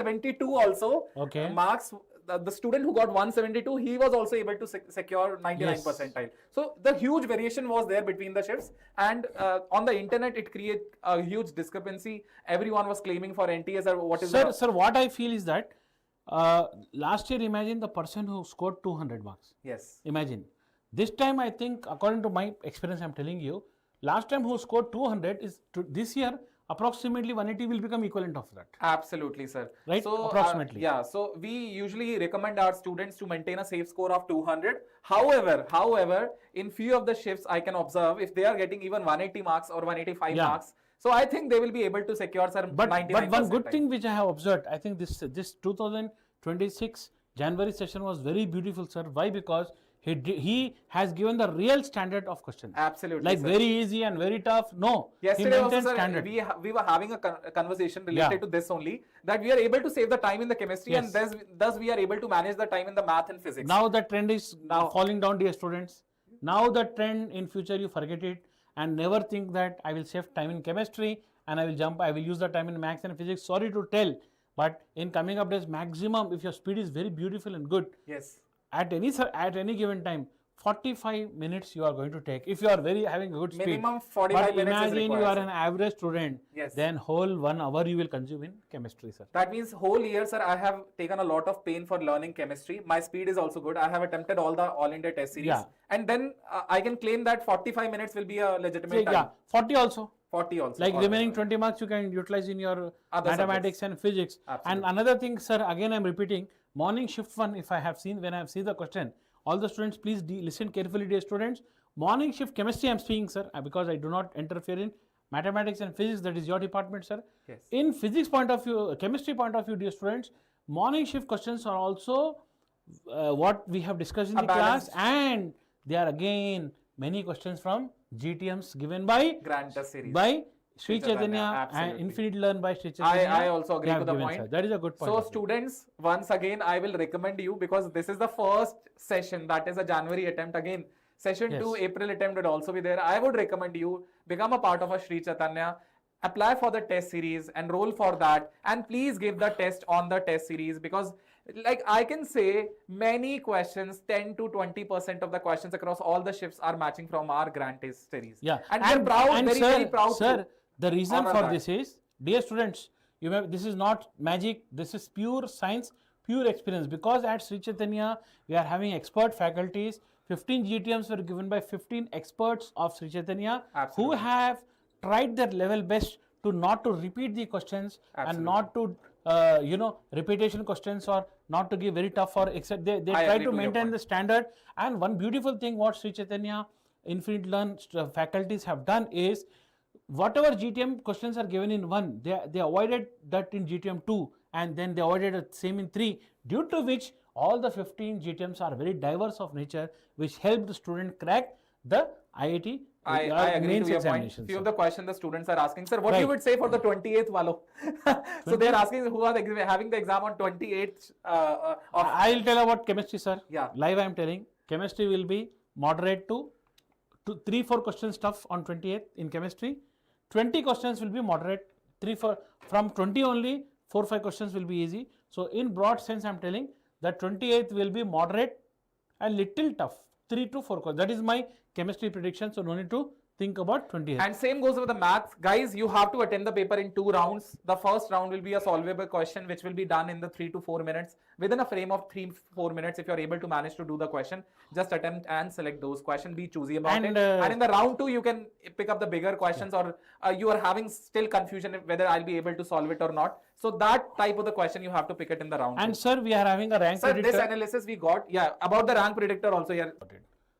72 also. Okay. Marks, the student who got 172, he was also able to secure 99 Yes. percentile. So the huge variation was there between the shifts, and on the internet it created a huge discrepancy. Everyone was claiming for NTS or what is Sir, what I feel is that last year, imagine the person who scored 200 marks. Yes. Imagine. This time, I think, according to my experience, I'm telling you, last time who scored 200 is this year, approximately 180 will become equivalent of that. Absolutely, sir. Right? So, Approximately. yeah. So we usually recommend our students to maintain a safe score of 200. However, in few of the shifts, I can observe if they are getting even 180 marks or 185 Yeah. marks. So I think they will be able to secure, sir, But 99 one good percentile. thing which I have observed, I think this 2026 January session was very beautiful, sir. Why? Because he has given the real standard of questions. Absolutely, Like sir. very easy and very tough. No. Yesterday he also, maintained sir, standard. we were having a conversation related Yeah. to this only, that we are able to save the time in the chemistry, Yes. and thus we are able to manage the time in the math and physics. Now the trend is Now- falling down, dear students. Now the trend in future, you forget it and never think that I will save time in chemistry and I will use the time in maths and physics. Sorry to tell, but in coming up days, maximum, if your speed is very beautiful and good, Yes. at any given time, 45 minutes you are going to take. If you are having a good speed. Minimum 45 but minutes is imagine you required, are an average student, Yes. then whole 1 hour you will consume in chemistry, sir. That means whole year, sir, I have taken a lot of pain for learning chemistry. My speed is also good. I have attempted all the All India test series. Yeah. And then I can claim that 45 minutes will be a legitimate time. Yeah, 40 also. 40 also. Like All remaining right. 20 marks you can utilize in your Other mathematics and physics. Absolutely. And another thing, sir, again I'm repeating, morning shift one, if I have seen, when I have seen the question, all the students, please listen carefully, dear students. Morning shift chemistry I'm speaking, sir, because I do not interfere in mathematics and physics, that is your department, sir. Yes. In physics point of view, chemistry point of view, dear students, morning shift questions are also what we have discussed in the class, and they are again many questions from GTMs given by Grand test series. by Sri Chaitanya, Chaitanya and absolutely. Infinite Learn by Sri Chaitanya. I also agree they to the have given, point. sir. That is a good point. So of view. students, once again, I will recommend you, because this is the first session, that is a January attempt. Again, session Yes. 2 April attempt would also be there. I would recommend you become a part of a Sri Chaitanya, apply for the test series, enroll for that, and please give the test on the test series, because like I can say many questions, 10 to 20% of the questions across all the shifts are matching from our grand test series. Yeah, And we are proud, very, sir, very proud. Sir, to the reason honor for that. this is, dear students, this is not magic. This is pure science, pure experience. Because at Sri Chaitanya, we are having expert faculties. 15 GTMs were given by 15 experts of Sri Chaitanya Absolutely. who have tried their level best to not to repeat the questions and not to repetition questions, or not to give very tough, or except they try agree to to your maintain point. the standard. And one beautiful thing what Sri Chaitanya Infinite Learn faculties have done is, whatever GTM questions are given in 1, they avoided that in GTM 2, and then they avoided the same in 3, due to which all the 15 GTMs are very diverse of nature, which help the student crack the IIT I agree mains to your point. examinations, Few sir. of the questions the students are asking, sir, what Right. you would say for the 28th walo? So they are asking who are having the exam on 28th of I will tell about chemistry, sir. Yeah. Live I am telling. Chemistry will be moderate to 3-4 questions tough on 28th in chemistry. 20 questions will be moderate. 3-4 from 20 only 4-5 questions will be easy. So in broad sense I am telling that 28th will be moderate and little tough. 3 to 4 questions. That is my chemistry prediction. So no need to think about 28th. And same goes with the maths. Guys, you have to attend the paper in 2 rounds. The first round will be a solvable question, which will be done in the 3 to 4 minutes. Within a frame of 3-4 minutes, if you are able to manage to do the question, just attempt and select those questions. Be choosy about it. And in the round 2, you can pick up the bigger questions, or you are having still confusion whether I'll be able to solve it or not. So that type of the question, you have to pick it in the round 2. And sir, we are having a rank Sir, predictor. this analysis we got, about the rank predictor also here.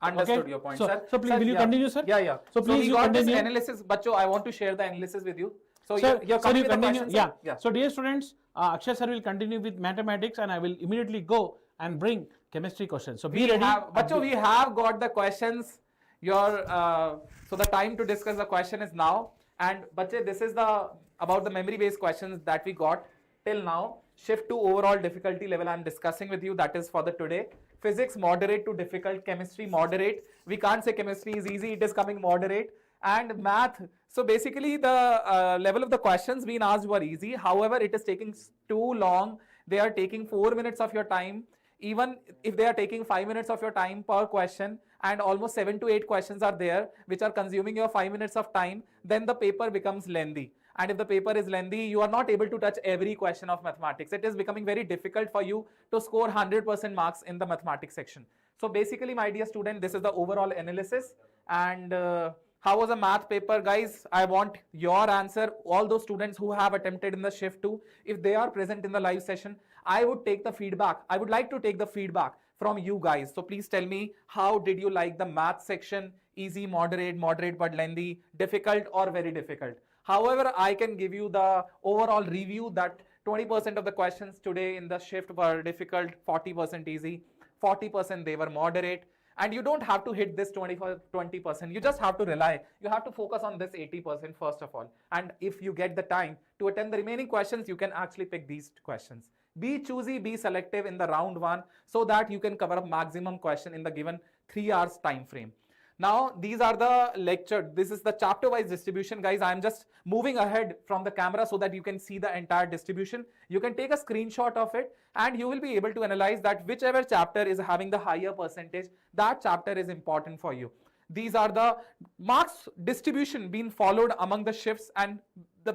Understood Okay. your point, So- sir. so please, Sir, will you continue, sir? Yeah. So please we you got continue. this analysis, Bacho, I want to share the analysis with you. So Sir, you're sir, coming you with the continue. questions, Yeah. sir? So dear students, Akshay sir will continue with mathematics, and I will immediately go and bring chemistry questions. So be ready. Bacho, we have got the questions. So the time to discuss the question is now. And Bache, this is about the memory based questions that we got till now. Shift to overall difficulty level I'm discussing with you, that is for the today. Physics moderate to difficult, chemistry moderate. We can't say chemistry is easy, it is coming moderate. And math, so basically the level of the questions being asked were easy. However, it is taking too long. They are taking 4 minutes of your time. Even if they are taking 5 minutes of your time per question, and almost 7 to 8 questions are there which are consuming your 5 minutes of time, then the paper becomes lengthy. And if the paper is lengthy, you are not able to touch every question of mathematics. It is becoming very difficult for you to score 100% marks in the mathematics section. So basically, my dear student, this is the overall analysis. And how was the math paper, guys? I want your answer. All those students who have attempted in the shift 2, if they are present in the live session, I would take the feedback. I would like to take the feedback from you guys. So please tell me, how did you like the math section? Easy, moderate, moderate but lengthy, difficult or very difficult? However, I can give you the overall review that 20% of the questions today in the shift were difficult, 40% easy, 40% they were moderate. And you don't have to hit this 20%. You just have to rely. You have to focus on this 80% first of all. And if you get the time to attempt the remaining questions, you can actually pick these questions. Be choosy, be selective in the round 1 so that you can cover a maximum question in the given 3 hours time frame. Now, these are the lecture. This is the chapter wise distribution, guys. I'm just moving ahead from the camera so that you can see the entire distribution. You can take a screenshot of it and you will be able to analyze that whichever chapter is having the higher percentage, that chapter is important for you. These are the marks distribution being followed among the shifts, and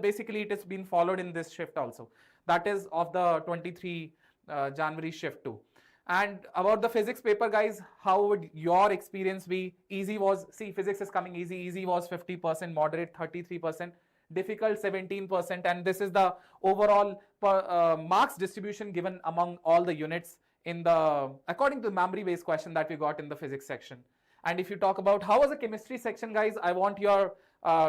basically it is being followed in this shift also. That is of the 23 January shift 2. And about the physics paper, guys, how would your experience be? Easy was, see, physics is coming easy. Easy was 50%, moderate 33%, difficult 17%. And this is the overall marks distribution given among all the units in the, according to the memory based question that we got in the physics section. And if you talk about how was the chemistry section, guys, I want your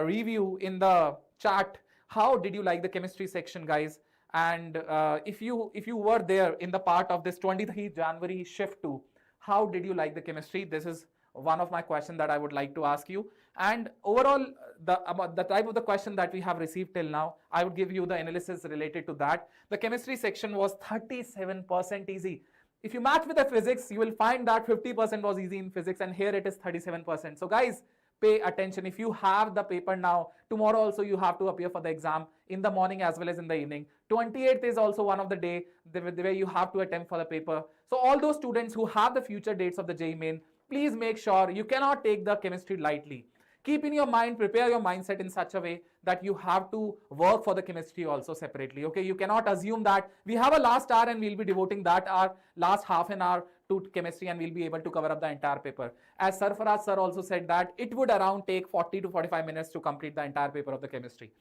review in the chat. How did you like the chemistry section, guys? And if you were there in the part of this 23 January shift 2, how did you like the chemistry? This is one of my questions that I would like to ask you. And overall, the type of the question that we have received till now, I would give you the analysis related to that. The chemistry section was 37% easy. If you match with the physics, you will find that 50% was easy in physics, and here it is 37%. So guys, pay attention. If you have the paper now, tomorrow also you have to appear for the exam in the morning as well as in the evening. 28th is also one of the day where you have to attempt for the paper. So all those students who have the future dates of the JEE Main, please make sure you cannot take the chemistry lightly. Keep in your mind, prepare your mindset in such a way that you have to work for the chemistry also separately. Okay, you cannot assume that we have a last hour and we'll be devoting that hour, last half an hour to chemistry, and we'll be able to cover up the entire paper. As Sarfaraz sir also said that it would around take 40 to 45 minutes to complete the entire paper of the chemistry.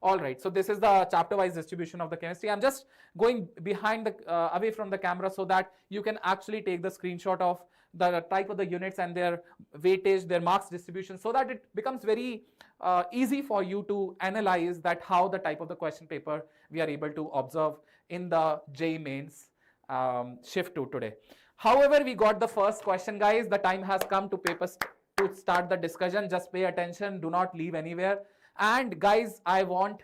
All right, so this is the chapter wise distribution of the chemistry. I'm just going behind the away from the camera so that you can actually take the screenshot of the type of the units and their weightage, their marks distribution, so that it becomes very easy for you to analyze that how the type of the question paper we are able to observe in the JEE Mains shift 2 today. However, we got the first question, guys. The time has come to to start the discussion. Just pay attention. Do not leave anywhere. And guys, I want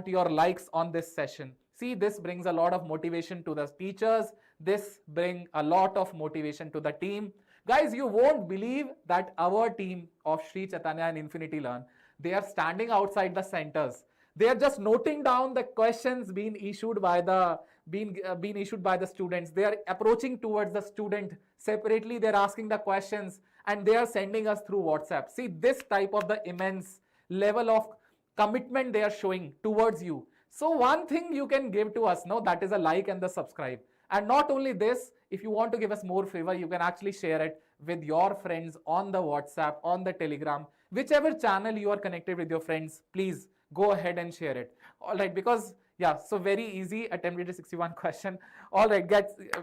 your likes on this session. See, this brings a lot of motivation to the teachers. This brings a lot of motivation to the team. Guys, you won't believe that our team of Sri Chaitanya and Infinity Learn, they are standing outside the centers. They are just noting down the questions being issued by the students. They are approaching towards the student separately. They are asking the questions and they are sending us through WhatsApp. See, this type of the immense level of commitment they are showing towards you. So one thing you can give to us, no, that is a like and the subscribe. And not only this, if you want to give us more favor, you can actually share it with your friends on the WhatsApp, on the Telegram, whichever channel you are connected with your friends. Please go ahead and share it. All right, because yeah, so very easy, attempted 61 question. All right,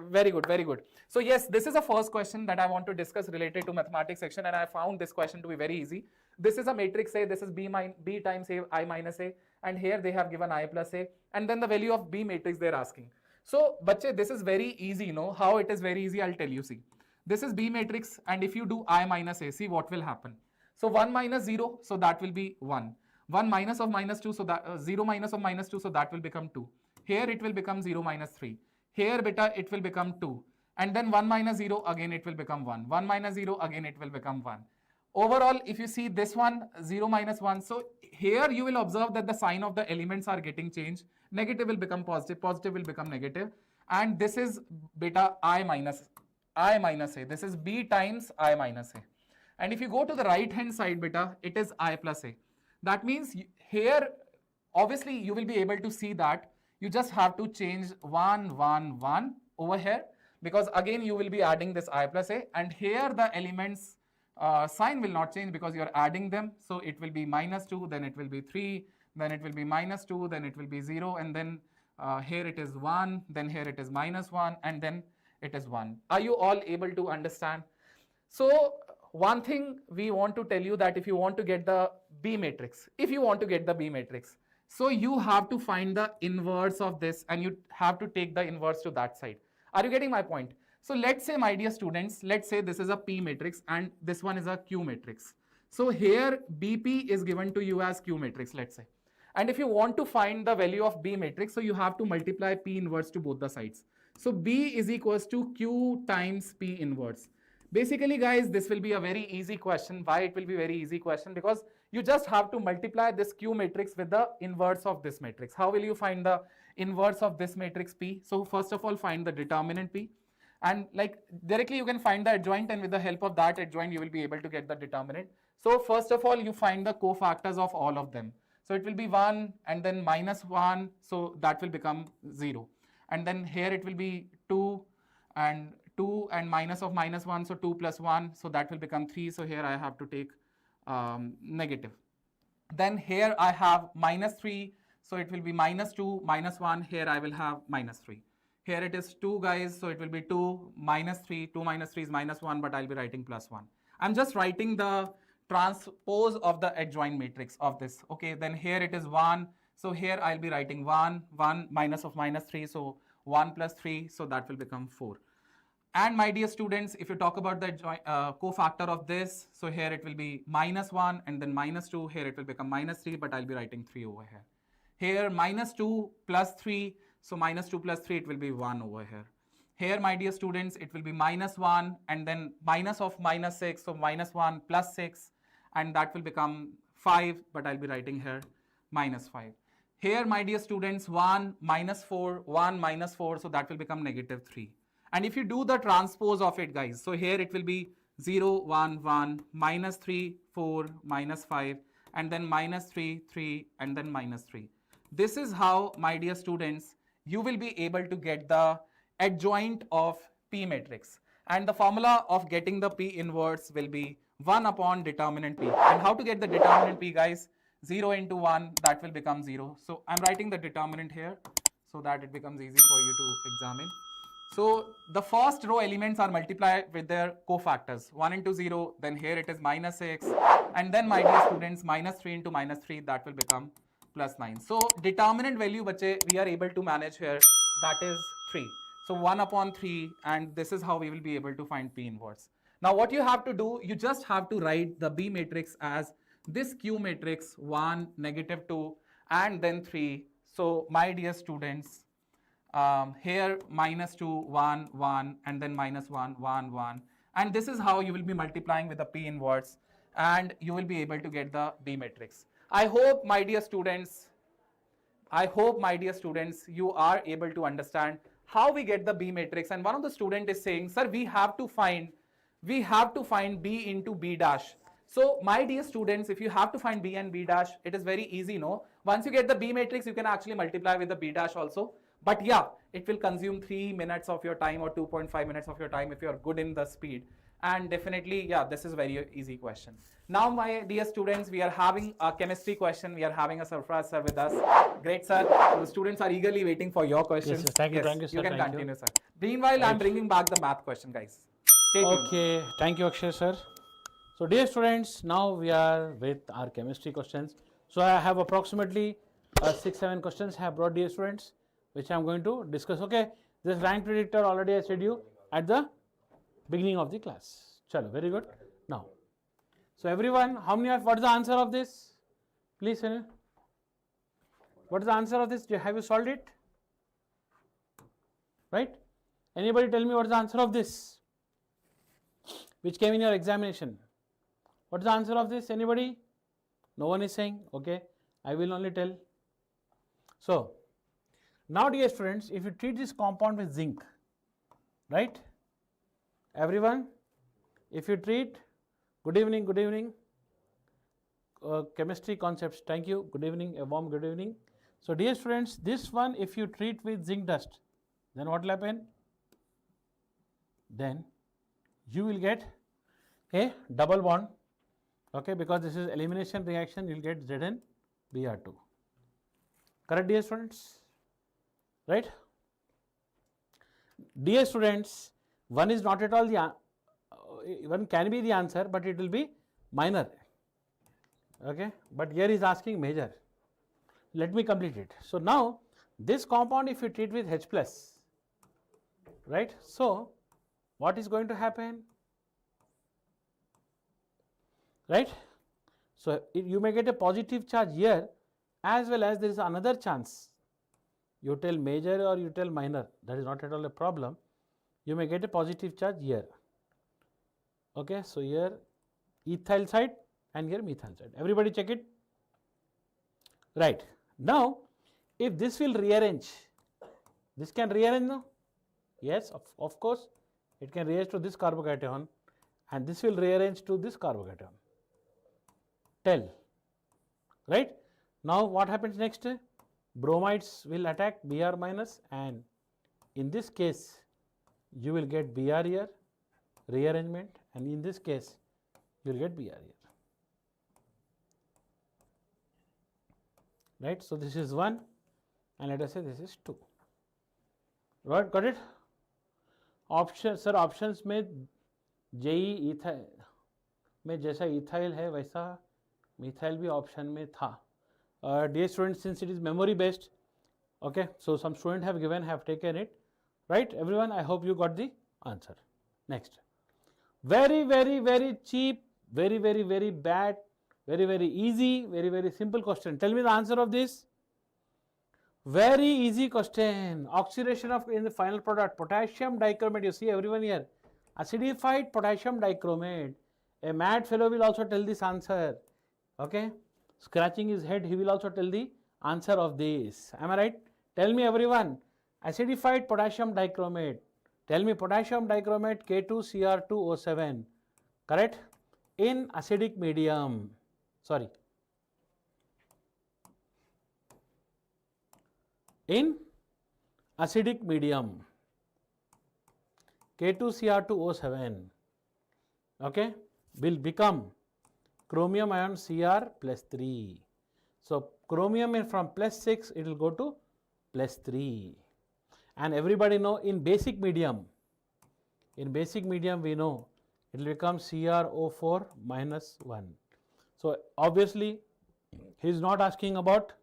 very good, very good. So yes, this is the first question that I want to discuss related to mathematics section, and I found this question to be very easy. This is a matrix A, this is B times A, I minus A, and here they have given I plus A, and then the value of B matrix they're asking. So, bache, this is very easy, you know, how it is very easy, I'll tell you, see. This is B matrix, and if you do I minus A, see what will happen. So 1 minus 0, so that will be 1. 1 minus of minus 2, so that 0 minus of minus 2, so that will become 2. Here it will become 0 minus 3. Here beta it will become 2. And then 1 minus 0, again it will become 1. 1 minus 0, again it will become 1. Overall, if you see this one, 0 minus 1, so here you will observe that the sign of the elements are getting changed. Negative will become positive, positive will become negative, and this is beta I minus a. This is b times I minus a. And if you go to the right hand side, beta, it is I plus a. That means here, obviously, you will be able to see that you just have to change 1, 1, 1 over here, because again you will be adding this I plus a, and here the elements sign will not change because you are adding them. So it will be minus 2, then it will be 3, then it will be minus 2, then it will be 0, and then here it is 1, then here it is minus 1, and then it is 1. Are you all able to understand? So one thing we want to tell you, that if you want to get the B matrix, so you have to find the inverse of this, and you have to take the inverse to that side. Are you getting my point? So let's say, my dear students, let's say this is a P matrix and this one is a Q matrix. So here BP is given to you as Q matrix, let's say. And if you want to find the value of B matrix, so you have to multiply P inverse to both the sides. So B is equals to Q times P inverse. Basically, guys, this will be a very easy question. Why it will be very easy question? Because you just have to multiply this Q matrix with the inverse of this matrix. How will you find the inverse of this matrix P? So first of all, find the determinant P. And like directly you can find the adjoint, and with the help of that adjoint, you will be able to get the determinant. So first of all, you find the cofactors of all of them. So it will be 1 and then minus 1. So that will become 0. And then here it will be 2 and minus of minus 1. So 2 plus 1. So that will become 3. So here I have to take negative. Then here I have minus 3. So it will be minus 2, minus 1. Here I will have minus 3. Here it is 2, guys. So it will be 2 minus 3. 2 minus 3 is minus 1, but I'll be writing plus 1. I'm just writing the transpose of the adjoint matrix of this. Okay, then here it is 1. So here I'll be writing 1, 1 minus of minus 3. So 1 plus 3. So that will become 4. And my dear students, if you talk about the cofactor of this, so here it will be minus 1 and then minus 2. Here it will become minus 3, but I'll be writing 3 over here. Here minus 2 plus 3. So minus 2 plus 3, it will be 1 over here. Here, my dear students, it will be minus 1 and then minus of minus 6. So minus 1 plus 6, and that will become 5, but I'll be writing here minus 5. Here, my dear students, 1 minus 4, 1 minus 4. So that will become negative 3. And if you do the transpose of it, guys, so here it will be 0, 1, 1, minus 3, 4, minus 5, and then minus 3, 3, and then minus 3. This is how, my dear students, you will be able to get the adjoint of P matrix. And the formula of getting the P inverse will be 1 upon determinant P. And how to get the determinant P, guys? 0 into 1, that will become 0. So I'm writing the determinant here so that it becomes easy for you to examine. So the first row elements are multiplied with their cofactors. 1 into 0, then here it is minus 6. And then, my dear students, minus 3 into minus 3, that will become plus 9. So determinant value, bache, we are able to manage here, that is 3. So 1 upon 3, and this is how we will be able to find P inverse. Now what you have to do, you just have to write the B matrix as this Q matrix 1, negative 2, and then 3. So my dear students, here minus 2, 1, 1, and then minus 1, 1, 1. And this is how you will be multiplying with the P inverse, and you will be able to get the B matrix. I hope, my dear students, you are able to understand how we get the B matrix. And one of the student is saying, sir, we have to find B into B dash. So my dear students, if you have to find B and B dash, it is very easy, no? Once you get the B matrix, you can actually multiply with the B dash also. But yeah, it will consume 3 minutes of your time or 2.5 minutes of your time if you are good in the speed. And definitely, yeah, this is very easy question. Now, my dear students, we are having a chemistry question. We are having a surprise sir with us. Great, sir. So the students are eagerly waiting for your questions. Yes, sir. Thank you, sir. You can continue, sir. Meanwhile, I'm bringing back the math question, guys. Stay tuned. Okay, thank you, Akshay, sir. So, dear students, now we are with our chemistry questions. So, I have approximately 6-7 questions I have brought, dear students, which I am going to discuss. Okay, this rank predictor already I said you at the beginning of the class. Chalo, very good. Now, so everyone, how many of, what is the answer of this? Please, what is the answer of this? Have you solved it? Right? Anybody tell me what is the answer of this? Which came in your examination? What is the answer of this? Anybody? No one is saying. Okay, I will only tell. So now dear students, if you treat this compound with zinc, right? Everyone, if you treat, good evening, chemistry concepts, thank you, good evening, a warm good evening. So dear students, this one if you treat with zinc dust, then what will happen? Then you will get a double bond, okay, because this is elimination reaction, you will get Zn Br2. Correct dear students? Right? Dear students, one is not at all the, one can be the answer, but it will be minor, okay, but here is asking major. Let me complete it. So now this compound if you treat with H plus, right, so what is going to happen, right? So you may get a positive charge here, as well as there is another chance, you tell major or you tell minor, that is not at all a problem, you may get a positive charge here, okay. So here ethyl side and here methyl side, everybody check it, right. Now if this will rearrange, this can rearrange, no? Yes, of course it can rearrange to this carbocation and this will rearrange to this carbocation, tell, right. Now what happens next? Bromides will attack Br minus, and in this case you will get Br here, rearrangement, and in this case you will get Br here, right. So this is 1 and let us say this is 2, right, got it? Option sir, options में JEE ethyl में जैसा ethyl है वैसा methyl भी option में था. Dear students, since it is memory based, okay, so some student have taken it, right? Everyone, I hope you got the answer. Next, very cheap, very bad, very easy, very simple question. Tell me the answer of this. Very easy question. Oxidation of in the final product potassium dichromate. You see everyone here, acidified potassium dichromate. A mad fellow will also tell this answer, okay. Scratching his head, he will also tell the answer of this. Am I right? Tell me everyone, acidified potassium dichromate. Tell me potassium dichromate K2Cr2O7, correct? In acidic medium, sorry, in acidic medium K2Cr2O7, okay, will become chromium ion Cr plus 3. So chromium from plus 6 it will go to plus 3, and everybody know in basic medium we know it will become CrO4 minus 1. So obviously he is not asking about,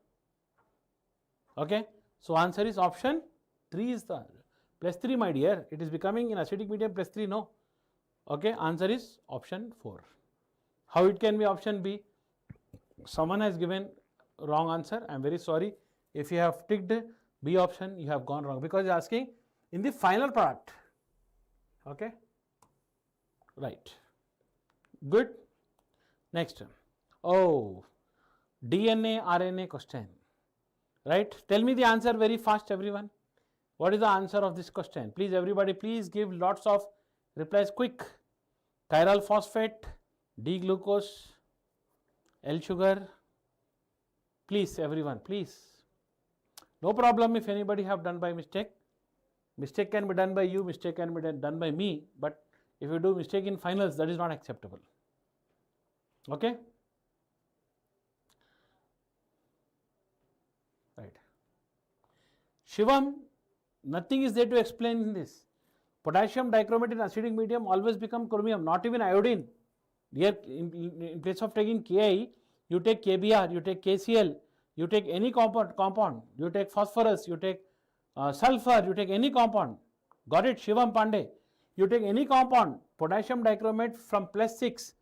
okay. So answer is option 3 is the plus 3, my dear. It is becoming in acidic medium plus 3, no, okay. Answer is option 4. How it can be option B? Someone has given wrong answer. I am very sorry. If you have ticked B option, you have gone wrong, because you are asking in the final product, okay, right, good. Next, oh, DNA RNA question, right? Tell me the answer very fast, everyone. What is the answer of this question? Please everybody, please give lots of replies quick. Chiral phosphate, D glucose, L sugar, please everyone, please. No problem if anybody have done by mistake. Mistake can be done by you, mistake can be done by me, but if you do mistake in finals, that is not acceptable, okay. Right. Shivam, nothing is there to explain in this. Potassium dichromate in acidic medium always become chromium, not even iodine. Here in place of taking Ki, you take KBr, you take KCl, you take any compound, you take phosphorus, you take sulfur, you take any compound. Got it, Shivam Pandey? You take any compound, potassium dichromate from plus 6,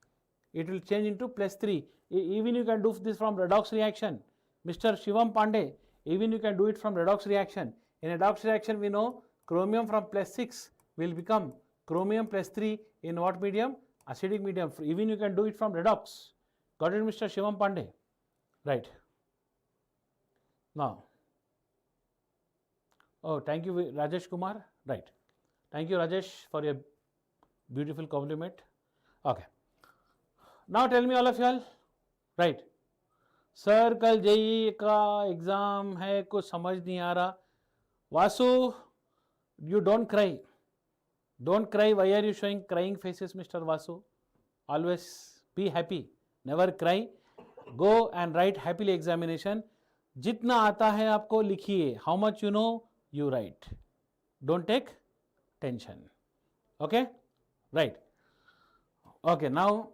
it will change into plus 3. Even you can do this from redox reaction. Mr. Shivam Pandey, even you can do it from redox reaction. In redox reaction, we know chromium from plus 6 will become chromium plus 3 in what medium? acidic medium. Even you can do it from redox. Got it, Mr. Shivam Pandey? Right. Now, oh, thank you, Rajesh Kumar. Right. Thank you, Rajesh, for your beautiful compliment. Okay. Now tell me all of y'all. Right. Sir कल JEE का exam है, कुछ समझ नहीं आ रहा. Vasu, you don't cry. Don't cry. Why are you showing crying faces, Mr. Vasu? Always be happy. Never cry. Go and write happily examination. जितना आता है आपको लिखिए. How much you know, you write. Don't take tension. Okay? Right. Okay, now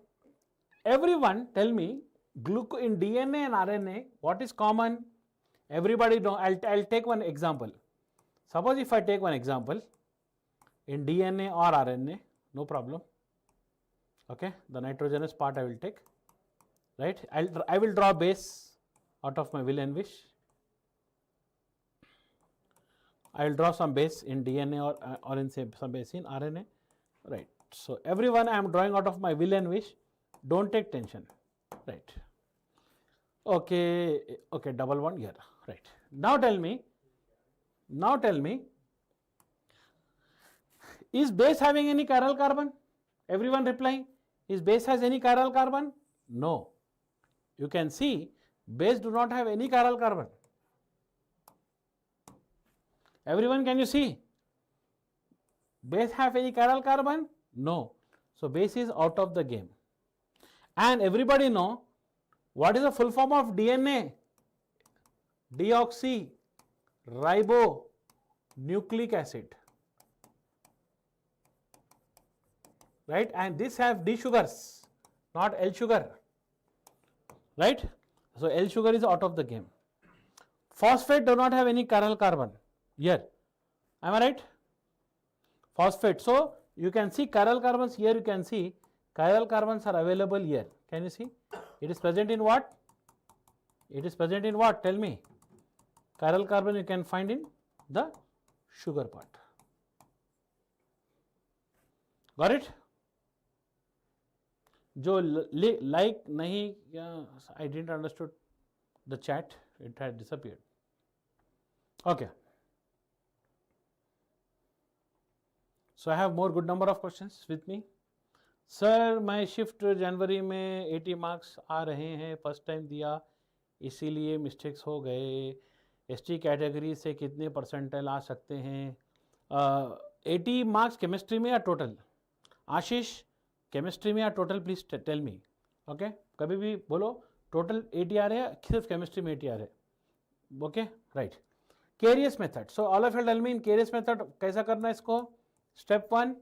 everyone tell me, in DNA and RNA, what is common? Everybody know. I'll take one example. Suppose if I take one example, in DNA or RNA, no problem. Okay, the nitrogenous part I will take. Right, I will draw base out of my will and wish. I will draw some base in DNA or in some base in RNA. Right. So everyone I am drawing out of my will and wish. Don't take tension. Right. Okay. Okay. Double one here. Right. Now tell me. Is base having any chiral carbon? Everyone replying. Is base has any chiral carbon? No. You can see base do not have any chiral carbon. Everyone, can you see? Base have any chiral carbon? No. So base is out of the game. And everybody know what is the full form of DNA? Deoxyribonucleic acid. Right, and this have D sugars, not L sugar. Right, so L sugar is out of the game. Phosphate do not have any chiral carbon here. Am I right? Phosphate. So you can see chiral carbons here. You can see chiral carbons are available here. Can you see? It is present in what? It is present in what? Tell me. Chiral carbon you can find in the sugar part. Got it? जो like नहीं, I didn't understood the chat, it had disappeared. Okay. So I have more good number of questions with me. Sir, my shift जनवरी में 80 marks आ रहे हैं, first time दिया इसीलिए mistakes हो गए. ST category से कितने परसेंटाइल आ सकते हैं? 80 मार्क्स केमिस्ट्री में या टोटल? आशीष, केमिस्ट्री में या total? Please tell me. Okay, कभी भी बोलो टोटल 80 आ रहे हैं, सिर्फ केमिस्ट्री में 80 आ रहे हैं. Okay, right. Carius method. So all of you tell me in Carius method कैसा करना है इसको. स्टेप 1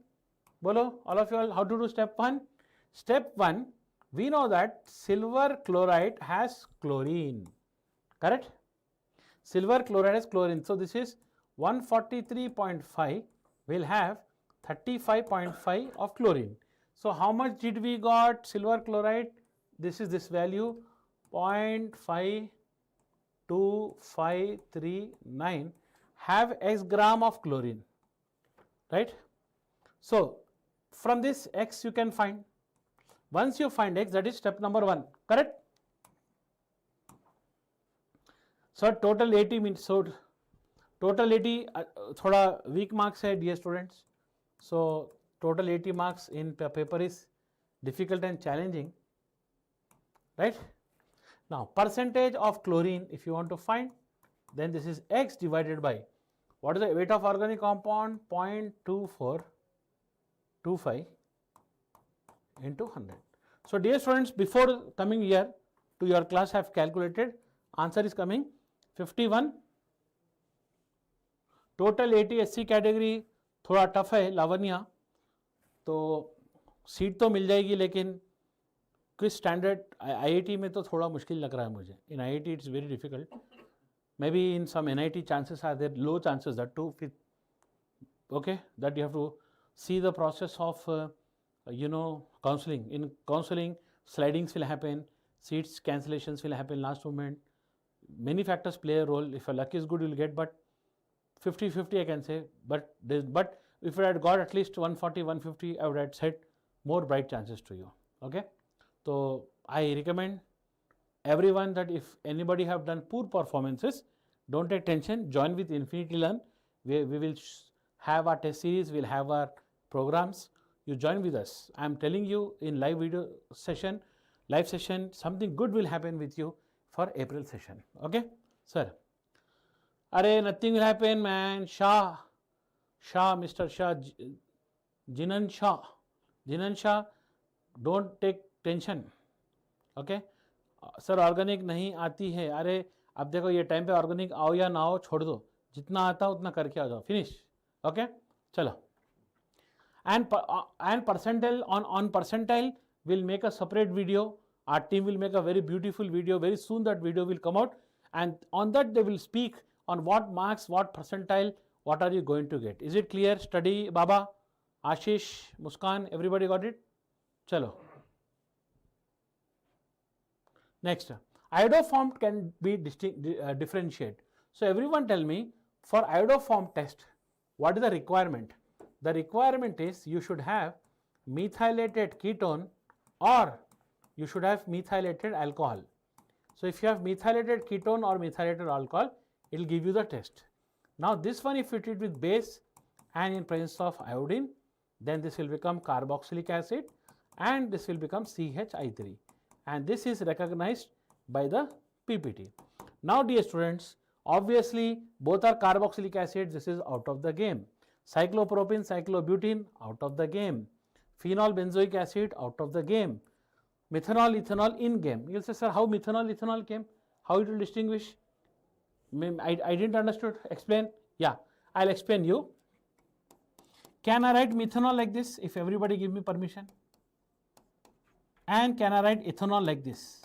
बोलो all of you, how to do step 1. Step 1, we know that silver chloride has chlorine. Correct? Silver chloride has chlorine. So this is 143.5 will have 35.5 of chlorine. So how much did we got silver chloride? This is this value 0.5259 have x gram of chlorine. Right? So from this x you can find. Once you find x, that is step number 1. Correct? Sir total 80 means, so total 80 थोड़ा weak marks है dear students. So total 80 marks in paper is difficult and challenging. Right? Now percentage of chlorine if you want to find, then this is x divided by what is the weight of organic compound 0.2425 into 100. So dear students, before coming here to your class, I have calculated, answer is coming 51. Total 80 SC category थोड़ा tough है लावण्या, तो seat तो मिल जाएगी लेकिन किस standard IIT में तो थोड़ा मुश्किल लग रहा है मुझे. In IIT it's very difficult. Maybe in some NIT chances are there, low chances that too. Okay, that you have to see the process of counseling. In counseling, slidings will happen, seats cancellations will happen last moment. Many factors play a role. If your luck is good, you will get, but 50-50 I can say. But if I had got at least 140, 150, I would have said more bright chances to you. Okay, so I recommend everyone that if anybody have done poor performances, don't take tension, join with Infinity Learn. We will have our test series, we'll have our programs. You join with us. I am telling you in live session, something good will happen with you for April session. Okay, sir. Arey, nothing will happen, man. Shah, Mr. Shah, Jinan Shah, don't take tension. Okay, sir organic नहीं आती है. अरे अब देखो ये time पे organic आओ या ना आओ छोड़ दो, जितना आता उतना करके आ जाओ. फिनिश. ओके, चलो. And percentile on percentile we'll make a separate video. Our team will make a very beautiful video. Very soon that video will come out, and on that they will speak on what marks, what percentile, what are you going to get. Is it clear? Study, Baba, Ashish, Muskan, everybody got it? Chalo. Next, iodoform can be differentiated. So everyone tell me, for iodoform test, what is the requirement? The requirement is you should have methylated ketone or you should have methylated alcohol. So if you have methylated ketone or methylated alcohol, it will give you the test. Now this one, if you treat with base and in presence of iodine, then this will become carboxylic acid and this will become CHI3, and this is recognized by the PPT. Now dear students, obviously both are carboxylic acids, this is out of the game. Cyclopropene, cyclobutene, out of the game. Phenol benzoic acid, out of the game. Methanol, ethanol, in game. You will say, sir, how methanol, ethanol came? How it will distinguish? I didn't understood. Explain. Yeah, I'll explain you. Can I write methanol like this if everybody give me permission? And can I write ethanol like this?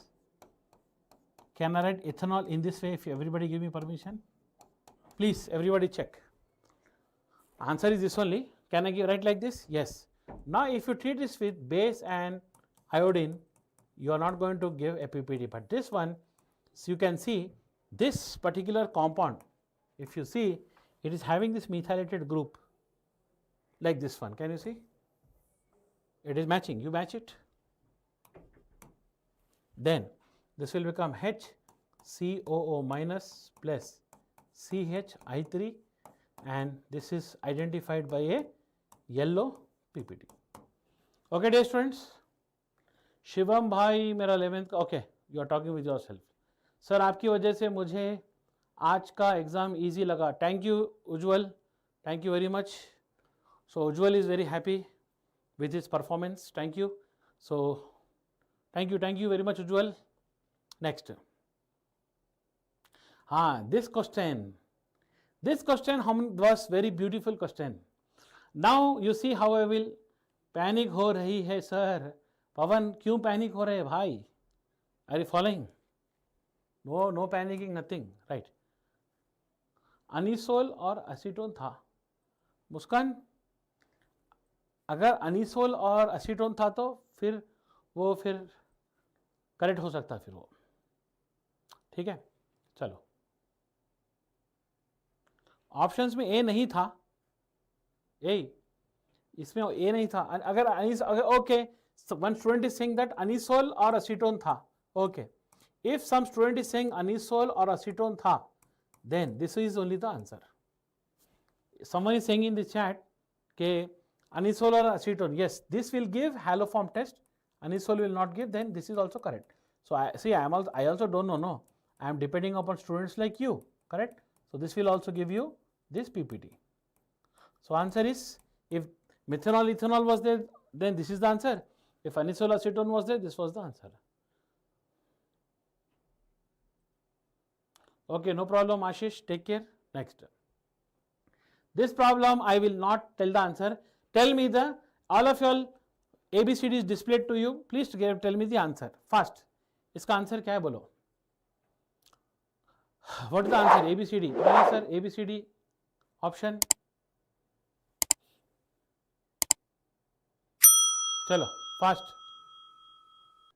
Can I write ethanol in this way if everybody give me permission? Please, everybody check. Answer is this only. Can I write like this? Yes. Now if you treat this with base and iodine, you are not going to give a PPT, but this one, so you can see this particular compound, if you see, it is having this methylated group like this one. Can you see? It is matching. You match it. Then this will become HCOO minus plus CHI3, and this is identified by a yellow PPT. Okay dear students, Shivam भाई मेरा 11th का, okay, you are talking with yourself. Sir आपकी वजह से मुझे आज का exam easy लगा. Thank you Ujjwal, thank you very much. So Ujjwal is very happy with his performance. Thank you. So thank you very much Ujjwal. Next, this question was very beautiful question. Now you see how I will panic हो रही है sir. पवन क्यों panic हो रहे हैं भाई? Are you following? No panicking, nothing, right? अनिसोल और असीटोन था. मुस्कान, अगर अनिसोल और असीटोन था तो फिर करेक्ट हो सकता फिर वो. ठीक है, चलो. ऑप्शंस में ए नहीं था, इसमें ए नहीं था. अगर okay, one student is saying that anisole or acetone था. Okay, if some student is saying anisole or acetone था, then this is only the answer. Someone is saying in the chat के anisole or acetone, yes, this will give haloform test, anisole will not give, then this is also correct. So I also don't know, no, I am depending upon students like you, correct? So this will also give you this PPT. So answer is, if methanol ethanol was there, then this is the answer. If anisole acetone was there, this was the answer. Okay, no problem Ashish, take care. Next, this problem I will not tell the answer. Tell me the, all of your ABCD is displayed to you. Please tell me the answer fast. इसका answer क्या है बोलो? What is the answer? ABCD. Sir, ABCD option. चलो fast.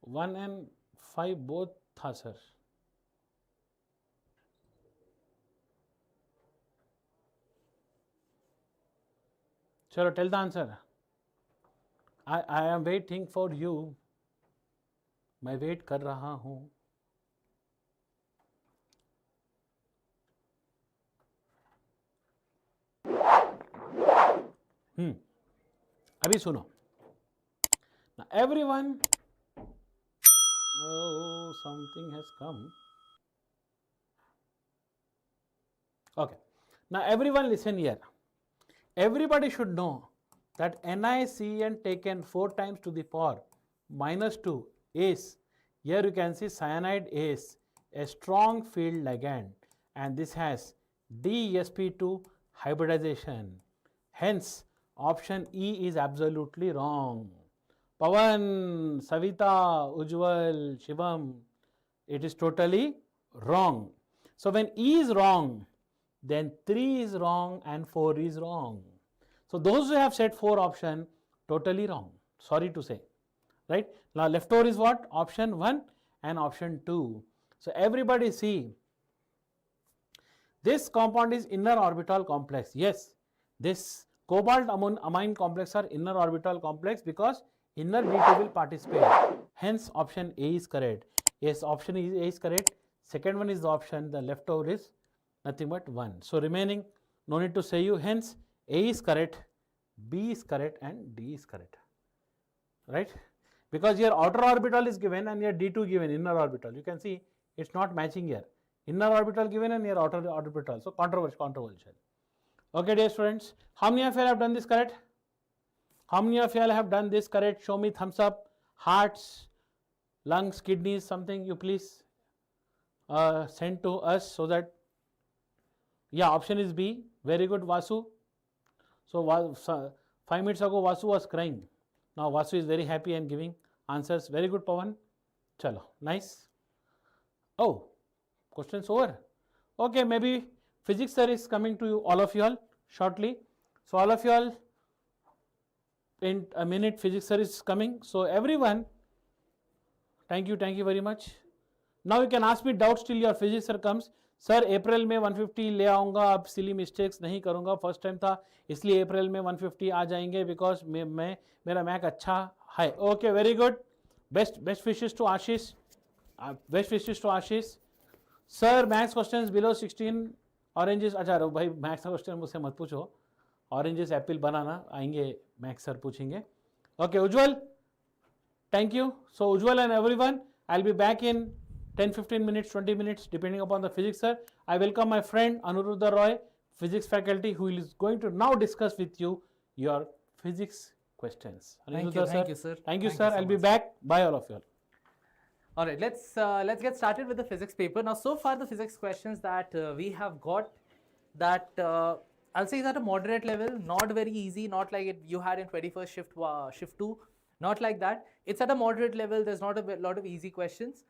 1 and 5 both था sir. चलो tell the answer. I am waiting for you. मैं wait कर रहा हूँ. अभी सुनो. Now everyone, oh, something has come. Okay. Now everyone listen here. Everybody should know that NiCN taken 4 times to the power minus 2 is, here you can see cyanide is a strong field ligand, and this has DsP2 hybridization. Hence, option E is absolutely wrong. Pavan, Savita, Ujjwal, Shivam, it is totally wrong. So when E is wrong, then 3 is wrong and 4 is wrong. So those who have said 4 option, totally wrong. Sorry to say. Right? Now left over is what? Option 1 and option 2. So everybody see, this compound is inner orbital complex. Yes, this cobalt amine complex are inner orbital complex because inner D2 will participate. Hence option A is correct. Yes, option A is correct. Second one is the option, the left over is nothing but 1. So remaining, no need to say you. Hence A is correct, B is correct and D is correct. Right? Because your outer orbital is given and your D2 given, inner orbital. You can see it's not matching here. Inner orbital given and your outer orbital. So controversial. Okay, dear students, how many of you have done this correct? How many of you have done this correct? Show me thumbs up, hearts, lungs, kidneys, something you please send to us so that, yeah, option is B. Very good, Vasu. So 5 minutes ago Vasu was crying. Now Vasu is very happy and giving answers. Very good, Pavan. Chalo, nice. Oh, questions over. Okay, maybe physics sir is coming to you, all of you all shortly. So all of you all, in a minute physics sir is coming. So everyone, thank you very much. Now you can ask me doubts till your physics sir comes. Sir April में 150 ले आऊँगा, अब silly mistakes नहीं करूँगा, first time था इसलिए अप्रैल में 150 आ जाएंगे बिकॉज मेरा मैक अच्छा है. Okay, very good. Best wishes to Ashish. Sir maths questions below 16 oranges. अच्छा भाई मैथ्स का क्वेश्चन मुझसे मत पूछो, ऑरेंजेस एप्पल बनाना आएंगे, मैथ्स सर पूछेंगे. Okay Ujjwal, thank you. So Ujjwal and everyone, I will be back in 10-15 minutes, 20 minutes, depending upon the physics sir. I welcome my friend Anuruddha Roy, physics faculty, who is going to now discuss with you your physics questions. Thank you, sir. Thank you, sir. I'll be back. Bye, all of you. All right, let's get started with the physics paper. Now, so far the physics questions that we have got, that I'll say is at a moderate level, not very easy, not like it you had in 21st shift 2, not like that. It's at a moderate level. There's not a lot of easy questions.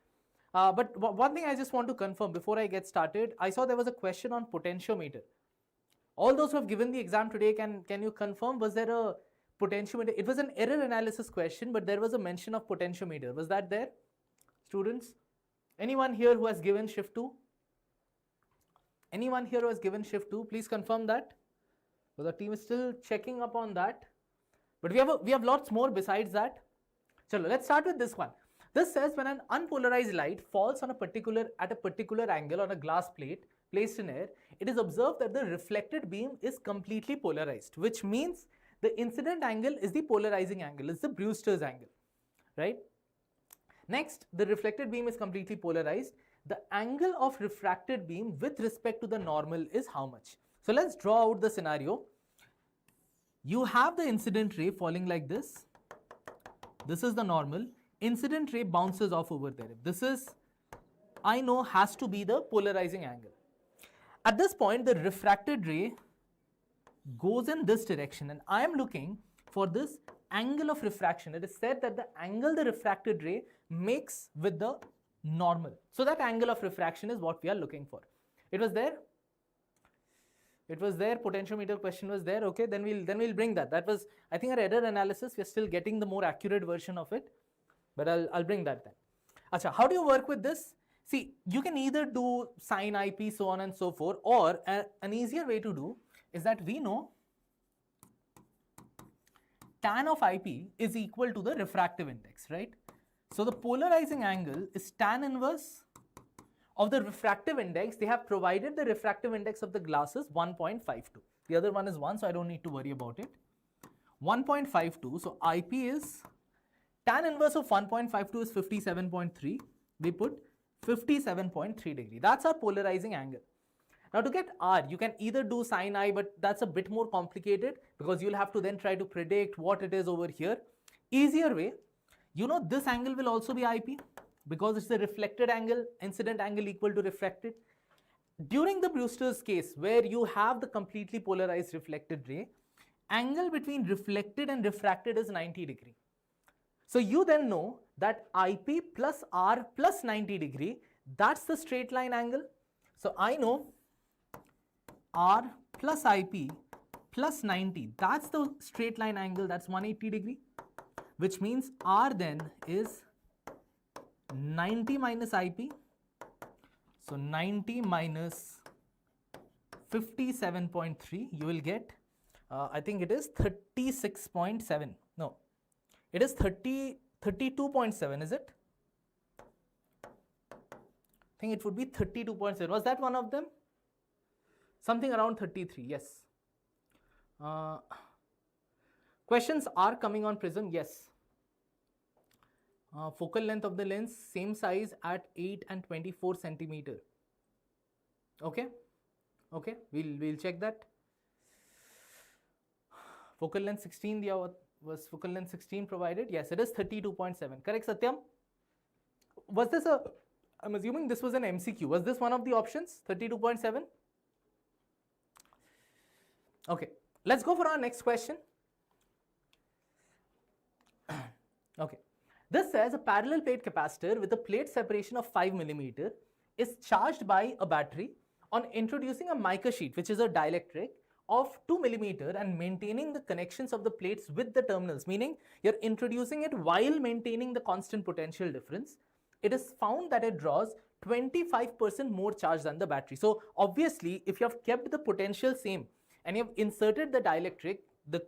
But one thing I just want to confirm before I get started, I saw there was a question on potentiometer. All those who have given the exam today, can you confirm, was there a potentiometer? It was an error analysis question, but there was a mention of potentiometer. Was that there, students? Anyone here who has given shift 2? Anyone here who has given shift 2, please confirm that. So the team is still checking up on that. But we have lots more besides that. Chalo, let's start with this one. This says when an unpolarized light falls on at a particular angle on a glass plate placed in air, it is observed that the reflected beam is completely polarized, which means the incident angle is the polarizing angle, is the Brewster's angle, right? Next, the reflected beam is completely polarized. The angle of refracted beam with respect to the normal is how much? So let's draw out the scenario. You have the incident ray falling like this. This is the normal. Incident ray bounces off over there. This is, I know, has to be the polarizing angle. At this point, the refracted ray goes in this direction, and I am looking for this angle of refraction. It is said that the angle the refracted ray makes with the normal. So that angle of refraction is what we are looking for. It was there. Potentiometer question was there. Okay, then we'll bring that. That was, I think, our error analysis. We are still getting the more accurate version of it. But I'll bring that then. Achha, how do you work with this? See, you can either do sine IP, so on and so forth, or an easier way to do is that we know tan of IP is equal to the refractive index, right? So the polarizing angle is tan inverse of the refractive index. They have provided the refractive index of the glass is 1.52. The other one is 1, so I don't need to worry about it. 1.52, so IP is tan inverse of 1.52 is 57.3. We put 57.3 degree. That's our polarizing angle. Now to get R, you can either do sin I, but that's a bit more complicated because you'll have to then try to predict what it is over here. Easier way, you know this angle will also be IP because it's the reflected angle, incident angle equal to refracted. During the Brewster's case, where you have the completely polarized reflected ray, angle between reflected and refracted is 90 degree. So you then know that IP plus R plus 90 degree, that's the straight line angle. So I know R plus IP plus 90, that's the straight line angle, that's 180 degree, which means R then is 90 minus IP. So 90 minus 57.3, you will get, I think it is 36.7. No, it is 32.7, is it? I think it would be 32.7. Was that one of them? Something around 33, yes. Questions are coming on Prism, yes. Focal length of the lens, same size at 8 and 24 centimeter. Okay, okay, we'll check that. Focal length 16, was focal length 16 provided? Yes, it is 32.7. Correct, Satyam? Was this a, I'm assuming this was an MCQ. Was this one of the options, 32.7? Okay, let's go for our next question. Okay. This says a parallel plate capacitor with a plate separation of 5 mm is charged by a battery on introducing a mica sheet, which is a dielectric, of 2 mm and maintaining the connections of the plates with the terminals, meaning you're introducing it while maintaining the constant potential difference. It is found that it draws 25% more charge than the battery. So obviously, if you have kept the potential same and you have inserted the dielectric, the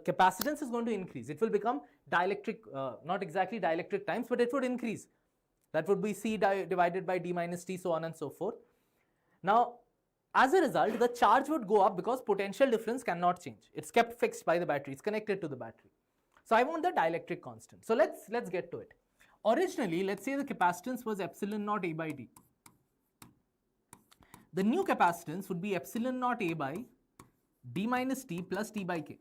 capacitance is going to increase. It will become dielectric, not exactly dielectric times, but it would increase. That would be C divided by D minus T, so on and so forth. Now, as a result, the charge would go up because potential difference cannot change. It's kept fixed by the battery. It's connected to the battery. So I want the dielectric constant. So let's get to it. Originally, let's say the capacitance was epsilon naught A by D. The new capacitance would be epsilon naught A by D minus T plus T by K.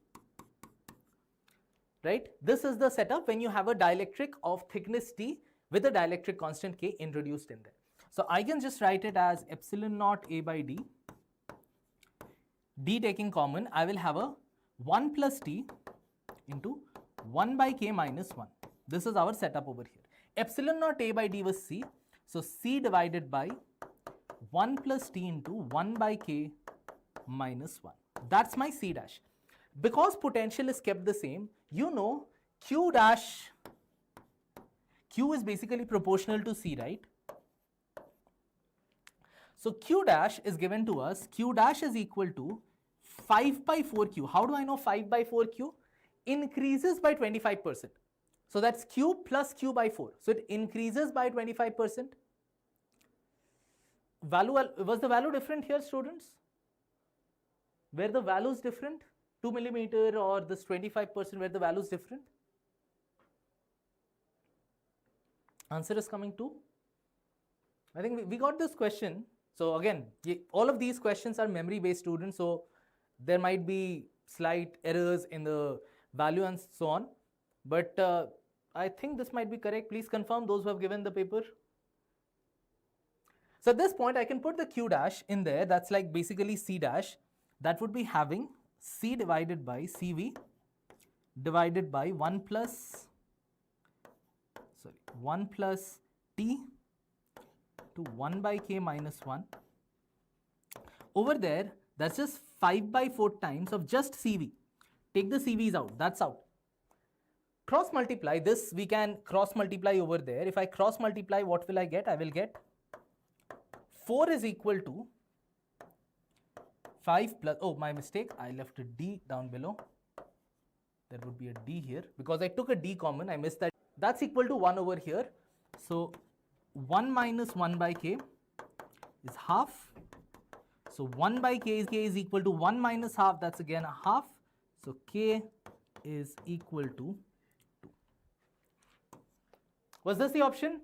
Right? This is the setup when you have a dielectric of thickness T with a dielectric constant K introduced in there. So I can just write it as epsilon naught A by D. D taking common, I will have a 1 plus T into 1 by K minus 1. This is our setup over here. Epsilon naught A by D was C. So C divided by 1 plus T into 1 by K minus 1. That's my C dash. Because potential is kept the same, you know Q dash, Q is basically proportional to C, right? So Q dash is given to us, Q dash is equal to 5 by 4Q. How do I know 5 by 4Q? Increases by 25%. So that's Q plus Q by 4. So it increases by 25%. Was the value different here, students? Were the values different? 2 mm or this 25%, where the value is different? Answer is coming 2. I think we got this question. So again, all of these questions are memory based, students, so there might be slight errors in the value and so on, but I think this might be correct. Please confirm those who have given the paper. So at this point I can put the Q dash in there. That's like basically C dash. That would be having C divided by CV divided by 1 plus T to 1 by K minus 1. Over there, that's just 5 by 4 times of just CV. Take the CVs out, that's out. Cross multiply, this we can cross multiply over there. If I cross multiply, what will I get? I will get 4 is equal to 5 plus, oh my mistake, I left a D down below. there would be a d here because I took a d common, I missed that. That's equal to 1 over here. So 1 minus 1 by k is half. So 1 by k is equal to 1 minus half, that's again a half. So k is equal to 2. Was this the option?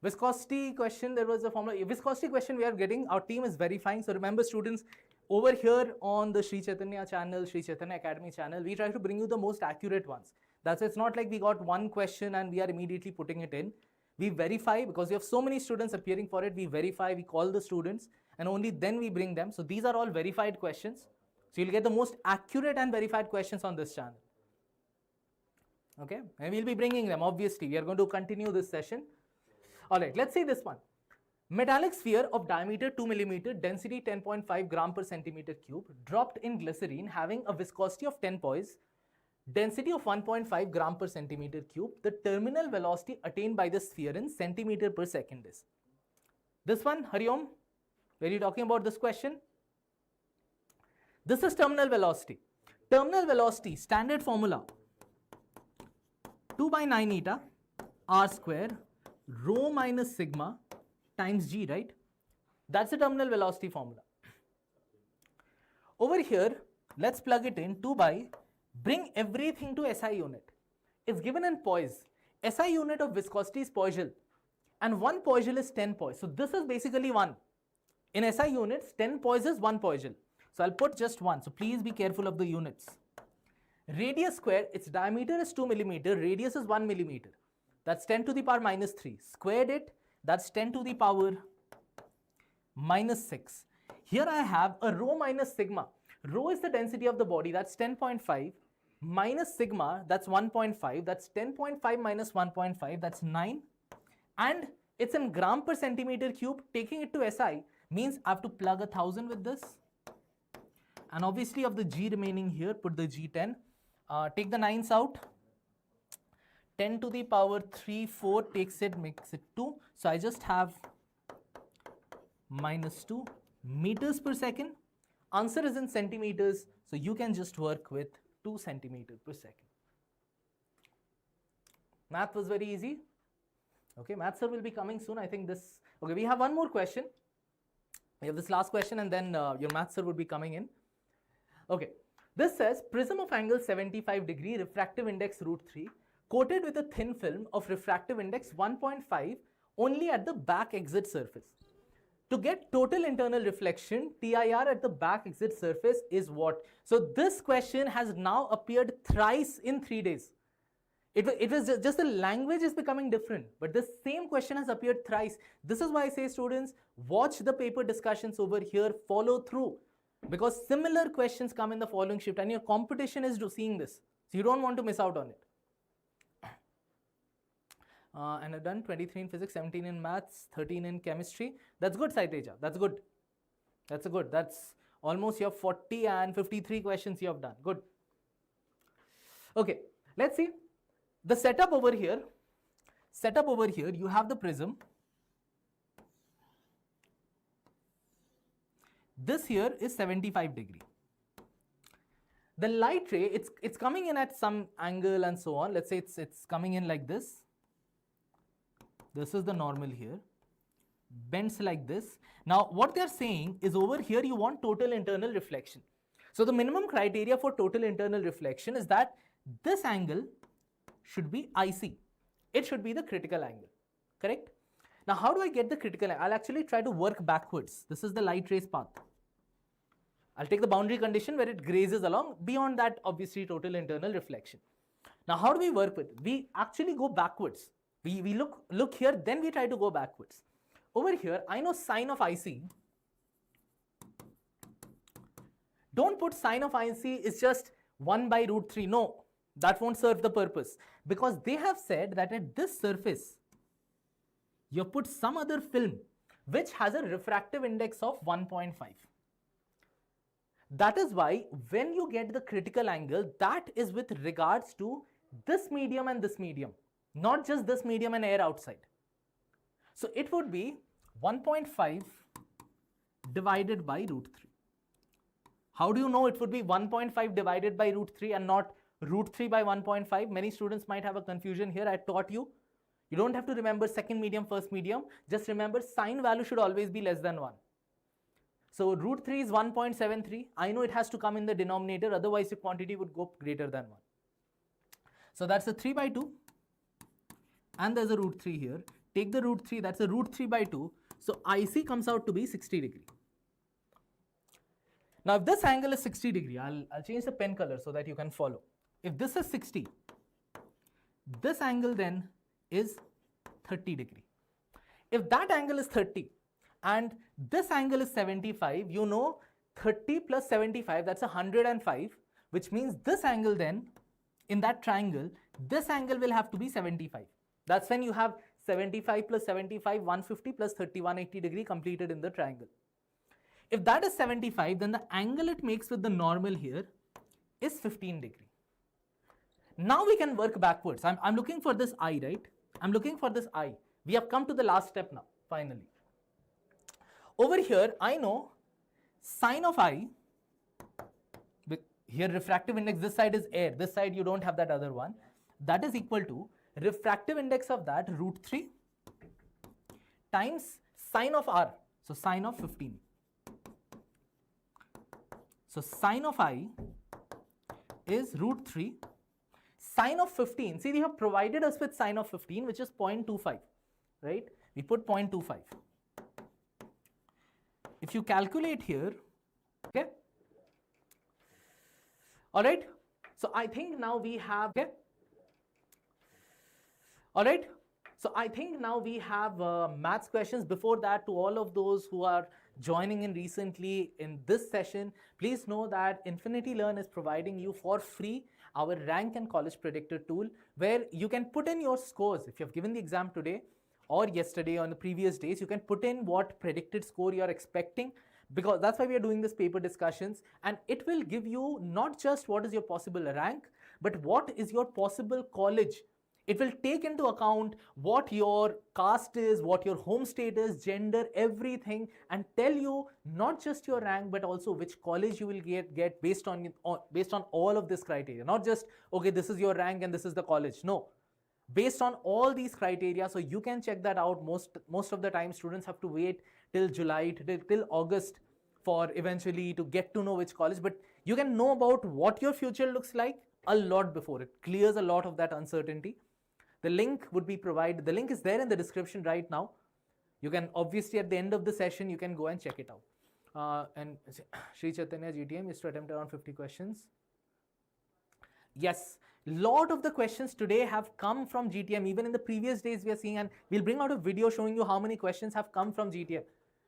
Viscosity question, there was a formula. Viscosity question we are getting, our team is verifying. So remember students, over here on the Sri Chaitanya channel, Sri Chaitanya Academy channel, we try to bring you the most accurate ones. That's why it's not like we got one question and we are immediately putting it in. We verify because we have so many students appearing for it. We verify, we call the students and only then we bring them. So these are all verified questions. So you'll get the most accurate and verified questions on this channel. Okay, and we'll be bringing them, obviously. We are going to continue this session. All right, let's see this one. Metallic sphere of diameter 2 mm, density 10.5 gram per centimeter cube, dropped in glycerine having a viscosity of 10 poise, density of 1.5 gram per centimeter cube. The terminal velocity attained by the sphere in centimeter per second is. This one, Hariom, were you talking about this question? This is terminal velocity. Terminal velocity, standard formula, 2 by 9 eta r square rho minus sigma times g, right? That's the terminal velocity formula. Over here, let's plug it in 2 by, bring everything to SI unit. It's given in poise. SI unit of viscosity is poisal and 1 poisal is 10 poise. So this is basically 1. In SI units, 10 poise is 1 poisal. So I'll put just 1. So please be careful of the units. Radius square, its diameter is 2 mm, radius is 1 mm. That's 10 to the power minus 3. Squared it, that's 10 to the power minus 6. Here I have a rho minus sigma. Rho is the density of the body, that's 10.5, minus sigma, that's 1.5, that's 10.5 minus 1.5, that's 9. And it's in gram per centimeter cube. Taking it to SI means I have to plug 1000 with this. And obviously of the G remaining here, put the G10. Take the 9s out. 10 to the power 3, 4 takes it, makes it 2. So I just have minus 2 meters per second. Answer is in centimeters, so you can just work with 2 centimeters per second. Math was very easy. Okay, math sir will be coming soon. I think this, okay, we have one more question. We have this last question and then your math sir will be coming in. Okay, this says prism of angle 75 degree, refractive index √3, coated with a thin film of refractive index 1.5 only at the back exit surface. To get total internal reflection, TIR at the back exit surface is what? So this question has now appeared thrice in 3 days. It was just the language is becoming different, but the same question has appeared thrice. This is why I say students, watch the paper discussions over here, follow through, because similar questions come in the following shift and your competition is seeing this. So you don't want to miss out on it. And I've done 23 in physics, 17 in maths, 13 in chemistry. That's good, Saiteja. That's good. That's good. That's almost you have 40 and 53 questions you have done. Good. Okay, let's see. The setup over here, you have the prism. This here is 75 degree. The light ray, it's coming in at some angle and so on. Let's say it's coming in like this. This is the normal here. Bends like this. Now what they are saying is over here you want total internal reflection. So the minimum criteria for total internal reflection is that this angle should be IC. It should be the critical angle. Correct? Now how do I get the critical angle? I'll actually try to work backwards. This is the light rays path. I'll take the boundary condition where it grazes along. Beyond that, obviously total internal reflection. Now how do we work with it? We actually go backwards. We look here, then we try to go backwards. Over here, I know sine of IC. Don't put sine of IC is just 1 by √3. No, that won't serve the purpose. Because they have said that at this surface, you put some other film which has a refractive index of 1.5. That is why when you get the critical angle, that is with regards to this medium and this medium. Not just this medium and air outside. So it would be 1.5 divided by √3. How do you know it would be 1.5 divided by root 3 and not root 3 by 1.5? Many students might have a confusion here. I taught you. You don't have to remember second medium, first medium. Just remember sign value should always be less than 1. So root 3 is 1.73. I know it has to come in the denominator, otherwise the quantity would go greater than 1. So that's a 3 by 2. And there's a root 3 here. Take the root 3, that's a root 3 by 2. So IC comes out to be 60 degree. Now if this angle is 60 degree, I'll change the pen color so that you can follow. If this is 60, this angle then is 30 degree. If that angle is 30 and this angle is 75, you know 30 plus 75, that's 105, which means this angle then, in that triangle, this angle will have to be 75. That's when you have 75 plus 75, 150 plus 30, 180 degree completed in the triangle. If that is 75, then the angle it makes with the normal here is 15 degree. Now we can work backwards. I'm looking for this I, right? I'm looking for this I. We have come to the last step now, finally. Over here, I know sine of I, here refractive index, this side is air, this side you don't have that other one, that is equal to refractive index of that root 3 times sine of R, so sine of 15. So sine of I is root 3, sine of 15, see they have provided us with sine of 15 which is 0.25, right? We put 0.25. If you calculate here, okay, alright, so I think now we have, okay, alright, so I think now we have maths questions. Before that, to all of those who are joining in recently in this session, please know that Infinity Learn is providing you for free our rank and college predictor tool, where you can put in your scores. If you have given the exam today or yesterday or on the previous days, you can put in what predicted score you are expecting, because that's why we are doing this paper discussions, and it will give you not just what is your possible rank, but what is your possible college. It will take into account what your caste is, what your home state is, gender, everything, and tell you not just your rank, but also which college you will get based on all of this criteria. Not just, okay, this is your rank and this is the college. No, based on all these criteria, so you can check that out. Most of the time students have to wait till July, till August for eventually to get to know which college, but you can know about what your future looks like a lot before. It clears a lot of that uncertainty. The link would be provided, the link is there in the description right now. You can obviously at the end of the session, you can go and check it out. And Sri Chaitanya GTM is to attempt around 50 questions. Yes, lot of the questions today have come from GTM. Even in the previous days we are seeing, and we'll bring out a video showing you how many questions have come from GTM.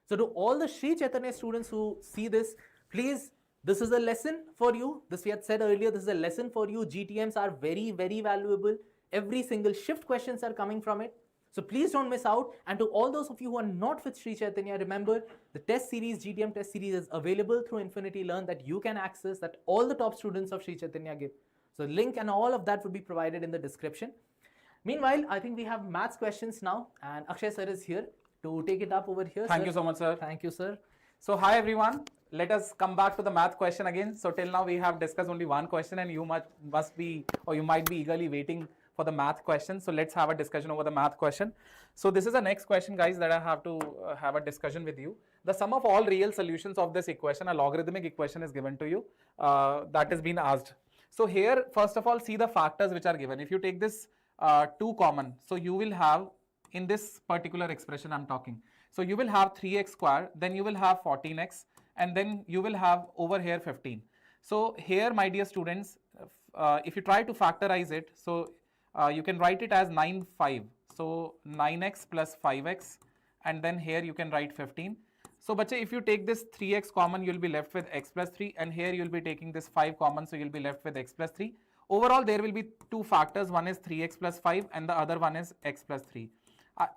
So to all the Sri Chaitanya students who see this, please, this is a lesson for you. This we had said earlier, this is a lesson for you. GTMs are very, very valuable. Every single shift questions are coming from it. So please don't miss out. And to all those of you who are not with Sri Chaitanya, remember the test series, GTM test series is available through Infinity Learn that you can access, that all the top students of Sri Chaitanya give. So link and all of that would be provided in the description. Meanwhile, I think we have maths questions now, and Akshay sir is here to take it up over here. Thank you so much, sir. Thank you, sir. So hi everyone. Let us come back to the math question again. So till now we have discussed only one question, and you must be, or you might be eagerly waiting for the math question. So let's have a discussion over the math question. So this is the next question, guys, that I have to have a discussion with you. The sum of all real solutions of this equation, a logarithmic equation, is given to you. That has been asked. So here, first of all, see the factors which are given. If you take this 2 common, so you will have, in this particular expression I'm talking, so you will have 3x square, then you will have 14x, and then you will have over here 15. So here, my dear students, if you try to factorize it, so you can write it as 9, 5. So 9x plus 5x, and then here you can write 15. So bache, if you take this 3x common, you'll be left with x plus 3, and here you'll be taking this 5 common, so you'll be left with x plus 3. Overall, there will be 2 factors. One is 3x plus 5, and the other one is x plus 3.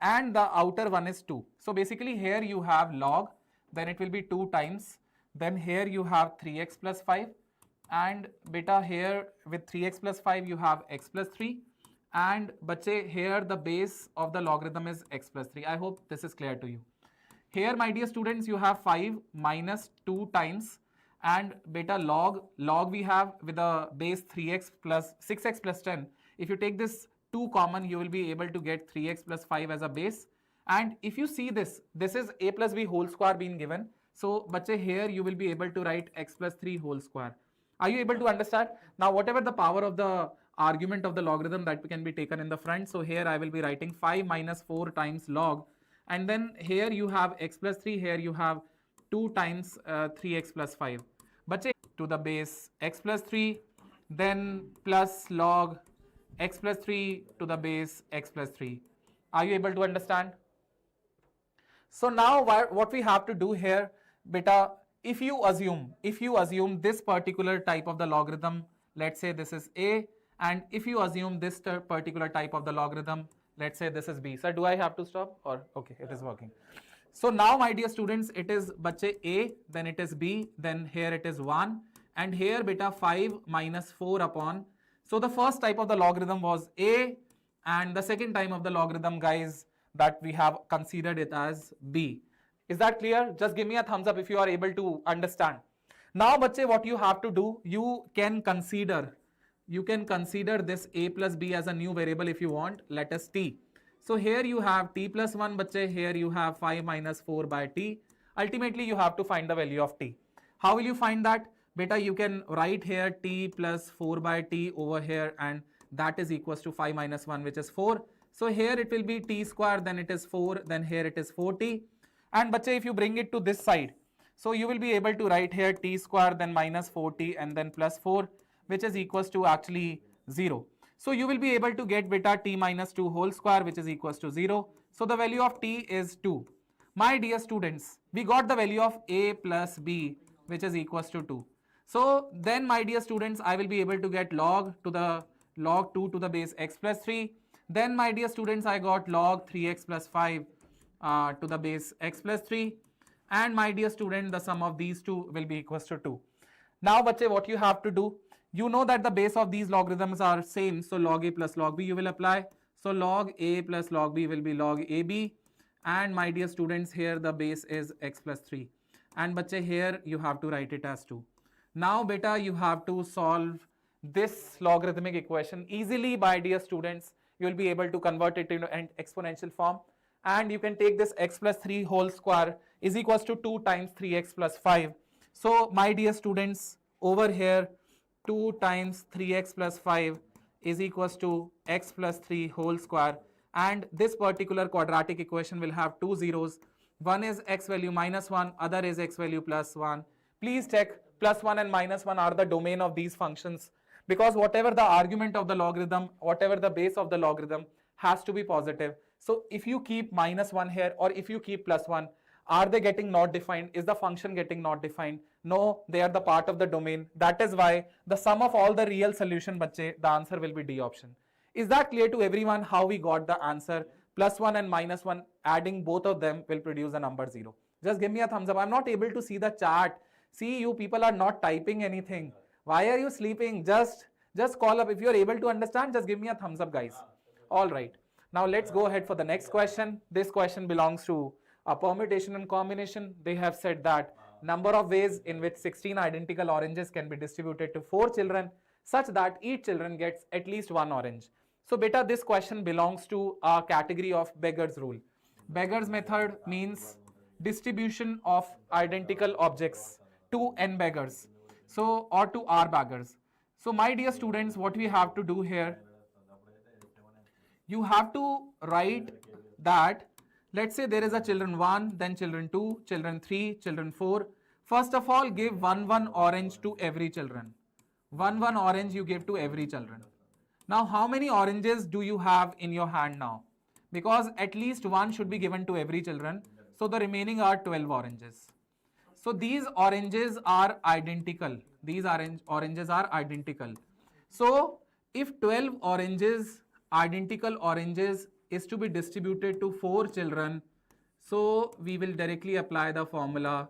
And the outer one is 2. So basically here you have log, then it will be 2 times. Then here you have 3x plus 5, and beta here with 3x plus 5 you have x plus 3. And bache, here the base of the logarithm is x plus 3. I hope this is clear to you. Here, my dear students, you have 5 minus 2 times and beta log we have with the base 3x plus 6x plus 10. If you take this 2 common, you will be able to get 3x plus 5 as a base. And if you see this is a plus b whole square being given. So bache, here you will be able to write x plus 3 whole square. Are you able to understand? Now whatever the power of the argument of the logarithm that can be taken in the front. So here I will be writing 5 minus 4 times log, and then here you have x plus 3, here you have 2 times 3x plus 5. Bache, to the base x plus 3, then plus log x plus 3 to the base x plus 3. Are you able to understand? So now what we have to do here, beta, if you assume this particular type of the logarithm, let's say this is a, and if you assume this particular type of the logarithm, let's say this is b. So do I have to stop, or okay, it is working. So now my dear students, it is bache a, then it is b, then here it is 1, and here beta 5 minus 4 upon. So the first type of the logarithm was a, and the second type of the logarithm, guys, that we have considered it as b. Is that clear? Just give me a thumbs up if you are able to understand. Now bache, what you have to do, you can consider this a plus b as a new variable if you want. Let us t. So here you have t plus 1, bache, here you have 5 minus 4 by t. Ultimately you have to find the value of t. How will you find that? Beta, you can write here t plus 4 by t over here, and that is equals to 5 minus 1, which is 4. So here it will be t square, then it is 4, then here it is 4t. And bache, if you bring it to this side, so you will be able to write here t square, then minus 4t, and then plus 4, which is equals to actually 0. So you will be able to get beta t minus 2 whole square, which is equals to 0. So the value of t is 2. My dear students, we got the value of a plus b, which is equals to 2. So then my dear students, I will be able to get log 2 to the base x plus 3. Then my dear students, I got log 3x plus 5 to the base x plus 3. And my dear student, the sum of these two will be equals to 2. Now bache, what you have to do, you know that the base of these logarithms are same. So log a plus log b you will apply. So log a plus log b will be log ab. And my dear students, here the base is x plus 3. And bache, here you have to write it as 2. Now beta, you have to solve this logarithmic equation easily. By dear students, you will be able to convert it into an exponential form, and you can take this x plus 3 whole square is equals to 2 times 3x plus 5. So my dear students, over here 2 times 3x plus 5 is equals to x plus 3 whole square, and this particular quadratic equation will have two zeros. One is x value minus 1, other is x value plus 1. Please check plus 1 and minus 1 are the domain of these functions, because whatever the argument of the logarithm, whatever the base of the logarithm has to be positive. So if you keep minus 1 here, or if you keep plus 1, are they getting not defined? Is the function getting not defined? No, they are the part of the domain. That is why the sum of all the real solution, bache, the answer will be D option. Is that clear to everyone how we got the answer? Plus 1 and minus 1, adding both of them will produce the number 0. Just give me a thumbs up. I'm not able to see the chart. See, you people are not typing anything. Why are you sleeping? Just call up. If you are able to understand, just give me a thumbs up, guys. All right. Now let's go ahead for the next question. This question belongs to a permutation and combination. They have said that number of ways in which 16 identical oranges can be distributed to 4 children such that each children gets at least 1 orange. So beta, this question belongs to a category of Beggar's rule. Beggar's method means distribution of identical objects to n beggars, so or to r beggars. So my dear students, what we have to do here, you have to write that, let's say there is a children 1, then children 2, children 3, children 4. First of all, give 1 orange to every children. 1 orange you give to every children. Now how many oranges do you have in your hand now? Because at least 1 should be given to every children. So the remaining are 12 oranges. So these oranges are identical. These oranges are identical. So if 12 oranges, identical oranges, is to be distributed to 4 children, so we will directly apply the formula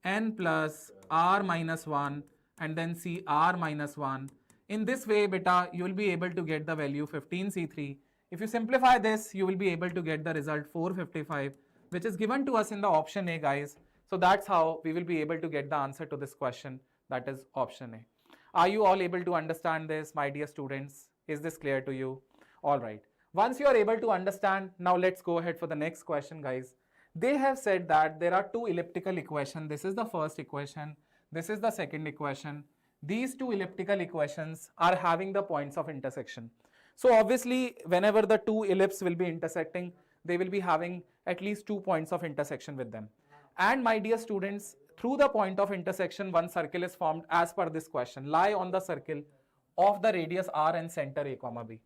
n plus r minus 1 and then cr minus 1. In this way, beta, you will be able to get the value 15C3. If you simplify this, you will be able to get the result 455, which is given to us in the option A, guys. So that's how we will be able to get the answer to this question. That is option A. Are you all able to understand this, my dear students? Is this clear to you? All right. Once you are able to understand, now let's go ahead for the next question, guys. They have said that there are two elliptical equations. This is the first equation. This is the second equation. These two elliptical equations are having the points of intersection. So obviously, whenever the two ellipses will be intersecting, they will be having at least 2 points of intersection with them. And my dear students, through the point of intersection, one circle is formed as per this question. Lie on the circle of the radius r and center a comma b.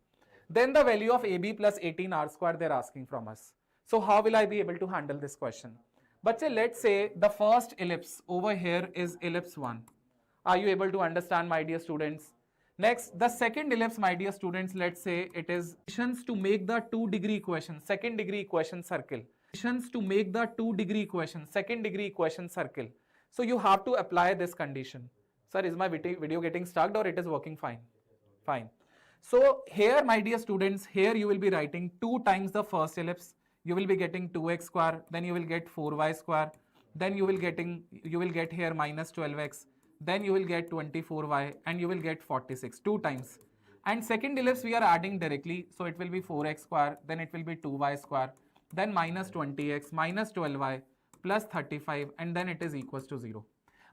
Then the value of ab plus 18r square they're asking from us. So how will I be able to handle this question? But let's say the first ellipse over here is ellipse 1. Are you able to understand, my dear students? Next, the second ellipse, my dear students, let's say it is conditions to make the 2-degree equation, second degree equation circle. Conditions to make the 2-degree equation, second degree equation circle. So you have to apply this condition. Sir, is my video getting stuck or it is working fine? Fine. So here, my dear students, here you will be writing 2 times the first ellipse. You will be getting 2x square, then you will get 4y square, then you will get here minus 12x. Then you will get 24y and you will get 46, 2 times. And second ellipse we are adding directly, so it will be 4x square, then it will be 2y square, then minus 20x, minus 12y, plus 35, and then it is equals to 0.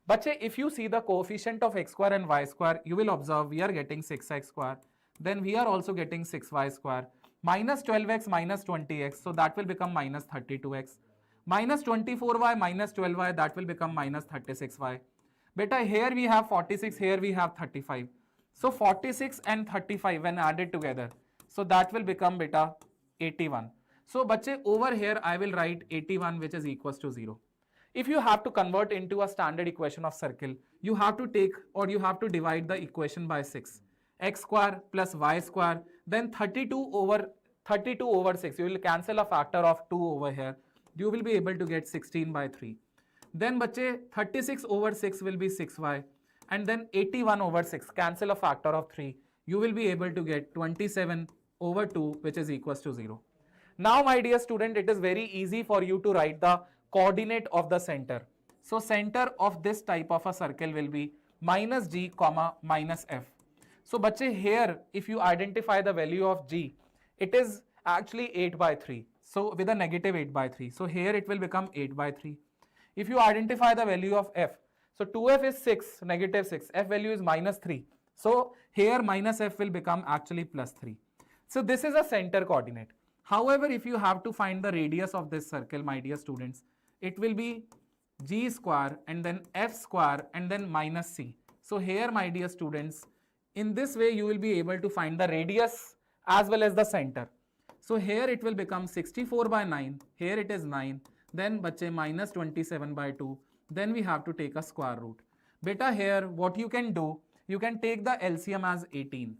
But if you see the coefficient of x square and y square, you will observe we are getting 6x square, then we are also getting 6y square, minus 12x minus 20x, so that will become minus 32x, minus 24y minus 12y, that will become minus 36y. Beta, here we have 46, here we have 35. So 46 and 35 when added together, so that will become beta 81. So bache, over here I will write 81, which is equals to 0. If you have to convert into a standard equation of circle, you have to take or you have to divide the equation by 6. X square plus y square, then 32 over 6. You will cancel a factor of 2 over here. You will be able to get 16 by 3. Then bache, 36 over 6 will be 6y, and then 81 over 6, cancel a factor of 3. You will be able to get 27 over 2, which is equals to 0. Now, my dear student, it is very easy for you to write the coordinate of the center. So center of this type of a circle will be minus g comma minus f. So bache, here if you identify the value of g, it is actually 8 by 3. So with a negative 8 by 3. So here it will become 8 by 3. If you identify the value of f, so 2f is 6, negative 6, f value is minus 3. So here minus f will become actually plus 3. So this is a center coordinate. However, if you have to find the radius of this circle, my dear students, it will be g square and then f square and then minus c. So here, my dear students, in this way you will be able to find the radius as well as the center. So here it will become 64 by 9, here it is 9. Then bache minus 27 by 2, then we have to take a square root. Beta, here what you can do, you can take the LCM as 18.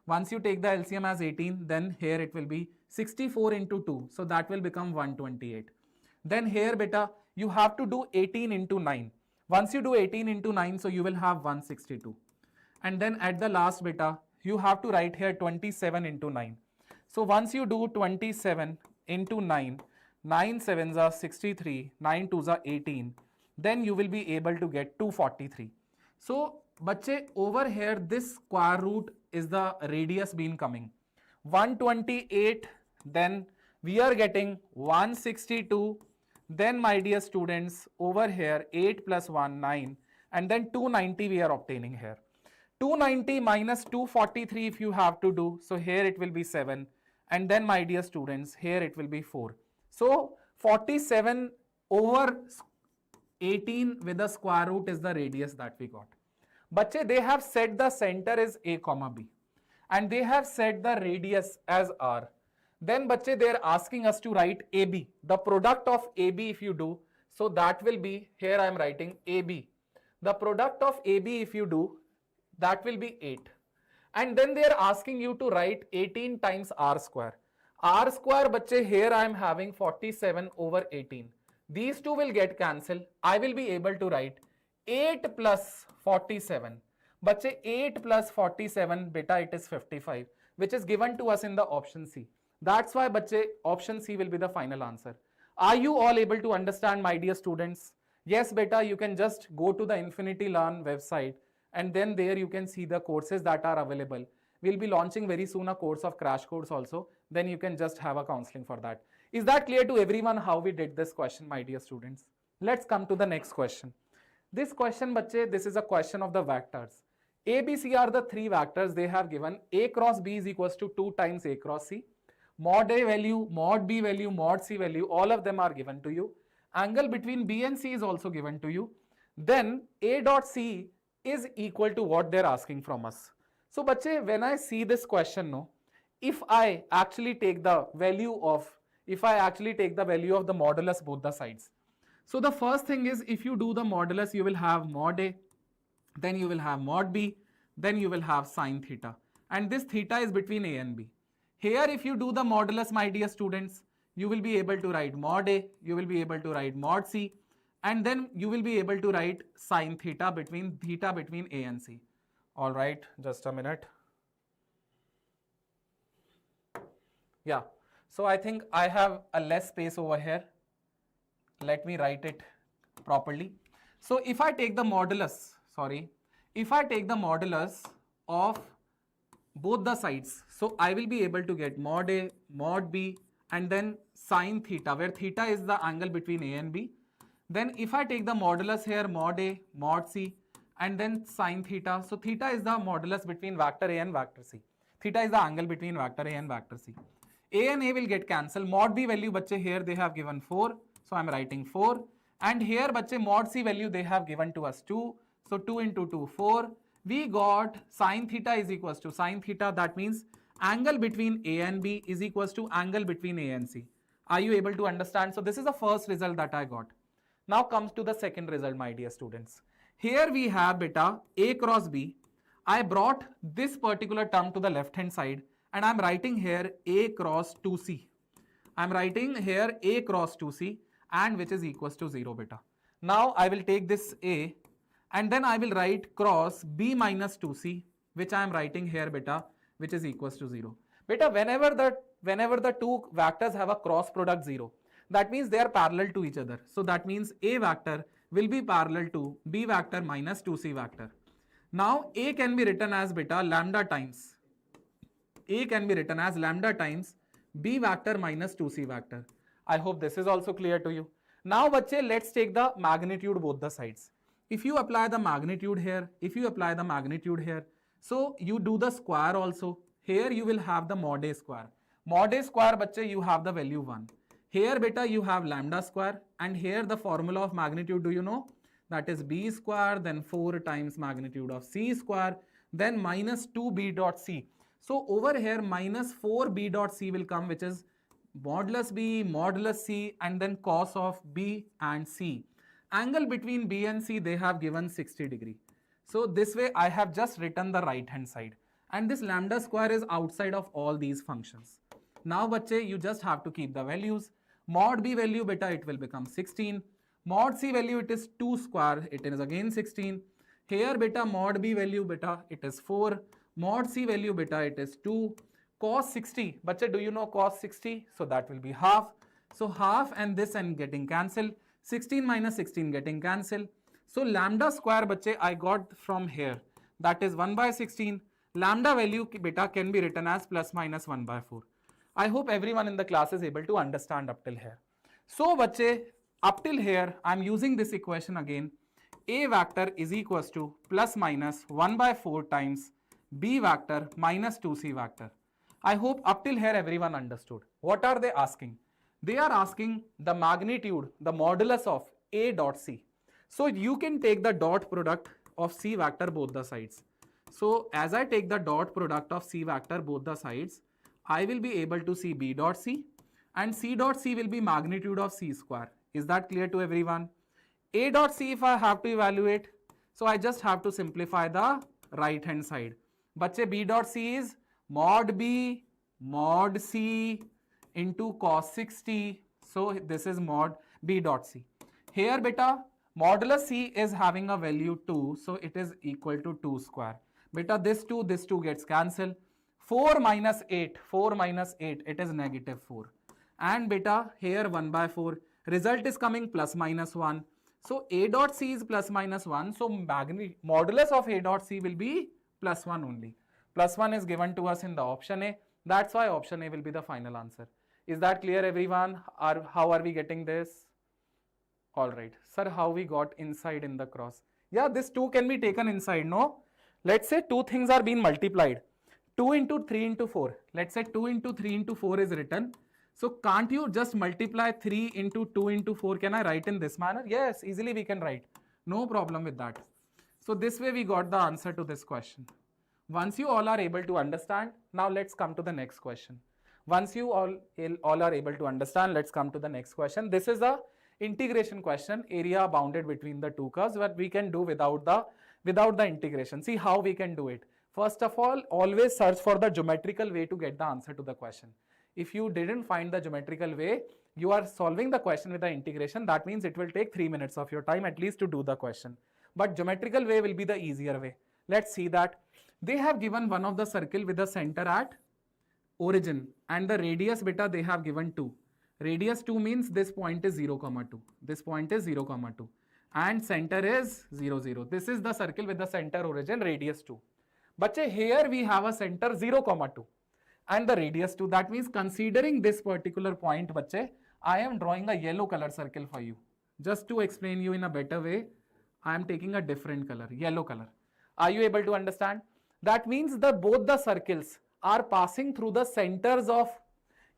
Once you take the LCM as 18, then here it will be 64 into 2, so that will become 128. Then here beta, you have to do 18 into 9. Once you do 18 into 9, so you will have 162. And then at the last beta, you have to write here 27 into 9. So once you do 27 into 9, 9 sevens are 63, 9 twos are 18, then you will be able to get 243. So, bache, over here this square root is the radius been coming. 128, then we are getting 162, then my dear students, over here 8 plus 1, 9, and then 290 we are obtaining here. 290 minus 243 if you have to do, so here it will be 7, and then my dear students, here it will be 4. So 47 over 18 with a square root is the radius that we got. Bache, they have said the center is a comma b and they have said the radius as r. Then bache, they are asking us to write AB. The product of AB if you do, so that will be, here I am writing AB. The product of AB if you do, that will be 8. And then they are asking you to write 18 times r square. R square, bache, here I am having 47 over 18. These two will get cancelled. I will be able to write 8 plus 47. Bache, 8 plus 47, beta, it is 55, which is given to us in the option C. That's why, bache, option C will be the final answer. Are you all able to understand, my dear students? Yes, beta, you can just go to the Infinity Learn website and then there you can see the courses that are available. We'll be launching very soon a course of crash course also. Then you can just have a counseling for that. Is that clear to everyone how we did this question, my dear students? Let's come to the next question. This question, bache, this is a question of the vectors. A, B, C are the three vectors they have given. A cross B is equals to 2 times A cross C. Mod A value, mod B value, mod C value, all of them are given to you. Angle between B and C is also given to you. Then A dot C is equal to what they're asking from us. So, bache, when I see this question, no, if I actually take the value of the modulus both the sides. So the first thing is, if you do the modulus, you will have mod A, then you will have mod B, then you will have sine theta. And this theta is between A and B. Here, if you do the modulus, my dear students, you will be able to write mod A, you will be able to write mod C, and then you will be able to write sine theta between A and C. All right, just a minute. Yeah, so I think I have a less space over here. Let me write it properly. So if I take the modulus, of both the sides, so I will be able to get mod A, mod B, and then sine theta, where theta is the angle between A and B. Then if I take the modulus here, mod A, mod C, and then sine theta, so theta is the modulus between vector A and vector C. Theta is the angle between vector A and vector C. A and A will get cancelled. Mod B value, bache, here they have given 4. So I am writing 4. And here, bache, mod C value they have given to us 2. So 2 into 2, 4. We got sine theta is equals to sine theta. That means angle between A and B is equals to angle between A and C. Are you able to understand? So this is the first result that I got. Now comes to the second result, my dear students. Here we have beta A cross B. I brought this particular term to the left hand side and I am writing here A cross 2C. I am writing here A cross 2C and which is equals to 0 beta. Now I will take this A and then I will write cross B minus 2C, which I am writing here beta, which is equals to 0. Beta, whenever the two vectors have a cross product 0, that means they are parallel to each other. So that means A vector will be parallel to B vector minus 2C vector. Now A can be written as beta lambda times. A can be written as lambda times B vector minus 2C vector. I hope this is also clear to you. Now, bache, let's take the magnitude both the sides. If you apply the magnitude here, so you do the square also. Here you will have the mod A square. Mod A square, bache, you have the value 1. Here, beta, you have lambda square. And here the formula of magnitude, do you know? That is B square, then 4 times magnitude of C square, then minus 2B dot C. So over here, minus 4B dot C will come, which is modulus B, modulus C, and then cos of B and C. Angle between B and C, they have given 60 degree. So this way, I have just written the right hand side. And this lambda square is outside of all these functions. Now, bache, you just have to keep the values. Mod B value, beta, it will become 16. Mod C value, it is 2 square, it is again 16. Here, beta, mod B value, beta, it is 4. Mod C value, beta, it is 2. Cos 60, bache, do you know cos 60? So that will be half. So half and this and getting cancelled. 16 minus 16 getting cancelled. So lambda square, bache, I got from here. That is 1 by 16. Lambda value, beta, can be written as plus minus 1 by 4. I hope everyone in the class is able to understand up till here. So, bache, up till here, I am using this equation again. A vector is equals to plus minus 1 by 4 times B vector minus 2C vector. I hope up till here everyone understood. What are they asking? They are asking the magnitude, the modulus of A dot C. So you can take the dot product of C vector both the sides. So as I take the dot product of C vector both the sides, I will be able to see B dot C and C dot C will be magnitude of C square. Is that clear to everyone? A dot C, if I have to evaluate, so I just have to simplify the right hand side. Bache, B dot C is mod B mod C into cos 60. So this is mod B dot C. Here, beta, modulus C is having a value 2. So it is equal to 2 square. Beta, this 2 gets cancelled. 4 minus 8, it is negative 4. And beta, here 1 by 4. Result is coming plus minus 1. So A dot C is plus minus 1. So modulus of A dot C will be plus 1 only. Plus 1 is given to us in the option A. That's why option A will be the final answer. Is that clear, everyone? How are we getting this? All right. Sir, how we got inside in the cross? Yeah, this 2 can be taken inside, no? Let's say two things are being multiplied. 2 into 3 into 4. Let's say 2 into 3 into 4 is written. So can't you just multiply 3 into 2 into 4? Can I write in this manner? Yes, easily we can write. No problem with that. So this way we got the answer to this question. Once you all are able to understand, now let's come to the next question. Once you all are able to understand, let's come to the next question. This is a integration question, area bounded between the two curves, but we can do without the integration. See how we can do it. First of all, always search for the geometrical way to get the answer to the question. If you didn't find the geometrical way, you are solving the question with the integration. That means it will take 3 minutes of your time at least to do the question. But geometrical way will be the easier way. Let's see that. They have given one of the circle with the center at origin and the radius beta they have given 2. Radius 2 means this point is 0, 2. This point is 0, 2. And center is 0, 0. This is the circle with the center origin, radius 2. But here we have a center 0, 2 and the radius 2. That means considering this particular point, I am drawing a yellow color circle for you. Just to explain you in a better way, I am taking a different color, yellow color. Are you able to understand? That means that both the circles are passing through the centers of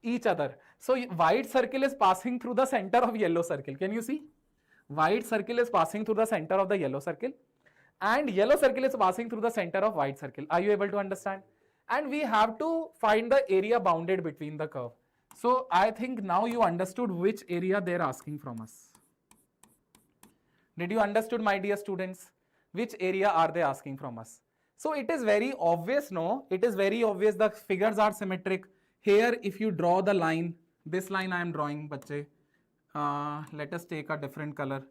each other. So white circle is passing through the center of yellow circle. Can you see? White circle is passing through the center of the yellow circle and yellow circle is passing through the center of white circle. Are you able to understand? And we have to find the area bounded between the curve. So I think now you understood which area they are asking from us. Did you understood, my dear students? Which area are they asking from us? So it is very obvious, no? It is very obvious the figures are symmetric. Here if you draw the line, this line I am drawing, bache. Let us take a different color.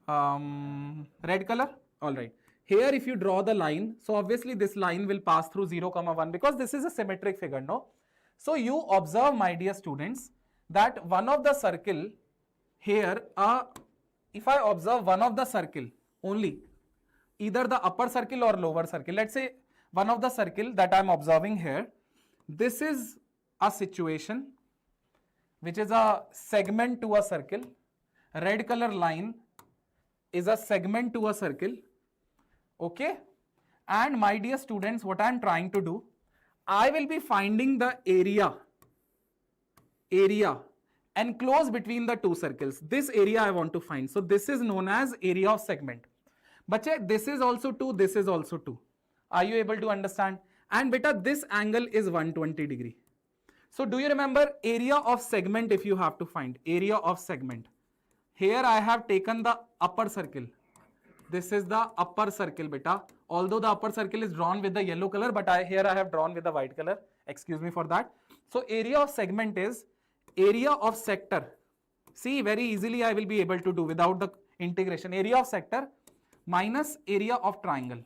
Red color? Alright. Here if you draw the line, so obviously this line will pass through 0, 1 because this is a symmetric figure, no? So you observe, my dear students, that one of the circle here, if I observe one of the circle only, either the upper circle or lower circle, let's say one of the circle that I am observing here, this is a situation which is a segment to a circle. Red color line is a segment to a circle. Okay, and my dear students, what I am trying to do, I will be finding the area enclosed between the two circles. This area I want to find. So this is known as area of segment. But this is also 2, this is also 2. Are you able to understand? And beta, this angle is 120 degree. So do you remember area of segment if you have to find? Area of segment. Here I have taken the upper circle. This is the upper circle, beta. Although the upper circle is drawn with the yellow color, but here I have drawn with the white color. Excuse me for that. So area of segment is area of sector. See, very easily I will be able to do without the integration. Area of sector minus area of triangle.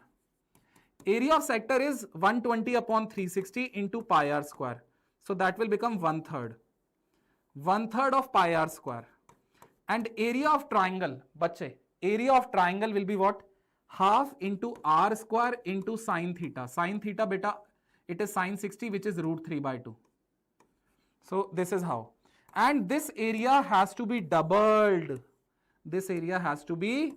Area of sector is 120 upon 360 into pi r square. So that will become 1/3. 1/3 of pi r square. And area of triangle, bache, area of triangle will be what? Half into r square into sine theta. Sine theta, beta, it is sine 60, which is √3/2. So this is how. And this area has to be doubled. This area has to be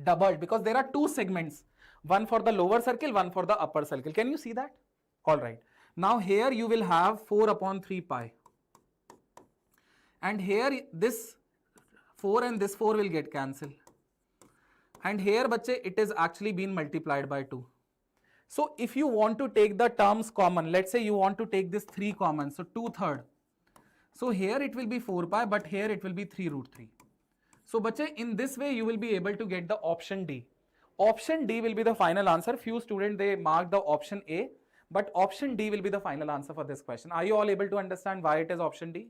doubled because there are two segments. One for the lower circle, one for the upper circle. Can you see that? All right. Now here you will have 4 upon 3 pi. And here this 4 and this 4 will get cancelled. And here, bache, it is actually been multiplied by 2. So if you want to take the terms common, let's say you want to take this 3 common, so 2/3. So here it will be 4 pi, but here it will be 3√3. So bache, in this way you will be able to get the option D. Option D will be the final answer. Few students, they mark the option A, but option D will be the final answer for this question. Are you all able to understand why it is option D?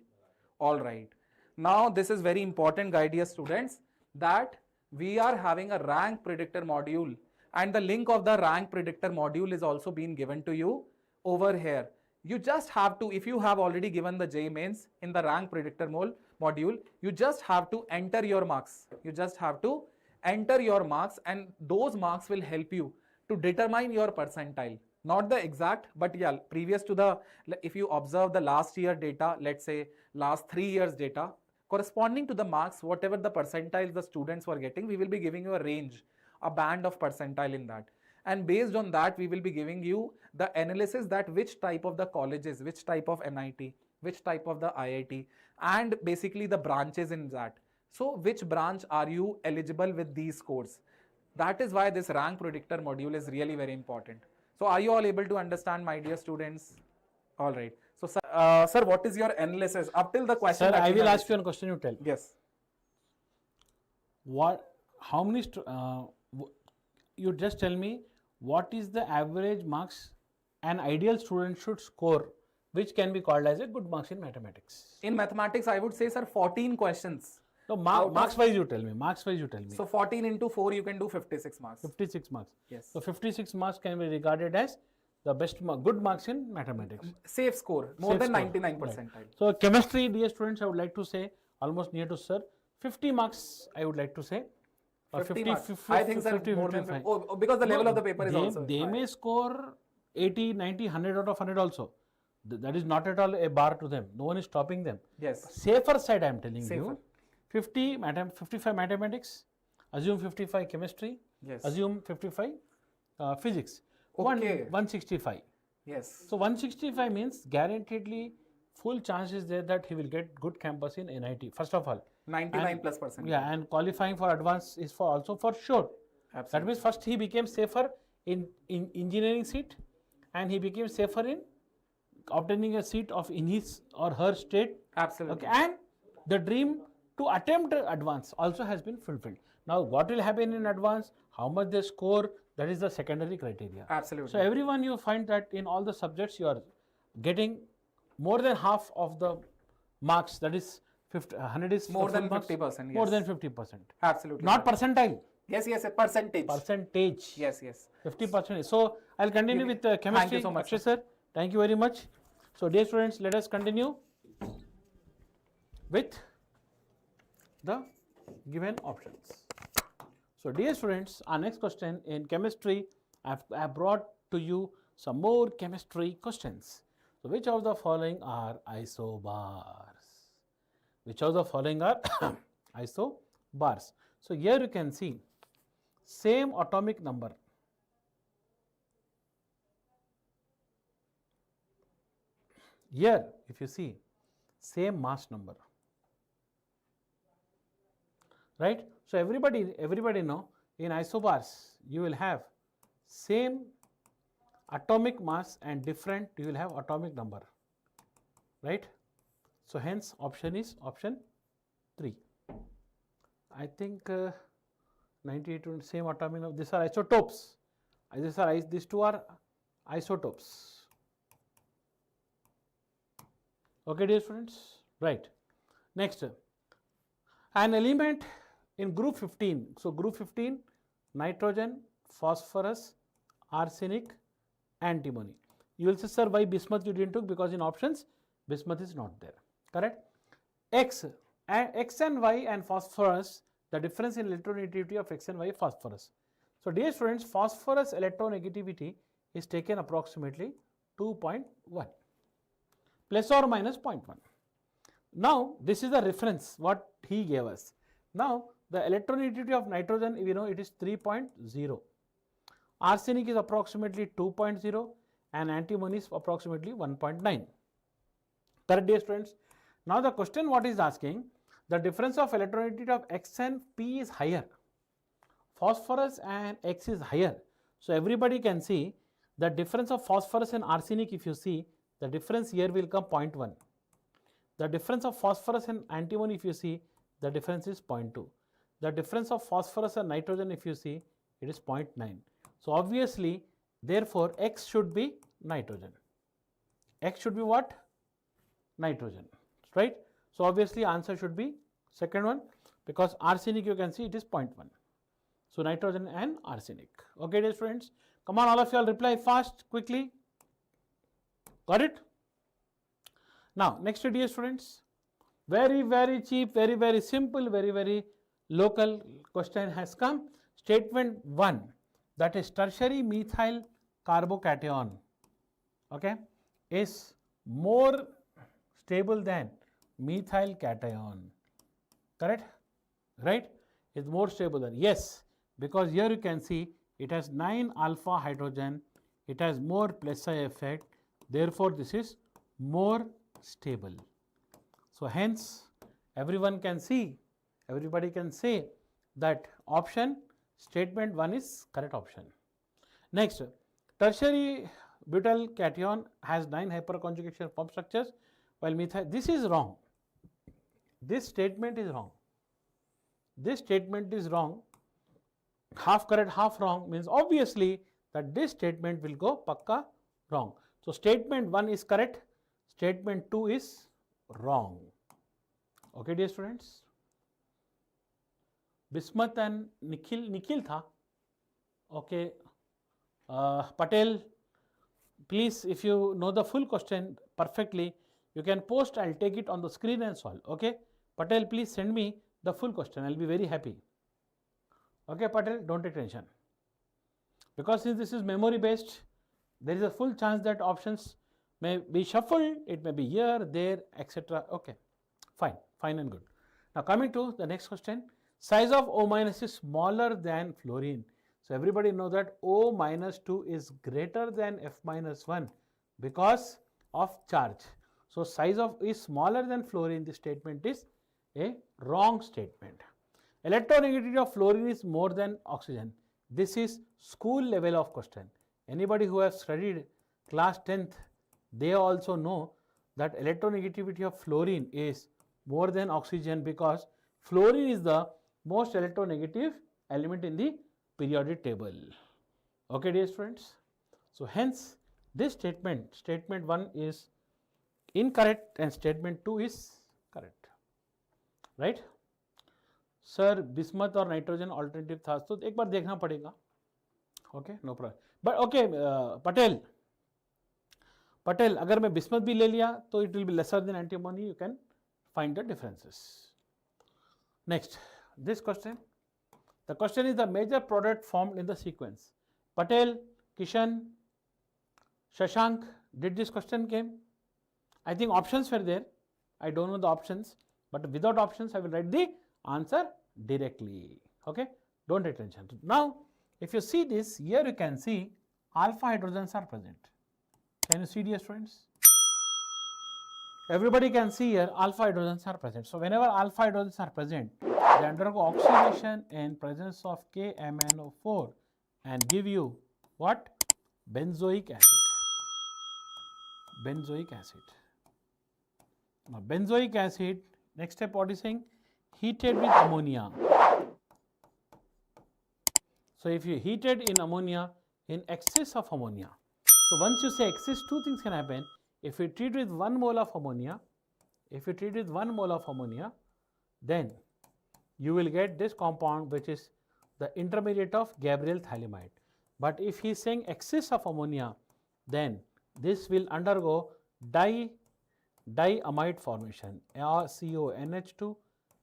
All right. Now this is very important, dear students, that we are having a rank predictor module, and the link of the rank predictor module is also being given to you over here. You just have to, if you have already given the JEE Mains, in the rank predictor module, you just have to enter your marks. You just have to enter your marks, and those marks will help you to determine your percentile. Not the exact, but yeah, previous to the, if you observe the last year data, let's say last 3 years data, corresponding to the marks, whatever the percentiles the students were getting, we will be giving you a range, a band of percentile in that. And based on that, we will be giving you the analysis that which type of the colleges, which type of NIT, which type of the IIT, and basically the branches in that. So which branch are you eligible with these scores? That is why this rank predictor module is really very important. So are you all able to understand, my dear students? All right. So sir, what is your analysis up till the question? Sir, that I we will have ask you one question, you tell. Yes. How many, you just tell me what is the average marks an ideal student should score, which can be called as a good marks in mathematics. In mathematics, I would say, sir, 14 questions. No, marks wise you tell me, marks wise you tell me. So 14 into 4, you can do 56 marks. 56 marks. Yes. So 56 marks can be regarded as the best good marks in mathematics. Safe score, more Safe than score. 99 Right. percentile. So chemistry, dear students, I would like to say almost near to sir 50 marks. I would like to say. 50 marks. I think, sir, more than 50. Oh, because the level of the paper is also They high. may score 80, 90, 100 out of 100 also. That is not at all a bar to them. No one is stopping them. Yes. Safer side, I am telling Safer. you. 55 mathematics, assume 55 chemistry, Yes. assume 55 physics. Okay. 165. Yes. So 165 means guaranteedly full chance is there that he will get good campus in NIT. First of all. 99 plus percent. Yeah, and qualifying for advance is for also for sure. That Absolutely. means first he became safer in engineering seat, and he became safer in obtaining a seat of in his or her state. Absolutely. Okay, and the dream to attempt advance also has been fulfilled. Now, what will happen in advance, how much they score, that is the secondary criteria. Absolutely. So, everyone you find that in all the subjects you are getting more than half of the marks, that is 100 is More full than marks, 50%. more Yes. than 50%. Absolutely. Not sir. percentile, Yes, yes, a percentage. percentage. Yes, yes. 50%. So, I'll continue with chemistry. Thank you so much, Akshay sir. Thank you very much. So, dear students, let us continue with the given options. So, dear students, our next question in chemistry, I have brought to you some more chemistry questions. So, which of the following are isobars? Which of the following are isobars? So, here you can see same atomic number. Here, if you see, same mass number, right? So everybody know in isobars you will have same atomic mass and different you will have atomic number, right? So hence option is option 3. I think 98 same atomic number. These are isotopes. These two are isotopes. Okay, dear students, right. Next, an element in group 15. So, group 15, nitrogen, phosphorus, arsenic, antimony. You will say, sir, why bismuth you didn't took? Because in options, bismuth is not there. Correct? X and Y and phosphorus, the difference in electronegativity of X and Y phosphorus. So, dear students, phosphorus electronegativity is taken approximately 2.1. Plus or minus 0.1. Now, this is the reference what he gave us. Now, the electronegativity of nitrogen, we know it is 3.0. Arsenic is approximately 2.0 and antimony is approximately 1.9. Correct, dear students? Now, the question what is asking, the difference of electronegativity of X and P is higher. Phosphorus and X is higher. So, everybody can see the difference of phosphorus and arsenic, if you see, the difference here will come 0.1. The difference of phosphorus and antimony, if you see, the difference is 0.2. The difference of phosphorus and nitrogen, if you see, it is 0.9. So, obviously, therefore, X should be nitrogen. X should be what? Nitrogen, right? So, obviously, answer should be second one, because arsenic you can see it is 0.1. So, nitrogen and arsenic. Okay, dear students, come on, all of you all reply fast, quickly. Got it? Now, next, dear students, Very cheap, very simple, very local question has come. Statement 1, that is tertiary methyl carbocation, okay, is more stable than methyl cation. Correct? Right? Is more stable than, yes, because here you can see it has 9 alpha hydrogen, it has more plus I effect, therefore this is more stable. So hence everybody can say that option statement 1 is correct option. Next, tertiary butyl cation has 9 hyperconjugation form structures, while methyl, this is wrong. This statement is wrong. This statement is wrong. Half correct, half wrong means obviously that this statement will go pakka wrong. So statement 1 is correct, statement 2 is wrong. Okay, dear students. Bismuth and Nikhil tha. Okay, Patel, please, if you know the full question perfectly, you can post. I'll take it on the screen and solve. Okay, Patel, please send me the full question. I'll be very happy. Okay, Patel, don't take tension. Because since this is memory based, there is a full chance that options may be shuffled. It may be here, there, etc. Okay, fine and good. Now coming to the next question. Size of O minus is smaller than fluorine. So everybody know that O minus 2 is greater than F minus 1 because of charge. So size of is smaller than fluorine. This statement is a wrong statement. Electronegativity of fluorine is more than oxygen. This is school level of question. Anybody who has studied class 10th, they also know that electronegativity of fluorine is more than oxygen because fluorine is the most electronegative element in the periodic table. Okay, dear students. So hence this statement 1 is incorrect and statement 2 is correct. Right? Sir, bismuth और nitrogen alternative था तो एक बार देखना पड़ेगा. Okay, no problem. But okay Patel, अगर मैं bismuth भी ले लिया तो it will be lesser than antimony. You can find the differences. Next, this question. The question is the major product formed in the sequence. Patel, Kishan, Shashank, did this question came? I think options were there. I don't know the options, but without options I will write the answer directly. Okay, don't take attention. Now if you see this, here you can see alpha hydrogens are present. Can you see, dear students? Everybody can see here alpha hydrogens are present. So whenever alpha hydrogens are present, they undergo oxidation in presence of KMnO4 and give you what? Benzoic acid. Benzoic acid. Now benzoic acid, next step what is saying? Heated with ammonia. So if you heated in ammonia, in excess of ammonia. So once you say excess, two things can happen. If you treat with 1 mole of ammonia, then you will get this compound which is the intermediate of Gabriel thalamide. But if he is saying excess of ammonia, then this will undergo diamide formation, CONH2,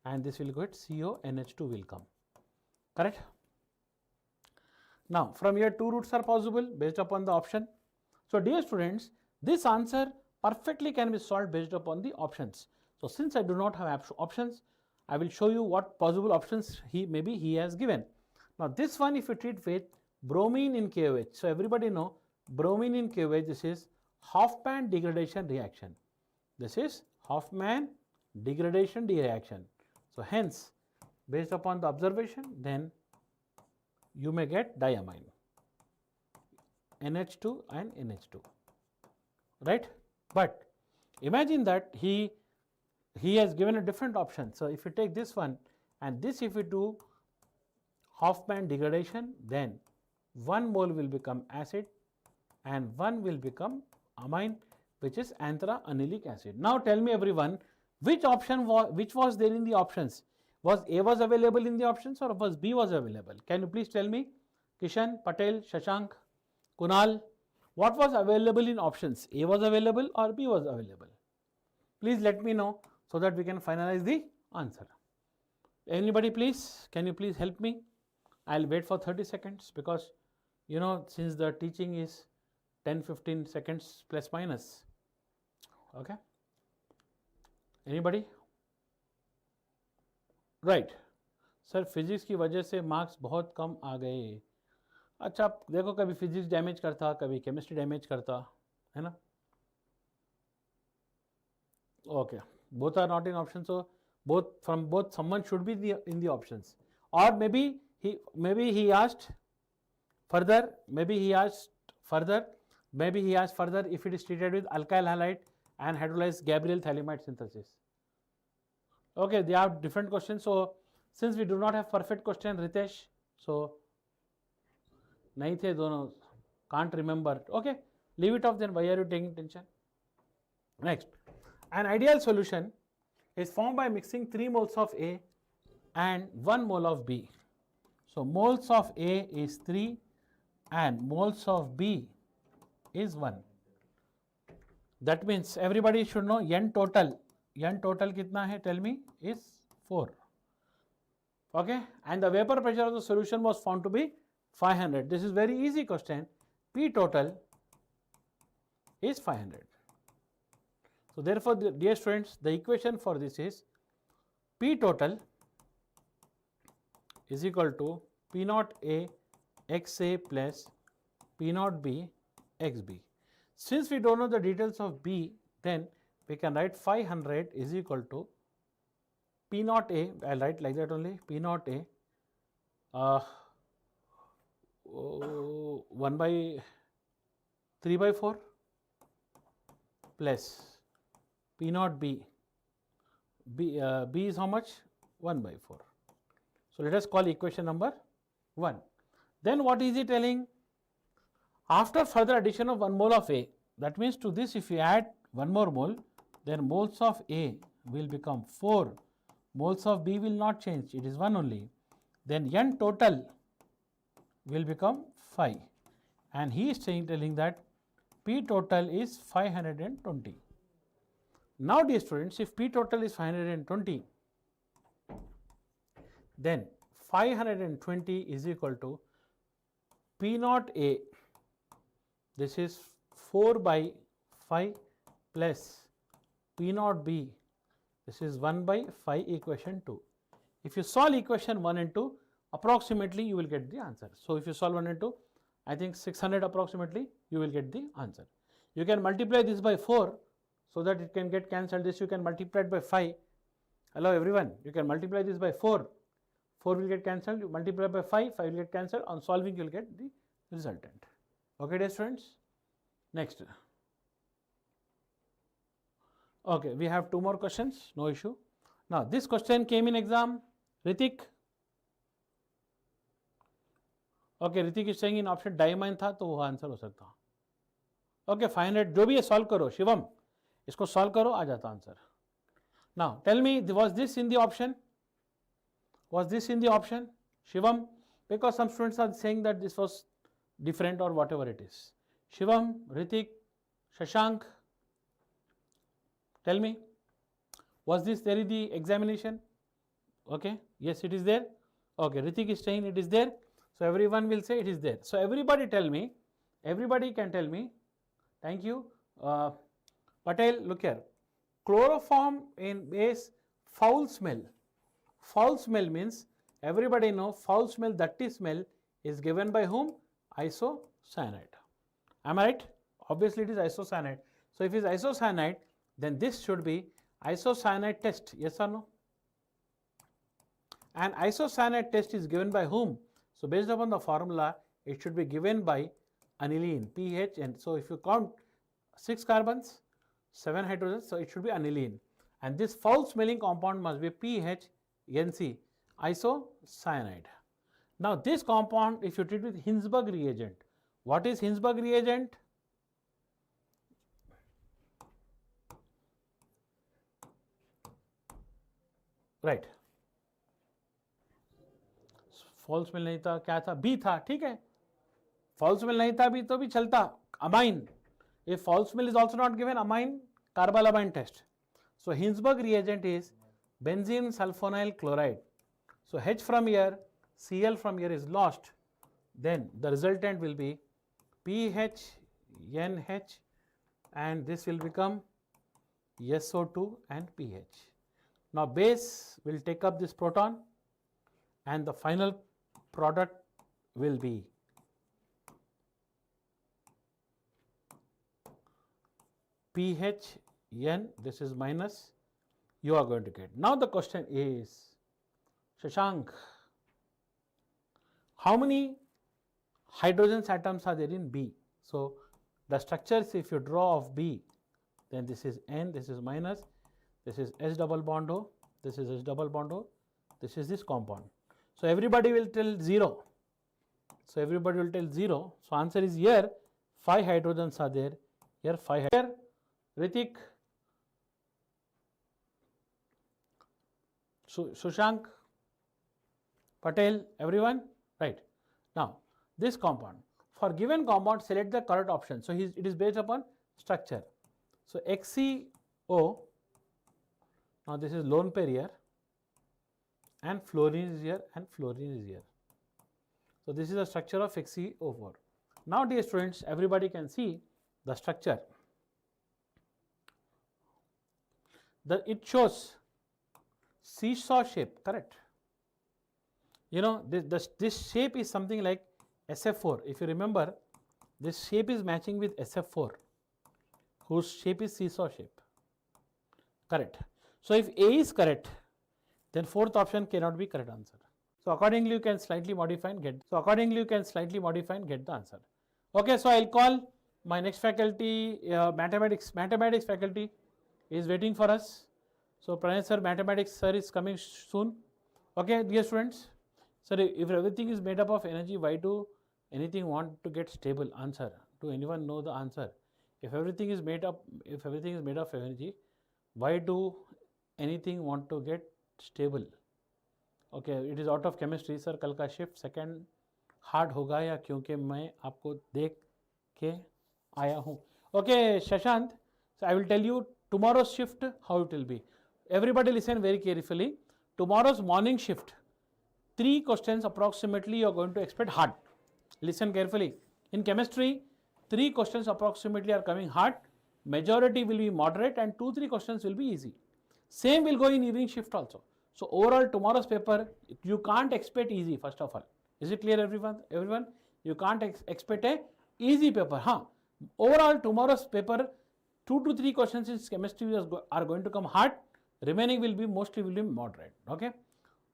and this will get CONH2 will come. Correct? Now from here 2 routes are possible based upon the option. So dear students, this answer perfectly can be solved based upon the options. So since I do not have options, I will show you what possible options he has given. Now this one, if you treat with bromine in KOH, so everybody know bromine in KOH, this is Hofmann degradation reaction. This is Hofmann degradation reaction. So hence, based upon the observation, then you may get diamine, NH2 and NH2, right? But imagine that he has given a different option. So if you take this one and this, if you do Hofmann degradation, then 1 mole will become acid and 1 will become amine, which is anthra-anilic acid. Now tell me everyone, which option which was there in the options? Was A was available in the options or was B was available? Can you please tell me? Kishan, Patel, Shashank, Kunal, what was available in options? A was available or B was available? Please let me know so that we can finalize the answer. Anybody please, can you please help me? I'll wait for 30 seconds because since the teaching is 10-15 seconds plus minus. Okay, anybody? Right, sir physics की वजह से marks बहुत कम आ गए. अच्छा, आप देखो कभी physics damage करता, कभी केमिस्ट्री डैमेज करता, है ना? Okay, both are not in option, so both someone should be in the options, or maybe he asked further, maybe he asked further if it is treated with alkyl halide and hydrolyzed Gabriel thalamide synthesis. Okay, they have different questions, so since we do not have perfect question, Ritesh, so nahi the dono, can't remember. Okay, leave it off then. Why are you taking tension? Next, an ideal solution is formed by mixing 3 moles of A and 1 mole of B. So moles of A is 3 and moles of B is 1. That means everybody should know N total kitna hai, tell me, is 4. Okay, and the vapor pressure of the solution was found to be 500. This is very easy question. P total is 500. So therefore, dear students, the equation for this is P total is equal to P naught A XA plus P naught B XB. Since we don't know the details of B, then we can write 500 is equal to P naught A, I'll write like that only, P naught A 1 by 3 by 4 plus P naught B. B is how much? 1 by 4. So let us call equation number 1. Then what is he telling? After further addition of 1 mole of A, that means to this if you add 1 more mole, then moles of A will become 4, moles of B will not change, it is 1 only. Then N total will become 5, and he is telling that P total is 520. Now dear students, if P total is 520, then 520 is equal to P naught A, this is 4 by 5 plus P naught B, this is 1 by 5, equation 2. If you solve equation 1 and 2, approximately you will get the answer. So if you solve 1 and 2, I think 600 approximately you will get the answer. You can multiply this by 4 so that it can get cancelled. This you can multiply it by 5. Hello everyone, you can multiply this by 4. 4 will get cancelled, you multiply by 5, 5 will get cancelled. On solving you will get the resultant. Okay dear students, next. Okay, we have 2 more questions, no issue. Now this question came in exam, Ritik. Okay, Ritik is saying in option diamine था तो वो answer हो सकता. Okay, 500 जो भी है solve करो. शिवम इसको solve करो, आ जाता answer. Now tell me, was this in the option? Was this in the option? Shivam, because some students are saying that this was different or whatever it is. Shivam, Ritik, Shashank, tell me, was this there in the examination? Okay, yes it is there. Okay, Ritik is saying it is there. So everyone will say it is there. So everybody tell me, everybody can tell me. Thank you. Patel, look here. Chloroform in base foul smell. Foul smell means everybody know foul smell, dirty smell is given by whom? Isocyanide. Am I right? Obviously it is isocyanide. So if it is isocyanide, then this should be isocyanide test. Yes or no? And isocyanide test is given by whom? So based upon the formula, it should be given by aniline, pH. And so if you count 6 carbons, 7 hydrogens, so it should be aniline. And this foul smelling compound must be pH NC, isocyanide. Now this compound, if you treat with Hinsberg reagent, what is Hinsberg reagent? Right. Fall smell नहीं था, क्या था? B था, ठीक है. Fall smell नहीं था भी तो भी चलता. Amine. If false smell is also not given, amine, carbamide test. So Hinsberg reagent is benzene sulfonyl chloride. So H from here, Cl from here is lost. Then the resultant will be pH, NH, and this will become SO2 and pH. Now base will take up this proton and the final product will be pH, N, this is minus, you are going to get. Now the question is, Shashank, how many hydrogen atoms are there in B? So the structures, if you draw of B, then this is N, this is minus, this is S double bond O, this is S double bond O, this is this compound. So everybody will tell 0. So everybody will tell 0. So answer is here 5 hydrogens are there. Here 5 here. Ritik, Shashank, Patel, everyone, right? Now this compound, for given compound select the correct option. So it is based upon structure. So XeO, now this is lone pair here, and fluorine is here and fluorine is here. So this is the structure of XeO4. Now dear students, everybody can see the structure. It shows seesaw shape, correct? You know, this shape is something like SF4. If you remember, this shape is matching with SF4, whose shape is seesaw shape, correct? So if A is correct, then fourth option cannot be correct answer. So accordingly you can slightly modify and get. the answer. Okay, so I'll call my next faculty, mathematics faculty is waiting for us. So Pranay sir, mathematics sir is coming soon. Okay, dear students. Sir, if everything is made up of energy, why do anything want to get stable? Answer. Do anyone know the answer? If everything is made of energy, why do anything want to get stable? Okay, it is out of chemistry. Sir, कल का shift second hard होगा या क्योंकि मैं आपको देख के आया हूँ. Okay, Shashant, so I will tell you tomorrow's shift how it will be. Everybody listen very carefully. Tomorrow's morning shift, 3 questions approximately you are going to expect hard. Listen carefully. In chemistry, 3 questions approximately are coming hard. Majority will be moderate and 2-3 questions will be easy. Same will go in evening shift also. So overall tomorrow's paper, you can't expect easy first of all. Is it clear everyone? You can't expect a easy paper. Overall tomorrow's paper, 2 to 3 questions in chemistry are going to come hard. Remaining will be mostly moderate. Okay.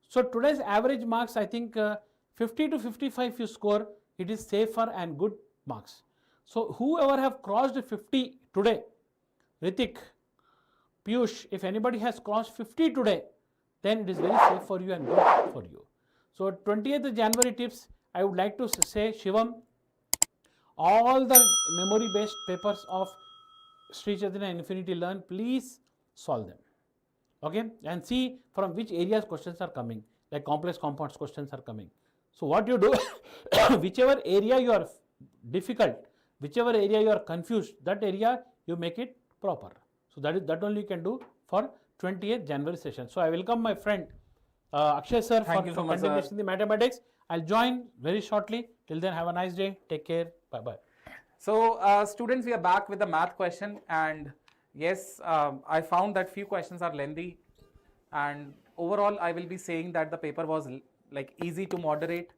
So today's average marks, I think 50 to 55 you score, it is safer and good marks. So whoever have crossed 50 today, Ritik, Piyush, if anybody has crossed 50 today, then it is very safe for you and good for you. So 20th January tips, I would like to say, Shivam, all the memory based papers of Sri Chaitanya Infinity Learn, please solve them. Okay, and see from which areas questions are coming, like complex compounds questions are coming. So what you do, whichever area you are difficult, whichever area you are confused, that area you make it proper. So that only you can do for 28th January session. So I welcome my friend Akshay sir for continuation the mathematics. I'll join very shortly. Till then, have a nice day. Take care. Bye bye. So students, we are back with the math question, and yes, I found that few questions are lengthy, and overall I will be saying that the paper was like easy to moderate.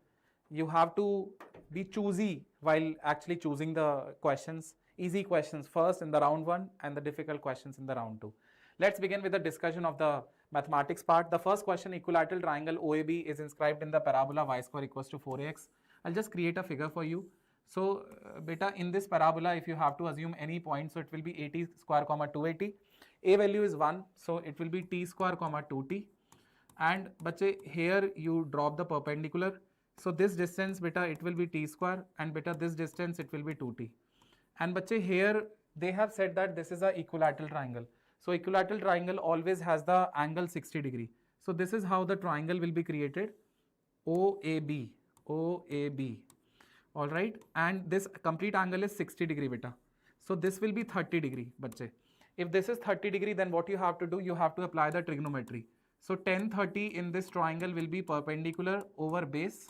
You have to be choosy while actually choosing the questions. Easy questions first in the round 1 and the difficult questions in the round 2. Let's begin with the discussion of the mathematics part. The first question, equilateral triangle OAB is inscribed in the parabola y square equals to 4ax. I'll just create a figure for you. So beta, in this parabola, if you have to assume any point, so it will be 80 square comma 280. A value is 1, so it will be t square comma 2t. And bache, here you drop the perpendicular. So this distance beta, it will be t square, and beta this distance it will be 2t. And bache, here they have said that this is a equilateral triangle. So equilateral triangle always has the angle 60 degree. So this is how the triangle will be created, OAB. All right, and this complete angle is 60 degree beta. So this will be 30 degree, bache. If this is 30 degree, then what you have to do, you have to apply the trigonometry. So tan 30 in this triangle will be perpendicular over base.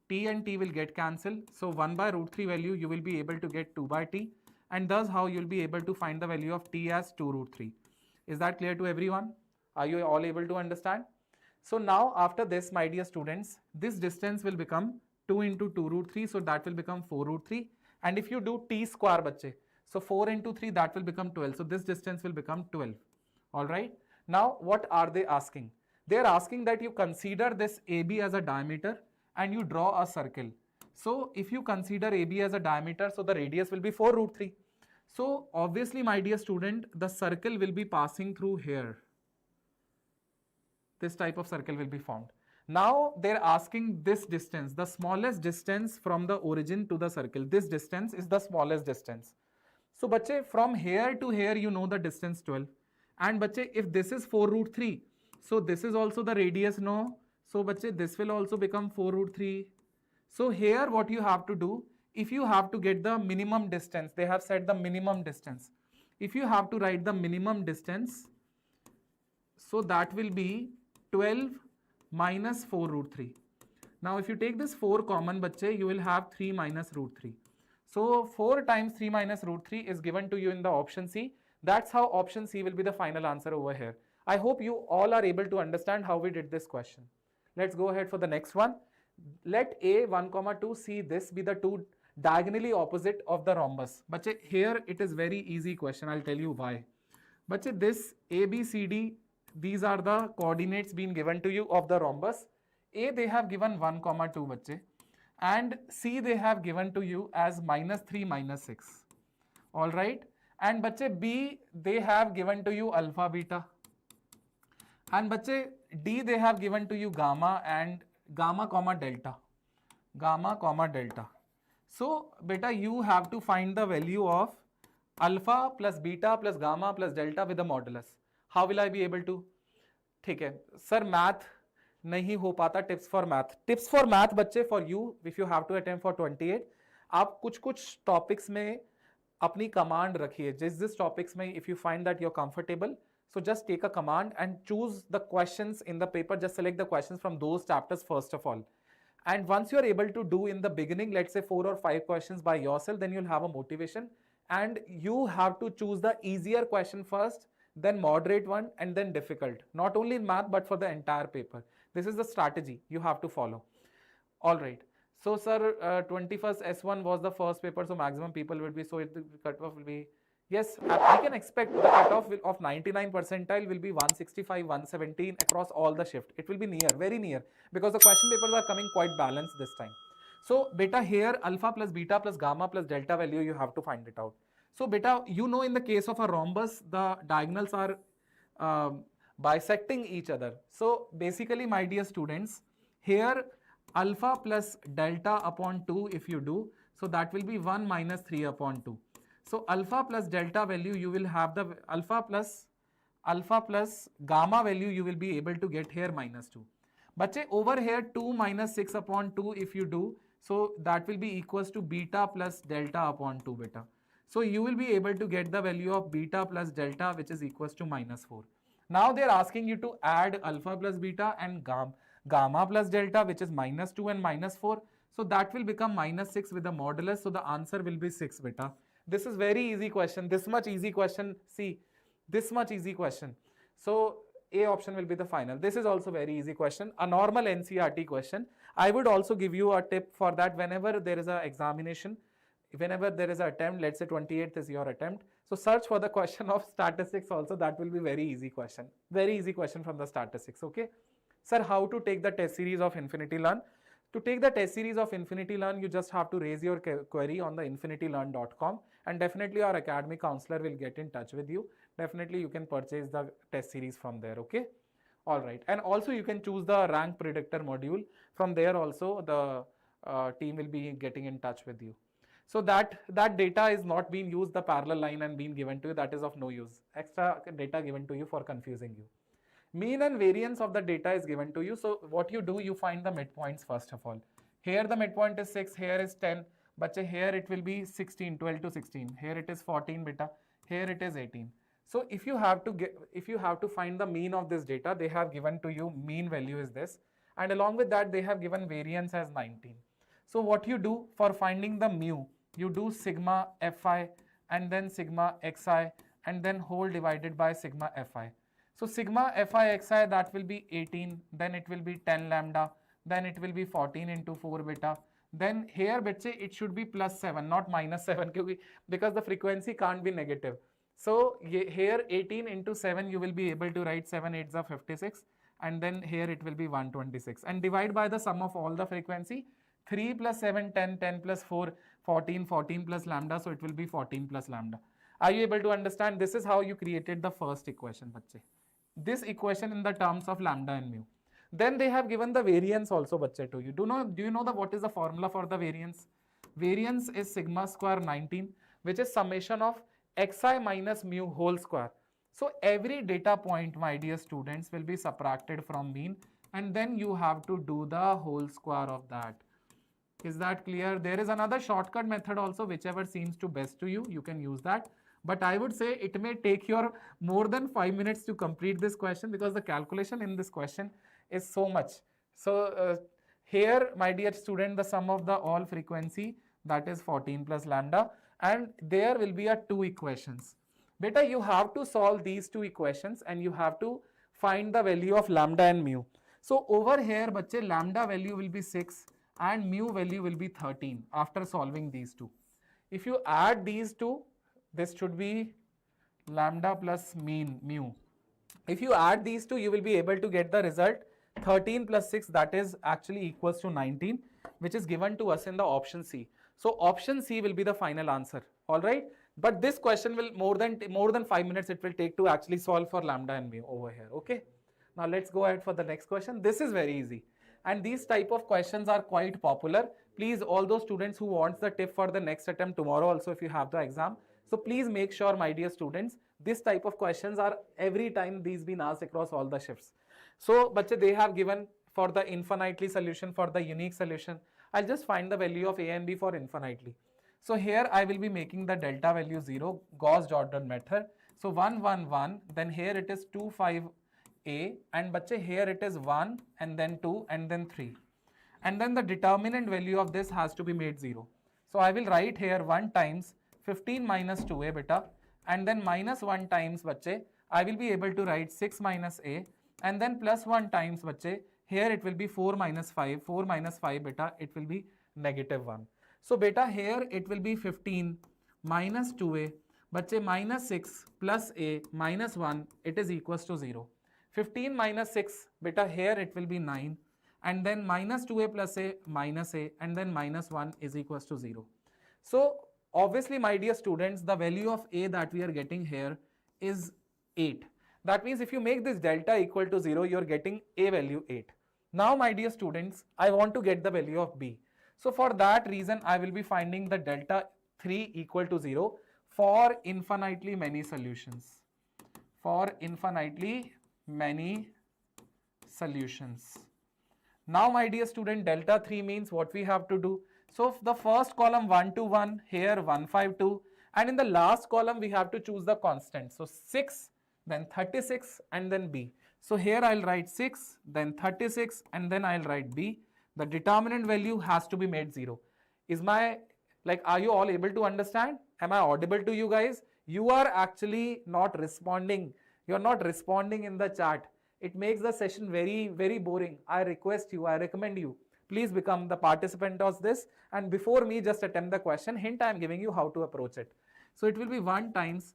T and T will get cancelled. So 1 by root 3 value you will be able to get 2 by T, and thus how you will be able to find the value of T as 2 root 3. Is that clear to everyone? Are you all able to understand? So now after this, my dear students, this distance will become 2 into 2 root 3. So that will become 4 root 3. And if you do T square, bache, so 4 into 3, that will become 12. So this distance will become 12. All right. Now what are they asking? They are asking that you consider this AB as a diameter and you draw a circle. So if you consider AB as a diameter, so the radius will be 4 root 3. So obviously, my dear student, the circle will be passing through here. This type of circle will be formed. Now they're asking this distance, the smallest distance from the origin to the circle. This distance is the smallest distance. So bache, from here to here, you know the distance 12. And bache, if this is 4 root 3, so this is also the radius, no? So bache, this will also become 4 root 3. So here what you have to do, if you have to get the minimum distance, they have said the minimum distance. If you have to write the minimum distance, so that will be 12 minus 4 root 3. Now if you take this 4 common, bache, you will have 3 minus root 3. So 4 times 3 minus root 3 is given to you in the option C. That's how option C will be the final answer over here. I hope you all are able to understand how we did this question. Let's go ahead for the next one. Let A 1, 2 C this be the two diagonally opposite of the rhombus. Bache, here it is very easy question. I'll tell you why. Bache, this A, B, C, D, these are the coordinates being given to you of the rhombus. A they have given 1, 2 bache, and C they have given to you as -3, -6. All right. And bache, B they have given to you alpha, beta. And bache, D they have given to you gamma and gamma, delta. Gamma, delta. So beta, you have to find the value of alpha plus beta plus gamma plus delta with the modulus. How will I be able to? ठीक है sir, math नहीं हो पाता. Tips for math बच्चे, for you if you have to attempt for 28, आप कुछ topics में अपनी कमांड रखिए. जिस टॉपिक्स में if you find that you are comfortable, so just take a command and choose the questions in the paper. Just select the questions from those chapters first of all, and once you are able to do in the beginning, let's say 4 or 5 questions by yourself, then you'll have a motivation, and you have to choose the easier question first, then moderate one, and then difficult, not only in math but for the entire paper. This is the strategy you have to follow. All right. So sir, 21st S1 was the first paper, so maximum people will be, so the cutoff will be, yes, we can expect the cutoff of 99 percentile will be 165, 117 across all the shift. It will be near, very near, because the question papers are coming quite balanced this time. So beta, here alpha plus beta plus gamma plus delta value, you have to find it out. So beta, you know, in the case of a rhombus, the diagonals are bisecting each other. So basically, my dear students, here alpha plus delta upon 2 if you do, so that will be 1 minus 3 upon 2. So alpha plus delta value, you will have the alpha plus gamma value, you will be able to get here -2. But over here 2 minus 6 upon 2 if you do, so that will be equals to beta plus delta upon 2 beta. So you will be able to get the value of beta plus delta, which is equals to -4. Now they are asking you to add alpha plus beta and gamma plus delta, which is -2 and -4. So that will become -6 with the modulus. So the answer will be 6 beta. This is very easy question. This much easy question. See, this much easy question. So A option will be the final. This is also very easy question. A normal NCERT question. I would also give you a tip for that whenever there is an examination, whenever there is an attempt, let's say 28th is your attempt. So search for the question of statistics also. That will be very easy question. Very easy question from the statistics. Okay. Sir, how to take the test series of Infinity Learn? To take the test series of Infinity Learn, you just have to raise your query on the infinitylearn.com, and definitely our academic counselor will get in touch with you. Definitely you can purchase the test series from there, okay? All right. And also you can choose the rank predictor module. From there also the team will be getting in touch with you. So that data is not being used, the parallel line, and being given to you, that is of no use. Extra data given to you for confusing you. Mean and variance of the data is given to you. So what you do, you find the midpoints first of all. Here the midpoint is 6, here is 10, but here it will be 16, 12 to 16. Here it is 14 beta, here it is 18. So if you have to find the mean of this data, they have given to you mean value is this, and along with that they have given variance as 19. So what you do for finding the mu, you do sigma fi and then sigma xi and then whole divided by sigma fi. So sigma fi xi, that will be 18, then it will be 10 lambda, then it will be 14 into 4 beta. Then here it should be plus 7, not minus 7, because the frequency can't be negative. So here 18 into 7, you will be able to write 7 8s are 56, and then here it will be 126, and divide by the sum of all the frequency. 3 plus 7 10, 10 plus 4 14, 14 plus lambda, so it will be 14 plus lambda. Are you able to understand? This is how you created the first equation, bache. This equation in the terms of lambda and mu. Then they have given the variance also, bache, to you. Do you know what is the formula for the variance? Variance is sigma square 19, which is summation of xi minus mu whole square. So every data point, my dear students, will be subtracted from mean, and then you have to do the whole square of that. Is that clear? There is another shortcut method also, whichever seems to best to you, you can use that. But I would say it may take your more than 5 minutes to complete this question, because the calculation in this question is so much. So here, my dear student, the sum of the all frequency, that is 14 plus lambda, and there will be 2 equations. Beta, you have to solve these 2 equations and you have to find the value of lambda and mu. So over here, bache, lambda value will be 6 and mu value will be 13 after solving these 2. If you add these 2, this should be lambda plus mean mu. If you add these 2, you will be able to get the result 13 plus 6, that is actually equals to 19, which is given to us in the option C. So option C will be the final answer. All right. But this question will more than 5 minutes it will take to actually solve for lambda and mu over here. Okay. Now let's go ahead for the next question. This is very easy. And these type of questions are quite popular. Please, all those students who wants the tip for the next attempt tomorrow also, if you have the exam, so please make sure, my dear students, this type of questions are every time these been asked across all the shifts. So, bache, they have given for the infinitely solution, for the unique solution. I'll just find the value of a and b for infinitely. So here I will be making the delta value 0, Gauss-Jordan method. So 1 1 1, then here it is 2 5 a, and bache, here it is 1 and then 2 and then 3, and then the determinant value of this has to be made 0. So I will write here 1 times 15 minus 2a beta, and then minus 1 times, bache, I will be able to write 6 minus a, and then plus 1 times, bache, here it will be 4 minus 5 beta, it will be negative 1. So beta, here it will be 15 minus 2a, bache, minus 6 plus a minus 1, it is equals to 0. 15 minus 6, beta, here it will be 9, and then minus 2a plus a minus a, and then minus 1 is equals to 0. So obviously, my dear students, the value of a that we are getting here is 8. That means if you make this delta equal to 0, you are getting a value 8. Now, my dear students, I want to get the value of b. So for that reason, I will be finding the delta 3 equal to 0 for infinitely many solutions. For infinitely many solutions. Now, my dear student, delta 3 means what we have to do. So the first column 1 2 1, here 1 5 2, and in the last column we have to choose the constant. So 6, then 36, and then b. So here I'll write 6, then 36, and then I'll write b. The determinant value has to be made 0. Are you all able to understand? Am I audible to you guys? You are actually not responding. You are not responding in the chat. It makes the session very, very boring. I request you, I recommend you, please become the participant of this, and before me just attempt the question. Hint I am giving you how to approach it. So it will be 1 times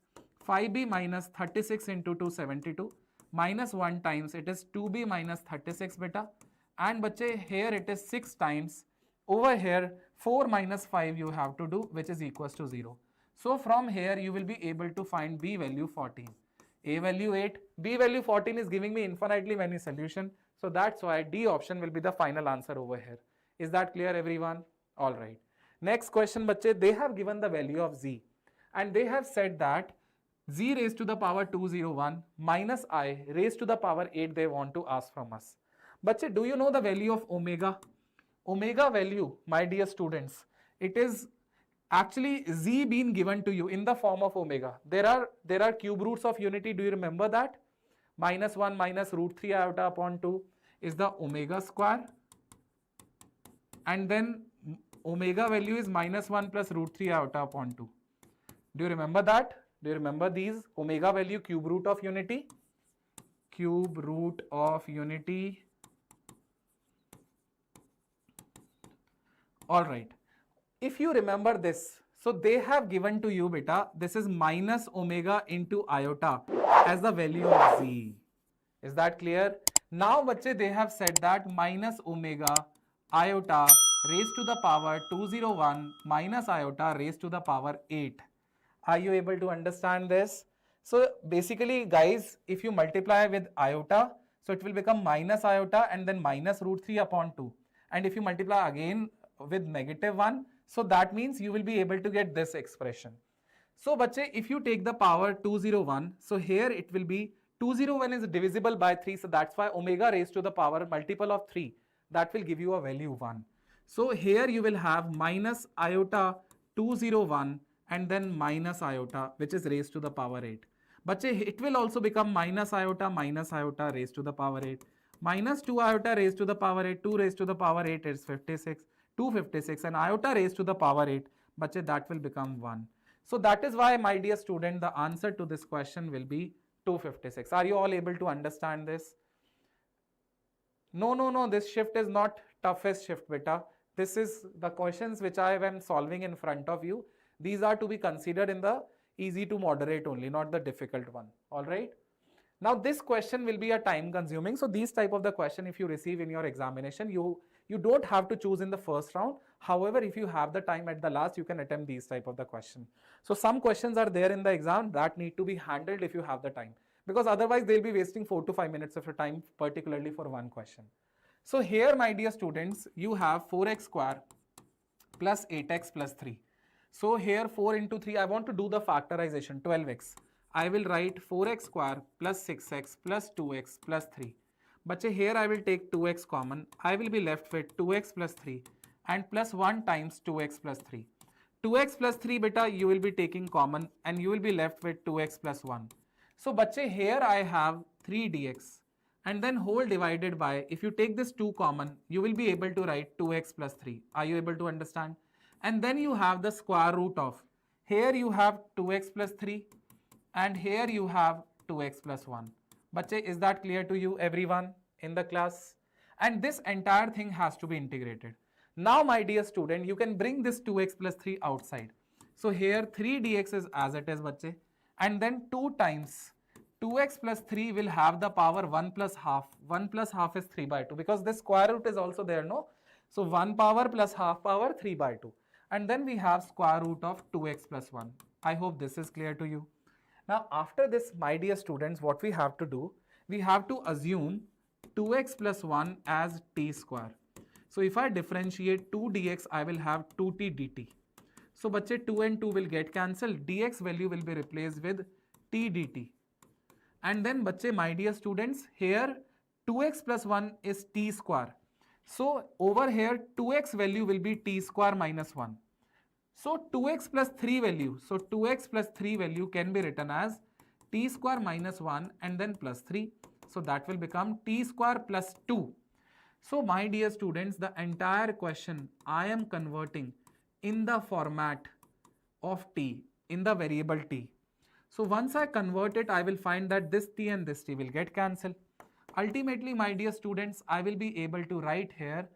5b minus 36 into 272 minus 1 times it is 2b minus 36 beta, and bache, here it is 6 times, over here 4 minus 5 you have to do, which is equals to 0. So from here you will be able to find b value 14. A value 8, B value 14 is giving me infinitely many solution. So that's why D option will be the final answer over here. Is that clear, everyone? All right. Next question, bache, they have given the value of Z, and they have said that Z raised to the power 201 minus I raised to the power 8 they want to ask from us. Bache, do you know the value of omega? Omega value, my dear students, it is actually z been given to you in the form of omega. There are cube roots of unity. Do you remember that? -1 minus root 3 iota upon 2 is the omega square, and then omega value is -1 plus root 3 iota upon 2. Do you remember that? Do you remember these? Omega value, cube root of unity, cube root of unity. All right. If you remember this, so they have given to you, beta, this is minus omega into iota as the value of z. Is that clear? Now, bache, they have said that minus omega iota raised to the power 201 minus iota raised to the power 8. Are you able to understand this? So basically, guys, if you multiply with iota, so it will become minus iota and then minus root 3 upon 2. And if you multiply again with -1, so that means you will be able to get this expression. So bache, if you take the power 201, so here it will be 201 is divisible by 3, so that's why omega raised to the power multiple of 3, that will give you a value 1. So here you will have minus iota 201 and then minus iota, which is raised to the power 8. Bache, it will also become minus iota raised to the power 8. Minus 2 iota raised to the power 8, 2 raised to the power 8 is 56, 256, and iota raised to the power 8, bache, that will become 1. So that is why, my dear student, the answer to this question will be 256. Are you all able to understand this? No, this shift is not toughest shift, beta. This is the questions which I am solving in front of you. These are to be considered in the easy to moderate only, not the difficult one. All right. Now this question will be a time consuming. So these type of the question, if you receive in your examination, you don't have to choose in the first round. However, if you have the time at the last, you can attempt these type of the question. So some questions are there in the exam that need to be handled if you have the time, because otherwise they'll be wasting 4 to 5 minutes of your time, particularly for one question. So here, my dear students, you have 4x square plus 8x plus 3. So here 4 into 3, I want to do the factorization, 12x. I will write 4x square plus 6x plus 2x plus 3. But here I will take 2x common. I will be left with 2x plus 3 and plus 1 times 2x plus 3. 2x plus 3, beta, you will be taking common and you will be left with 2x plus 1. So bache, here I have 3 dx and then whole divided by, if you take this 2 common, you will be able to write 2x plus 3. Are you able to understand? And then you have the square root of, here you have 2x plus 3 and here you have 2x plus 1. Bache, is that clear to you, everyone in the class? And this entire thing has to be integrated. Now, my dear student, you can bring this 2x plus 3 outside. So here 3 dx is as it is, bache. And then 2 times 2x plus 3 will have the power 1 plus half. 1 plus half is 3 by 2, because this square root is also there, no? So 1 power plus half power 3 by 2. And then we have square root of 2x plus 1. I hope this is clear to you. Now after this, my dear students, what we have to do, we have to assume 2x plus 1 as t square. So if I differentiate 2 dx, I will have 2t dt. So bache, 2 and 2 will get cancelled. Dx value will be replaced with t dt. And then bache, my dear students, here 2x plus 1 is t square. So over here 2x value will be t square minus 1. So 2x plus 3 value, so 2x plus 3 value can be written as t square minus 1 and then plus 3. So that will become t square plus 2. So my dear students, the entire question I am converting in the format of t, in the variable t. So once I convert it, I will find that this t and this t will get cancelled. Ultimately, my dear students, I will be able to write here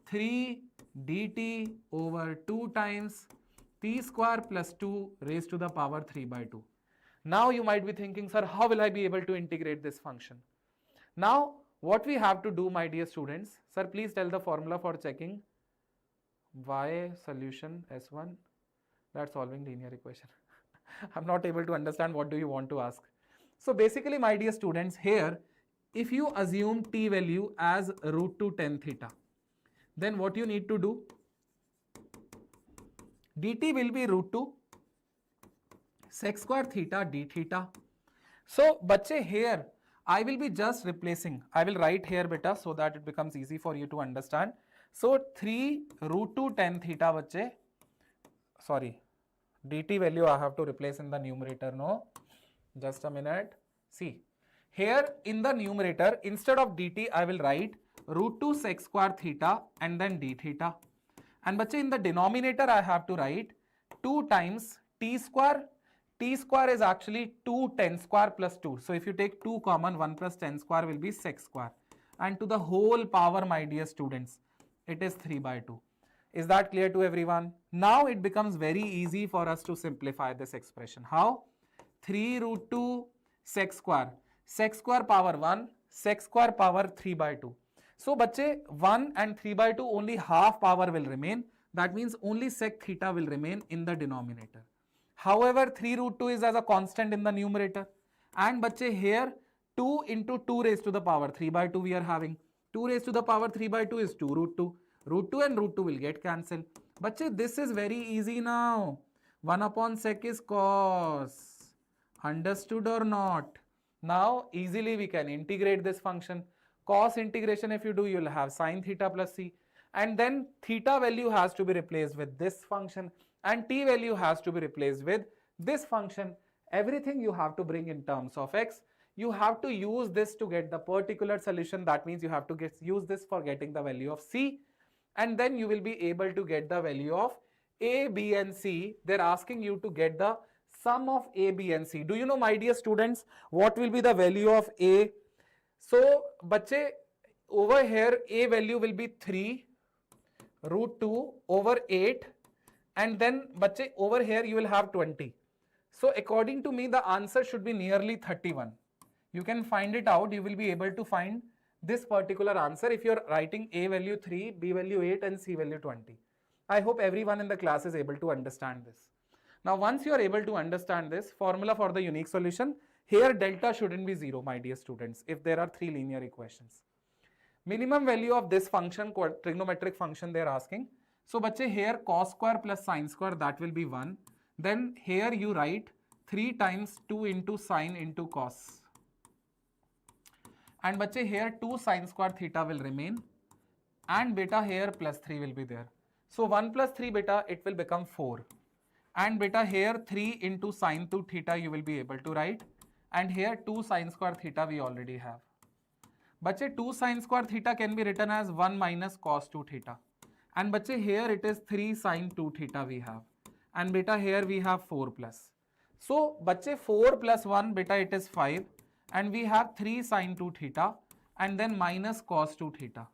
3 dt over 2 times t square plus 2 raised to the power 3 by 2. Now you might be thinking, sir, how will I be able to integrate this function? Now what we have to do, my dear students, sir, please tell the formula for checking y solution S1, that's solving linear equation. I'm not able to understand what do you want to ask. So basically, my dear students, here if you assume t value as root 2 tan theta, then what you need to do, dt will be root 2 sec square theta d theta. So bache, here I will be just replacing, I will write here, beta, so that it becomes easy for you to understand. So 3 root 2 tan theta, bache, sorry, dt value I have to replace in the numerator, no? Just a minute. See, here in the numerator, instead of dt, I will write root 2 sec square theta and then d theta. And bache, in the denominator, I have to write 2 times t square. T square is actually 2 10 square plus 2. So if you take 2 common, 1 plus 10 square will be sec square. And to the whole power, my dear students, it is 3 by 2. Is that clear to everyone? Now it becomes very easy for us to simplify this expression. How? 3 root 2 sec square power 1, sec square power 3 by 2. So bache, 1 and 3 by 2 only half power will remain. That means only sec theta will remain in the denominator. However, 3 root 2 is as a constant in the numerator. And bache, here 2 into 2 raised to the power 3 by 2 we are having. 2 raised to the power 3 by 2 is 2 root 2. Root 2 and root 2 will get cancelled. Bache, this is very easy now. 1 upon sec is cos. Understood or not? Now easily we can integrate this function. Cos integration if you do, you will have sin theta plus c. And then theta value has to be replaced with this function. And t value has to be replaced with this function. Everything you have to bring in terms of x. You have to use this to get the particular solution. That means you have to use this for getting the value of c. And then you will be able to get the value of a, b and c. They're asking you to get the sum of a, b and c. Do you know, my dear students, what will be the value of a? So, bache, over here a value will be 3 root 2 over 8. And then bache, over here you will have 20. So according to me, the answer should be nearly 31. You can find it out. You will be able to find this particular answer if you are writing a value 3, b value 8 and c value 20. I hope everyone in the class is able to understand this. Now once you are able to understand this formula for the unique solution, here delta shouldn't be 0, my dear students, if there are 3 linear equations. Minimum value of this function, trigonometric function they are asking. So bache, here cos square plus sin square, that will be 1. Then here you write 3 times 2 into sin into cos. And bache, here 2 sin square theta will remain. And beta here plus 3 will be there. So 1 plus 3 beta, it will become 4. And beta here 3 into sin 2 theta you will be able to write. And here 2 sin square theta we already have. Bache, 2 sin square theta can be written as 1 minus cos 2 theta. And bache, here it is 3 sin 2 theta we have. And beta here we have 4 plus. So bache, 4 plus 1 beta, it is 5. And we have 3 sin 2 theta and then minus cos 2 theta.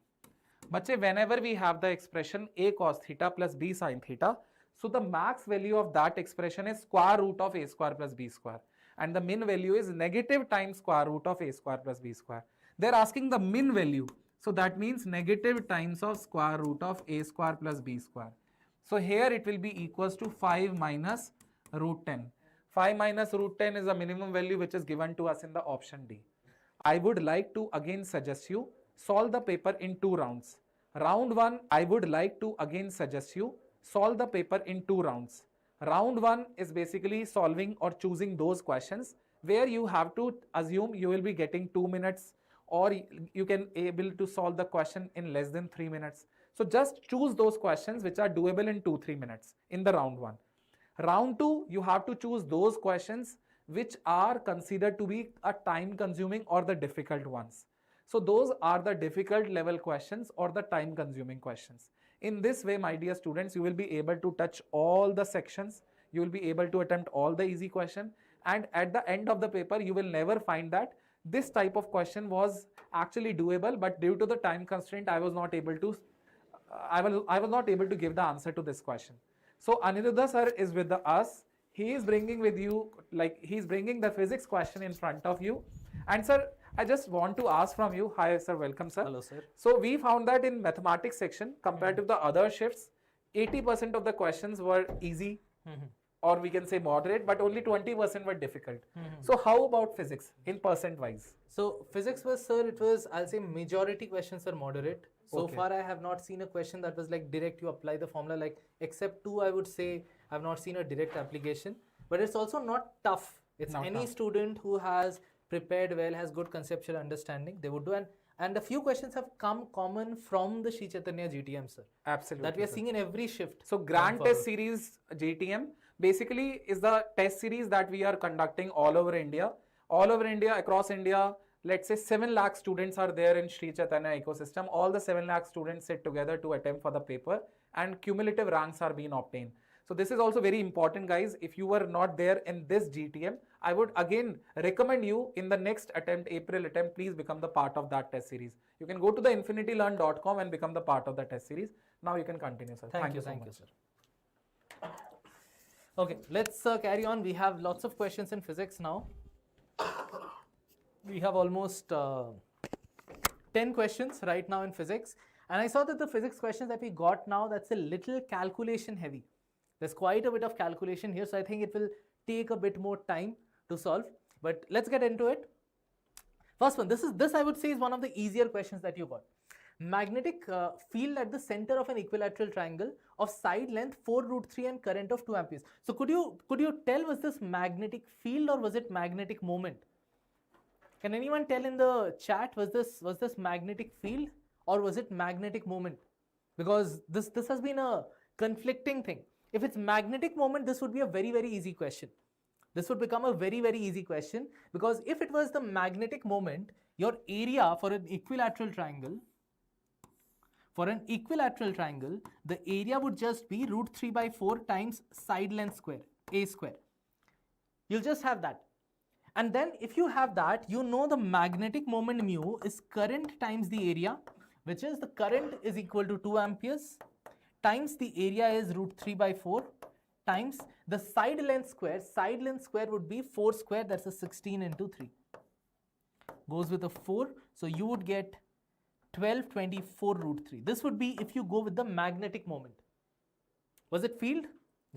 Bache, whenever we have the expression a cos theta plus b sin theta, so the max value of that expression is square root of a square plus b square. And the min value is negative times square root of a square plus b square. They're asking the min value. So that means negative times of square root of a square plus b square. So here it will be equals to 5 minus root 10. 5 minus root 10 is the minimum value which is given to us in the option D. I would like to again suggest you solve the paper in 2 rounds. Round 1, I would like to again suggest you solve the paper in 2 rounds. Round 1 is basically solving or choosing those questions where you have to assume you will be getting 2 minutes or you can able to solve the question in less than 3 minutes. So just choose those questions which are doable in 2-3 minutes in the round 1. Round 2, you have to choose those questions which are considered to be a time consuming or the difficult ones. So those are the difficult level questions or the time consuming questions. In this way, my dear students, you will be able to touch all the sections. You will be able to attempt all the easy question. And at the end of the paper, you will never find that this type of question was actually doable, but due to the time constraint, I was not able to give the answer to this question. So Aniruddha sir is with us. He is bringing with you, he's bringing the physics question in front of you. And sir, I just want to ask from you. Hi sir, welcome sir. Hello sir. So we found that in mathematics section, compared to the other shifts, 80% of the questions were easy, or we can say moderate, but only 20% were difficult. So how about physics in percent wise? So physics was, sir, it was, I'll say majority questions were moderate. So far I have not seen a question that was like direct, you apply the formula, like except 2 I would say I have not seen a direct application. But it's also not tough. It's Not any tough. student who has prepared well, has good conceptual understanding, they would do. And a few questions have come common from the Sri Chaitanya GTM, sir. Absolutely. That we are sir. seeing in every shift. So Grand Test Series JTM, basically is the test series that we are conducting all over India. All over India, across India, let's say 7 lakh students are there in Sri Chaitanya ecosystem. All the 7 lakh students sit together to attempt for the paper and cumulative ranks are being obtained. So this is also very important, guys. If you were not there in this GTM, I would again recommend you in the next attempt, April attempt, please become the part of that test series. You can go to the infinitylearn.com and become the part of the test series. Now you can continue, sir. Thank you, so much. sir. Okay, let's carry on. We have lots of questions in physics now. We have almost 10 questions right now in physics. And I saw that the physics questions that we got now, that's a little calculation heavy. There's quite a bit of calculation here, so I think it will take a bit more time to solve. But let's get into it. First one, this I would say is one of the easier questions that you got. Magnetic field at the center of an equilateral triangle of side length 4√3 and current of 2 amperes. So could you tell, was this magnetic field or was it magnetic moment? Can anyone tell in the chat, was this magnetic field or was it magnetic moment? Because this has been a conflicting thing. If it's magnetic moment, this would be a very, very easy question. This would become a very, very easy question, because if it was the magnetic moment, your area for an equilateral triangle, the area would just be √3/4 times side length square, a square. You'll just have that. And then if you have that, you know the magnetic moment mu is current times the area, which is the current is equal to 2 amperes times the area is √3/4 times the side length square. Side length square would be 4 square, that's a 16 into 3. Goes with a 4, so you would get 1224√3. This would be if you go with the magnetic moment. Was it field?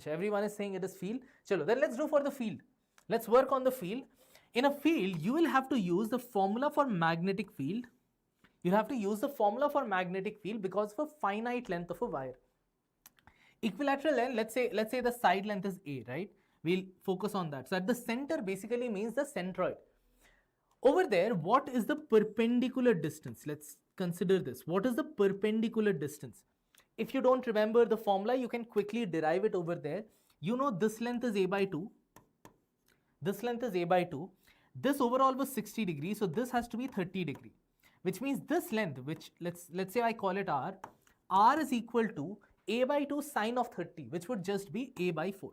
Everyone is saying it is field. Chalo, then let's do for the field. Let's work on the field. In a field, you will have to use the formula for magnetic field. You have to use the formula for magnetic field because of a finite length of a wire. Equilateral length, let's say the side length is A, right? We'll focus on that. So at the center basically means the centroid. Over there, what is the perpendicular distance? Let's consider this. What is the perpendicular distance? If you don't remember the formula, you can quickly derive it over there. You know this length is A/2. This length is A/2. This overall was 60 degrees, so this has to be 30 degree. Which means this length, which let's say I call it R, R is equal to A/2 sine of 30, which would just be A/4.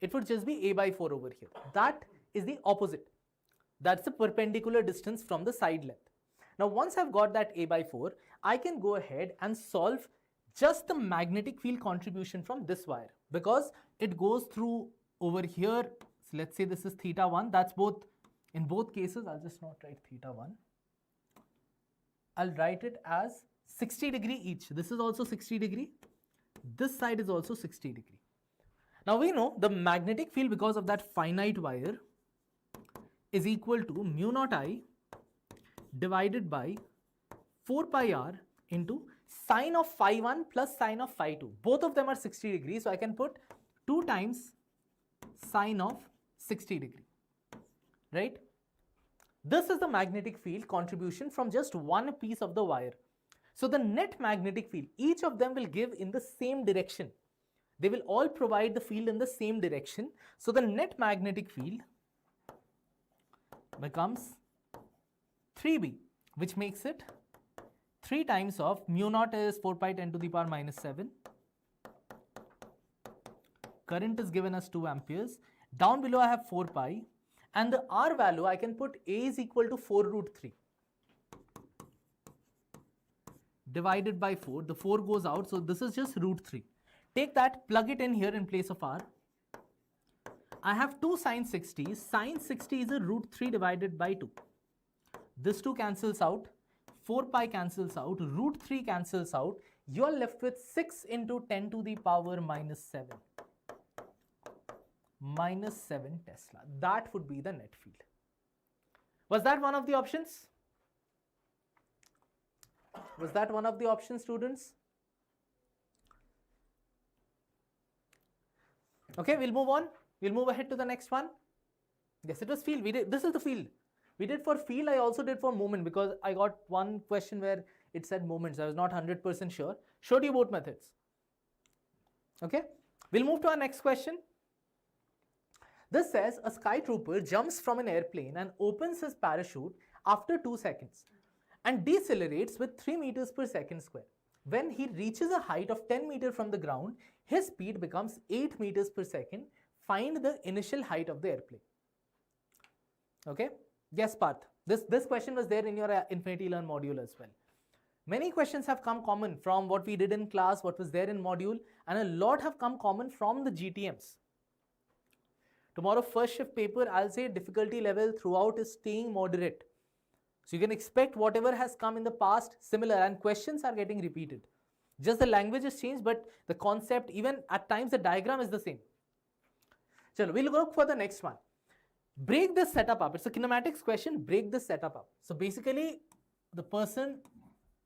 It would just be A/4 over here. That is the opposite. That's the perpendicular distance from the side length. Now once I've got that A/4, I can go ahead and solve just the magnetic field contribution from this wire, because it goes through over here. So let's say this is θ1. That's both, in both cases, I'll just not write θ1. I'll write it as 60 degree each. This is also 60 degree. This side is also 60 degree. Now we know the magnetic field because of that finite wire is equal to mu naught I divided by 4 pi r into sine of phi1 plus sine of phi2. Both of them are 60 degrees, so I can put 2 times sine of 60 degree, right? This is the magnetic field contribution from just one piece of the wire. So the net magnetic field, each of them will give in the same direction. They will all provide the field in the same direction. So the net magnetic field becomes 3b, which makes it 3 times of mu naught is 4 pi 10 to the power minus 7. Current is given as 2 amperes. Down below I have 4 pi. And the R value, I can put A is equal to 4√3. Divided by 4. The 4 goes out, so this is just √3. Take that, plug it in here in place of R. I have 2 sine 60. Sine 60 is a √3 divided by 2. This 2 cancels out. 4 pi cancels out. √3 cancels out. You are left with 6 into 10 to the power minus 7. Minus 7 Tesla. That would be the net field. Was that one of the options? Was that one of the options, students? Okay, we'll move on. We'll move ahead to the next one. Yes, it was field. This is the field. We did for field. I also did for moment, because I got one question where it said moments. I was not 100% sure. Showed you both methods. Okay. We'll move to our next question. This says a sky trooper jumps from an airplane and opens his parachute after 2 seconds and decelerates with 3 meters per second square. When he reaches a height of 10 meters from the ground, his speed becomes 8 meters per second. Find the initial height of the airplane. Okay? Yes, Parth. This question was there in your Infinity Learn module as well. Many questions have come common from what we did in class, what was there in module, and a lot have come common from the GTMs. Tomorrow, first shift paper, I'll say difficulty level throughout is staying moderate. So you can expect whatever has come in the past, similar, and questions are getting repeated. Just the language has changed, but the concept, even at times the diagram is the same. So we'll look for the next one. Break this setup up. It's a kinematics question, break this setup up. So basically, the person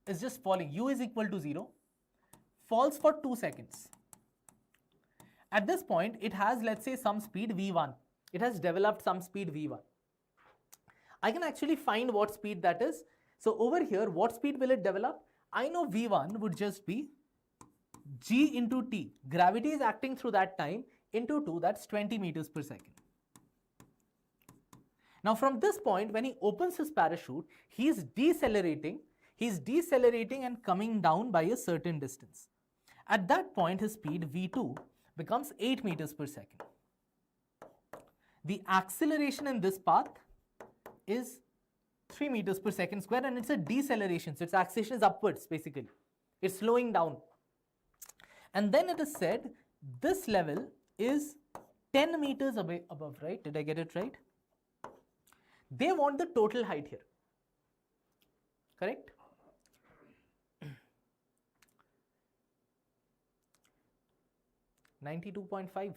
is just falling. U is equal to 0, falls for 2 seconds. At this point, it has, let's say, some speed v1. It has developed some speed v1. I can actually find what speed that is. So over here, what speed will it develop? I know v1 would just be g into t. Gravity is acting through that time into 2, that's 20 meters per second. Now from this point, when he opens his parachute, he is decelerating and coming down by a certain distance. At that point, his speed v2 becomes 8 meters per second. The acceleration in this path is 3 meters per second square, and it's a deceleration, so its acceleration is upwards basically. It's slowing down. And then it is said this level is 10 meters above, right? Did I get it right? They want the total height here, correct? $92.5.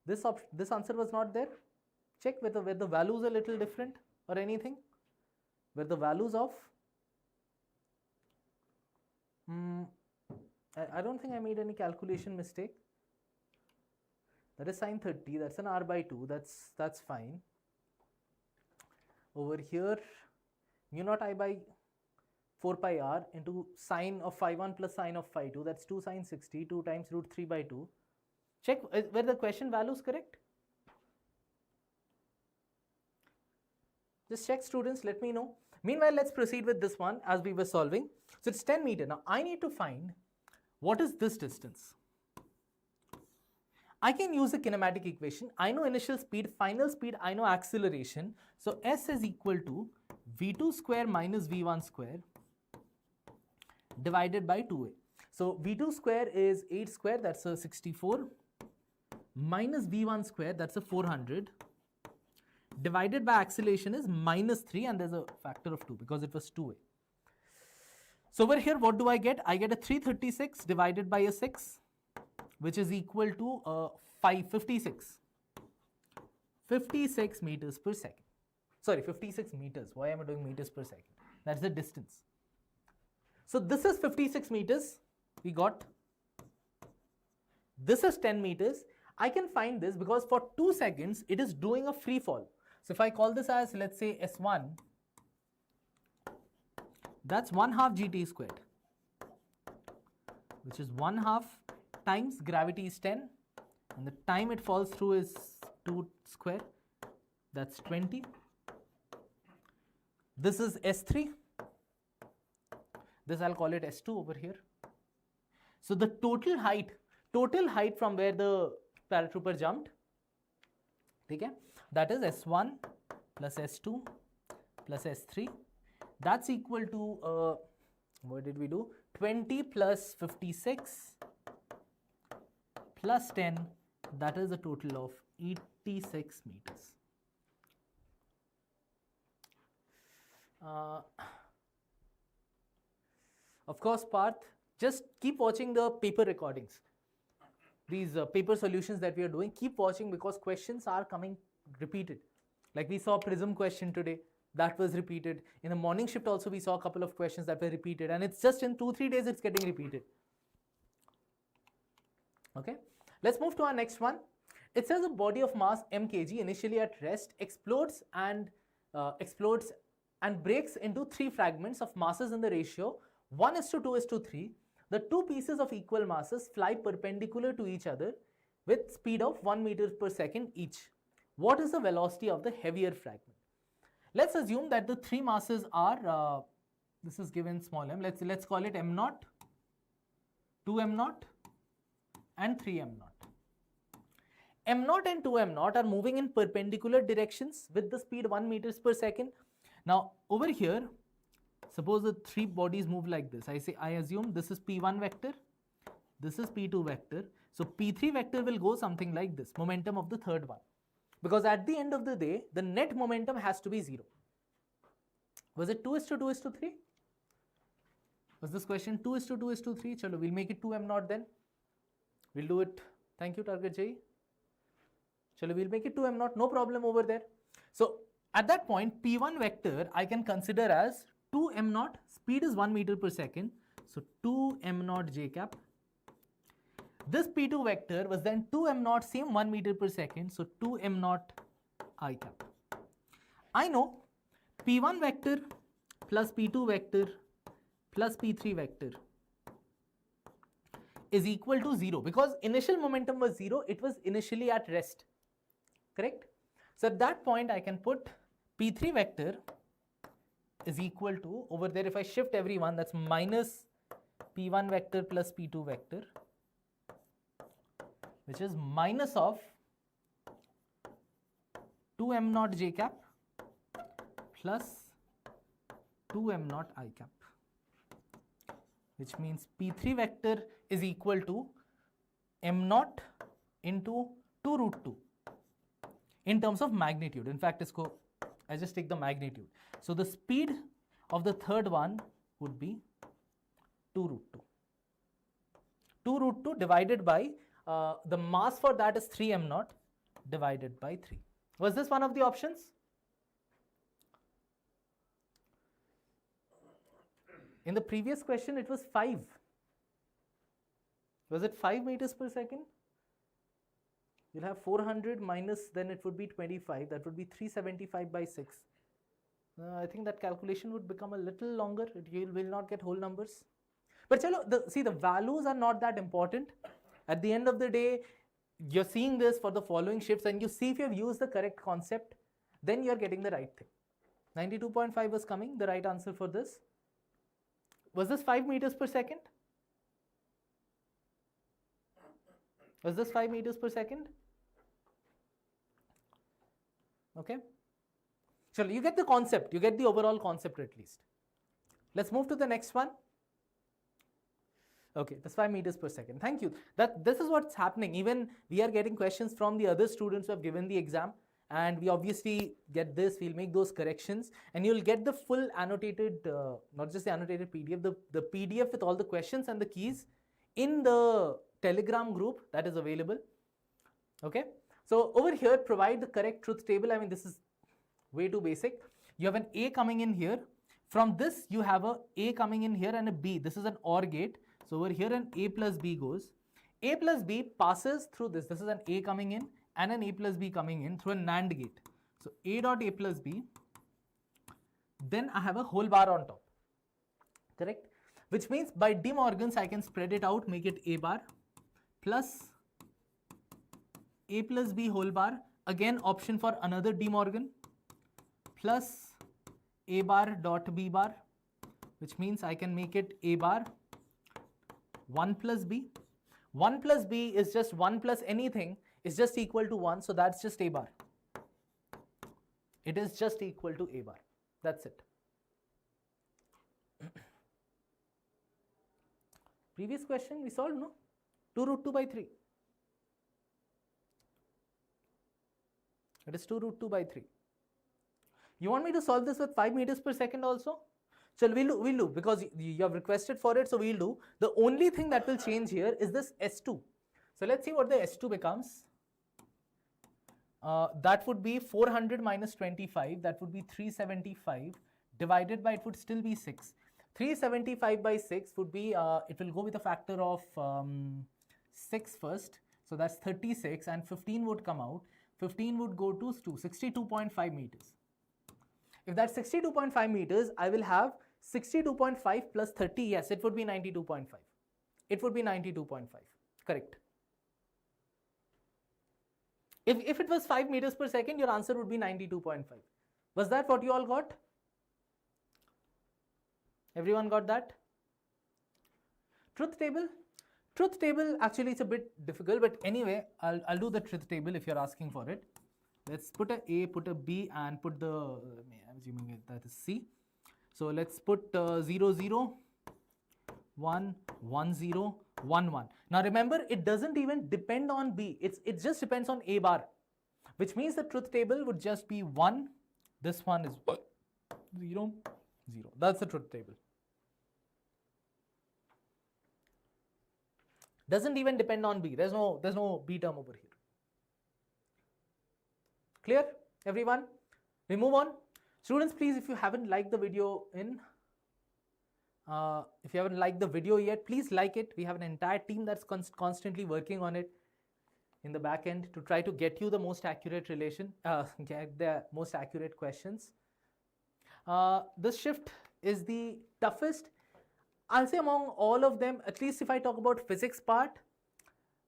This answer was not there. Check whether the values are a little different or anything. Where the values of I don't think I made any calculation mistake. That is sine 30. That's an r by 2. That's fine. Over here, mu naught I by 4 pi r into sine of phi 1 plus sine of phi 2. That's 2 sine 60. 2 times root 3 by 2. Check were the question values correct. Just check, students, let me know. Meanwhile, let's proceed with this one as we were solving. So it's 10 meters. Now I need to find what is this distance. I can use a kinematic equation. I know initial speed, final speed, I know acceleration. So S is equal to v2 square minus v1 square divided by 2a. So v2 square is 8 square, that's a 64, minus v1 square, that's a 400, divided by acceleration is minus 3, and there's a factor of 2 because it was 2a. So over here, what do I get? I get a 336 divided by a 6, which is equal to 56 meters per second. Sorry, 56 meters. Why am I doing meters per second? That's the distance. So this is 56 meters. We got. This is 10 meters. I can find this because for 2 seconds, it is doing a free fall. So if I call this as, let's say, S1, that's 1/2 gt squared, which is 1/2 times gravity is 10, and the time it falls through is 2 square, that's 20. This is S3. This I'll call it S2 over here. So the total height from where the paratrooper jumped, okay, that is S1 plus S2 plus S3. That's equal to, what did we do? 20 plus 56 plus 10, that is a total of 86 meters. Of course, Parth, just keep watching the paper recordings. These paper solutions that we are doing, keep watching because questions are coming repeated. Like we saw prism question today, that was repeated. In the morning shift also we saw a couple of questions that were repeated, and it's just in 2-3 days it's getting repeated. Okay, let's move to our next one. It says a body of mass mkg initially at rest explodes and breaks into 3 fragments of masses in the ratio 1:2:3, The two pieces of equal masses fly perpendicular to each other with speed of 1 meter per second each. What is the velocity of the heavier fragment? Let's assume that the three masses are, this is given small m, let's call it m naught, 2m naught and 3m naught. M naught and 2m naught are moving in perpendicular directions with the speed 1 meters per second. Now over here, suppose the three bodies move like this. I assume this is P1 vector, this is P2 vector. So P3 vector will go something like this, momentum of the third one. Because at the end of the day, the net momentum has to be 0. Was it 2:2:3? Was this question 2:2:3? Chalo, we'll make it 2m naught then. We'll do it. Thank you, target JEE. Chalo, we'll make it 2m naught, no problem over there. So at that point, P1 vector I can consider as 2m naught, speed is 1 meter per second. So 2m naught j cap. This P2 vector was then 2m naught, same 1 meter per second. So 2m naught I cap. I know P1 vector plus P2 vector plus P3 vector is equal to 0 because initial momentum was 0, it was initially at rest, correct? So at that point I can put P3 vector is equal to, over there if I shift everyone, that's minus P1 vector plus P2 vector, which is minus of 2m naught j cap plus 2m naught I cap, which means P3 vector is equal to m naught into 2 root 2 in terms of magnitude. In fact, I just take the magnitude. So the speed of the third one would be 2 root 2. 2 root 2 divided by, the mass for that is 3m naught divided by 3. Was this one of the options? In the previous question, it was 5. Was it 5 meters per second? You'll have 400 minus, then it would be 25. That would be 375 by 6. I think that calculation would become a little longer. You will not get whole numbers. But chalo, see, the values are not that important. At the end of the day, you're seeing this for the following shifts and you see if you have used the correct concept, then you're getting the right thing. 92.5 was coming, the right answer for this. Was this 5 meters per second? Was this 5 meters per second? Okay. So you get the concept, you get the overall concept at least. Let's move to the next one. Okay, that's 5 meters per second. Thank you. This is what's happening. Even we are getting questions from the other students who have given the exam, and we obviously get this, we'll make those corrections, and you'll get the full annotated, not just the annotated PDF, the PDF with all the questions and the keys in the Telegram group that is available. Okay. So over here, provide the correct truth table. I mean, this is way too basic. You have an A coming in here. From this, you have a A coming in here and a B. This is an OR gate. So over here, an A plus B goes. A plus B passes through this. This is an A coming in and an A plus B coming in through a NAND gate. So A dot A plus B. Then I have a whole bar on top. Correct? Which means by De Morgan's, I can spread it out, make it A bar plus A plus B whole bar. Again, option for another De Morgan plus A bar dot B bar, which means I can make it A bar 1 plus B. 1 plus B is just 1 plus anything is just equal to 1. So that's just A bar. It is just equal to A bar. That's it. Previous question we solved, no? 2 root 2 by 3. It is 2 root 2 by 3. You want me to solve this with 5 meters per second also? So we'll do because you have requested for it, so we'll do. The only thing that will change here is this S2. So let's see what the S2 becomes. That would be 400 minus 25, that would be 375 divided by, it would still be 6. 375 by 6 would be, it will go with a factor of 6 first. So that's 36 and 15 would come out. 15 would go to 62.5 meters. If that's 62.5 meters, I will have 62.5 plus 30, yes, it would be 92.5. it would be 92.5. Correct. If it was 5 meters per second, your answer would be 92.5. Was that what you all got? Everyone got that? Truth table? Truth table, actually it's a bit difficult, but anyway, I'll do the truth table if you're asking for it. Let's put a A, put a B, and put the, I'm assuming that is C. So let's put 0, 0, 1, 1, 0, 1, 1. Now remember, it doesn't even depend on B. It just depends on A bar, which means the truth table would just be 1. This one is 0, 0. That's the truth table. Doesn't even depend on B. There's no B term over here. Clear, everyone? We move on. Students, please, if you haven't liked the video yet, please like it. We have an entire team that's constantly working on it in the back end to try to get you the most accurate get the most accurate questions. This shift is the toughest, I'll say, among all of them. At least if I talk about physics part,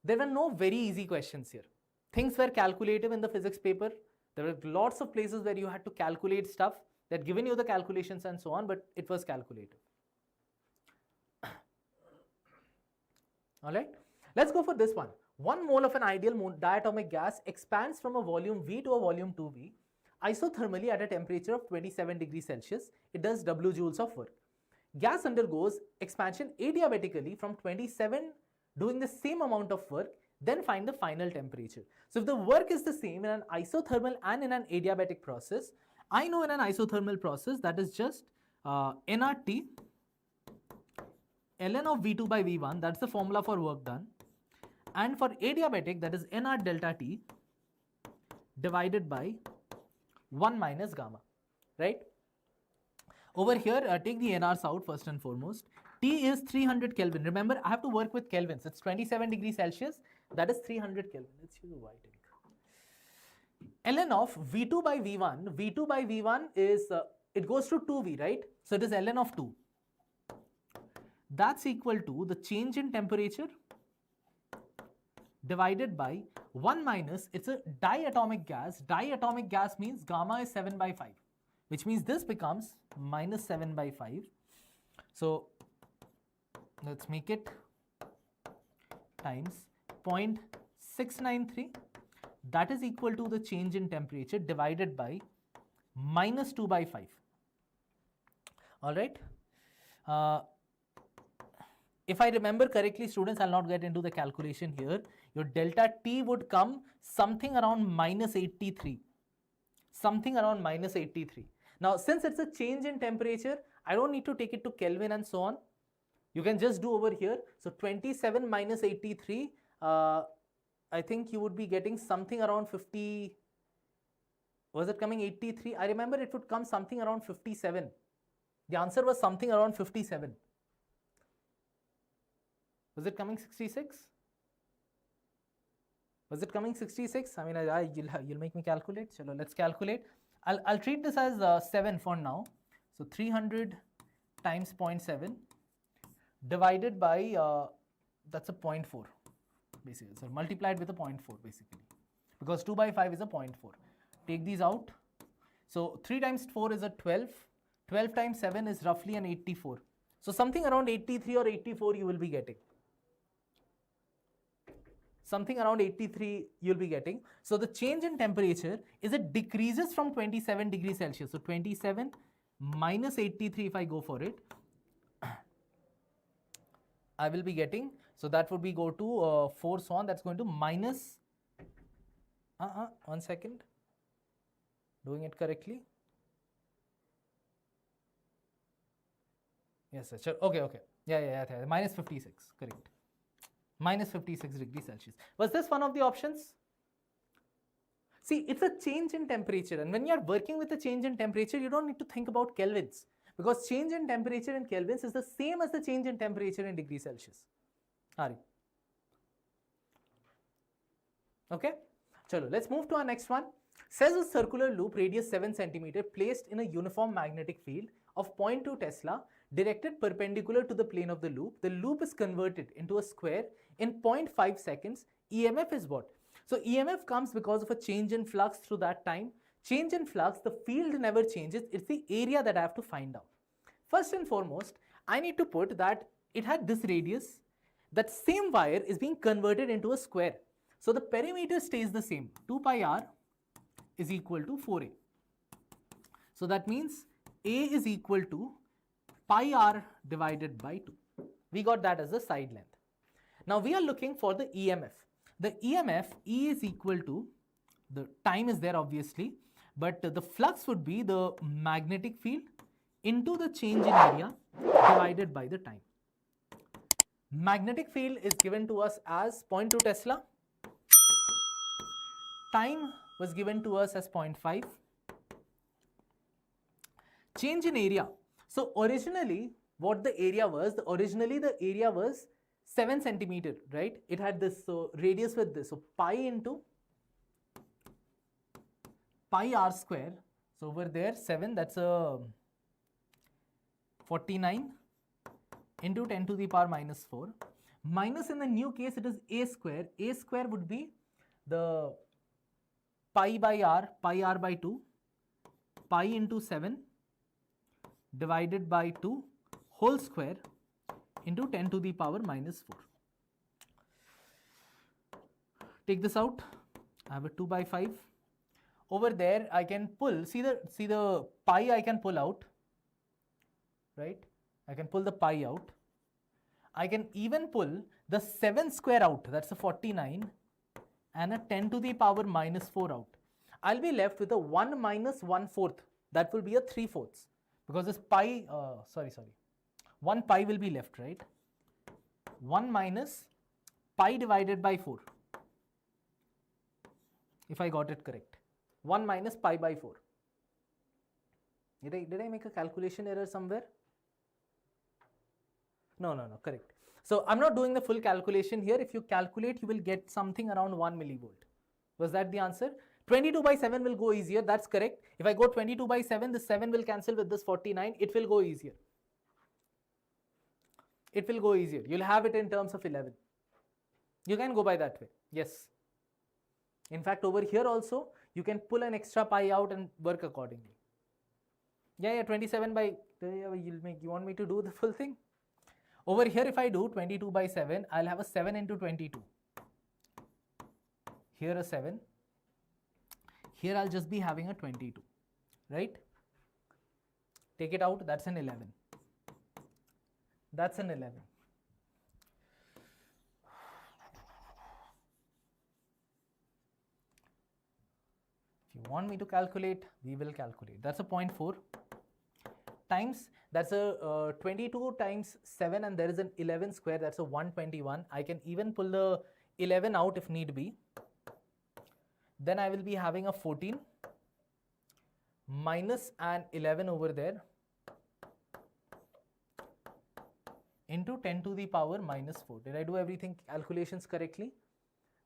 there were no very easy questions here. Things were calculative in the physics paper. There were lots of places where you had to calculate stuff. They'd given you the calculations and so on, but it was calculative. All right, let's go for this one. 1 mole of an ideal diatomic gas expands from a volume V to a volume 2V isothermally at a temperature of 27 degrees Celsius. It does W joules of work. Gas undergoes expansion adiabatically from 27, doing the same amount of work. Then find the final temperature. So if the work is the same in an isothermal and in an adiabatic process, I know in an isothermal process that is just nRT ln of V2 by V1, that's the formula for work done. And for adiabatic, that is nR delta T divided by 1 minus gamma, right? Over here, take the nRs out first and foremost. T is 300 Kelvin. Remember, I have to work with kelvins. It's 27 degrees Celsius. That is 300 Kelvin. Let's use a white ink. Ln of V2 by V1. V2 by V1 is, it goes to 2V, right? So it is ln of 2. That's equal to the change in temperature divided by 1 minus, it's a diatomic gas. Diatomic gas means gamma is 7 by 5, which means this becomes minus 7 by 5. So let's make it times 0.693. That is equal to the change in temperature divided by minus 2 by 5. All right. If I remember correctly, students, I'll not get into the calculation here. Your delta T would come something around minus 83. Something around minus 83. Now, since it's a change in temperature, I don't need to take it to Kelvin and so on. You can just do over here. So 27 minus 83, I think you would be getting something around 50. Was it coming 83? I remember it would come something around 57. The answer was something around 57. Was it coming 66? Was it coming 66? I mean, you'll make me calculate. Chalo, let's calculate. I'll treat this as 7 for now. So 300 times 0.7 divided by, that's a 0.4 basically. So multiplied with a 0.4 basically. Because 2 by 5 is a 0.4. Take these out. So 3 times 4 is a 12. 12 times 7 is roughly an 84. So something around 83 or 84 you will be getting. Something around 83 you'll be getting. So the change in temperature is it decreases from 27 degrees Celsius. So 27 minus 83 if I go for it, I will be getting, so that would be go to 4 so on, that's going to minus, 1 second, doing it correctly. Yes, sir. Sure. Okay. Yeah. Minus 56, correct. Minus 56 degrees Celsius. Was this one of the options? See, it's a change in temperature, and when you are working with a change in temperature, you don't need to think about kelvins, because change in temperature in kelvins is the same as the change in temperature in degrees Celsius. Are you? Okay. Chalo, let's move to our next one. Says a circular loop radius 7 cm placed in a uniform magnetic field of 0.2 Tesla directed perpendicular to the plane of the loop. The loop is converted into a square in 0.5 seconds. EMF is what? So EMF comes because of a change in flux through that time. Change in flux, the field never changes. It's the area that I have to find out. First and foremost, I need to put that it had this radius. That same wire is being converted into a square. So the perimeter stays the same. 2 pi r is equal to 4a. So that means a is equal to pi r divided by 2. We got that as the side length. Now we are looking for the EMF. The EMF, E is equal to, the time is there obviously, but the flux would be the magnetic field into the change in area divided by the time. Magnetic field is given to us as 0.2 Tesla. Time was given to us as 0.5. Change in area. So originally what the area was, the area was 7 centimeter, right? It had this radius with this. So pi into pi r square. So over there 7, that's a 49 into 10 to the power minus 4. Minus in the new case it is a square. A square would be the pi by r, pi r by 2, pi into 7 divided by 2 whole square into 10 to the power minus 4. Take this out. I have a 2 by 5. Over there I can pull, see the pi I can pull out, right? I can pull the pi out. I can even pull the 7 square out, that's a 49, and a 10 to the power minus 4 out. I'll be left with a 1 minus 1/4. That will be a 3/4 because this pi, 1 pi will be left, right? 1 minus pi divided by 4. If I got it correct. 1 minus pi by 4. Did I make a calculation error somewhere? No, correct. So I'm not doing the full calculation here. If you calculate, you will get something around 1 millivolt. Was that the answer? 22 by 7 will go easier. That's correct. If I go 22 by 7, the 7 will cancel with this 49. It will go easier. It will go easier. You'll have it in terms of 11. You can go by that way. Yes. In fact, over here also, you can pull an extra pi out and work accordingly. Yeah, 27 by, you want me to do the full thing? Over here, if I do 22 by 7, I'll have a 7 into 22. Here a 7. Here I'll just be having a 22, right? Take it out, that's an 11. That's an 11. If you want me to calculate, we will calculate. That's a 0.4 times, that's a 22 times 7, and there is an 11 square, that's a 121. I can even pull the 11 out if need be. Then I will be having a 14 minus an 11 over there into 10 to the power minus 4. Did I do everything calculations correctly?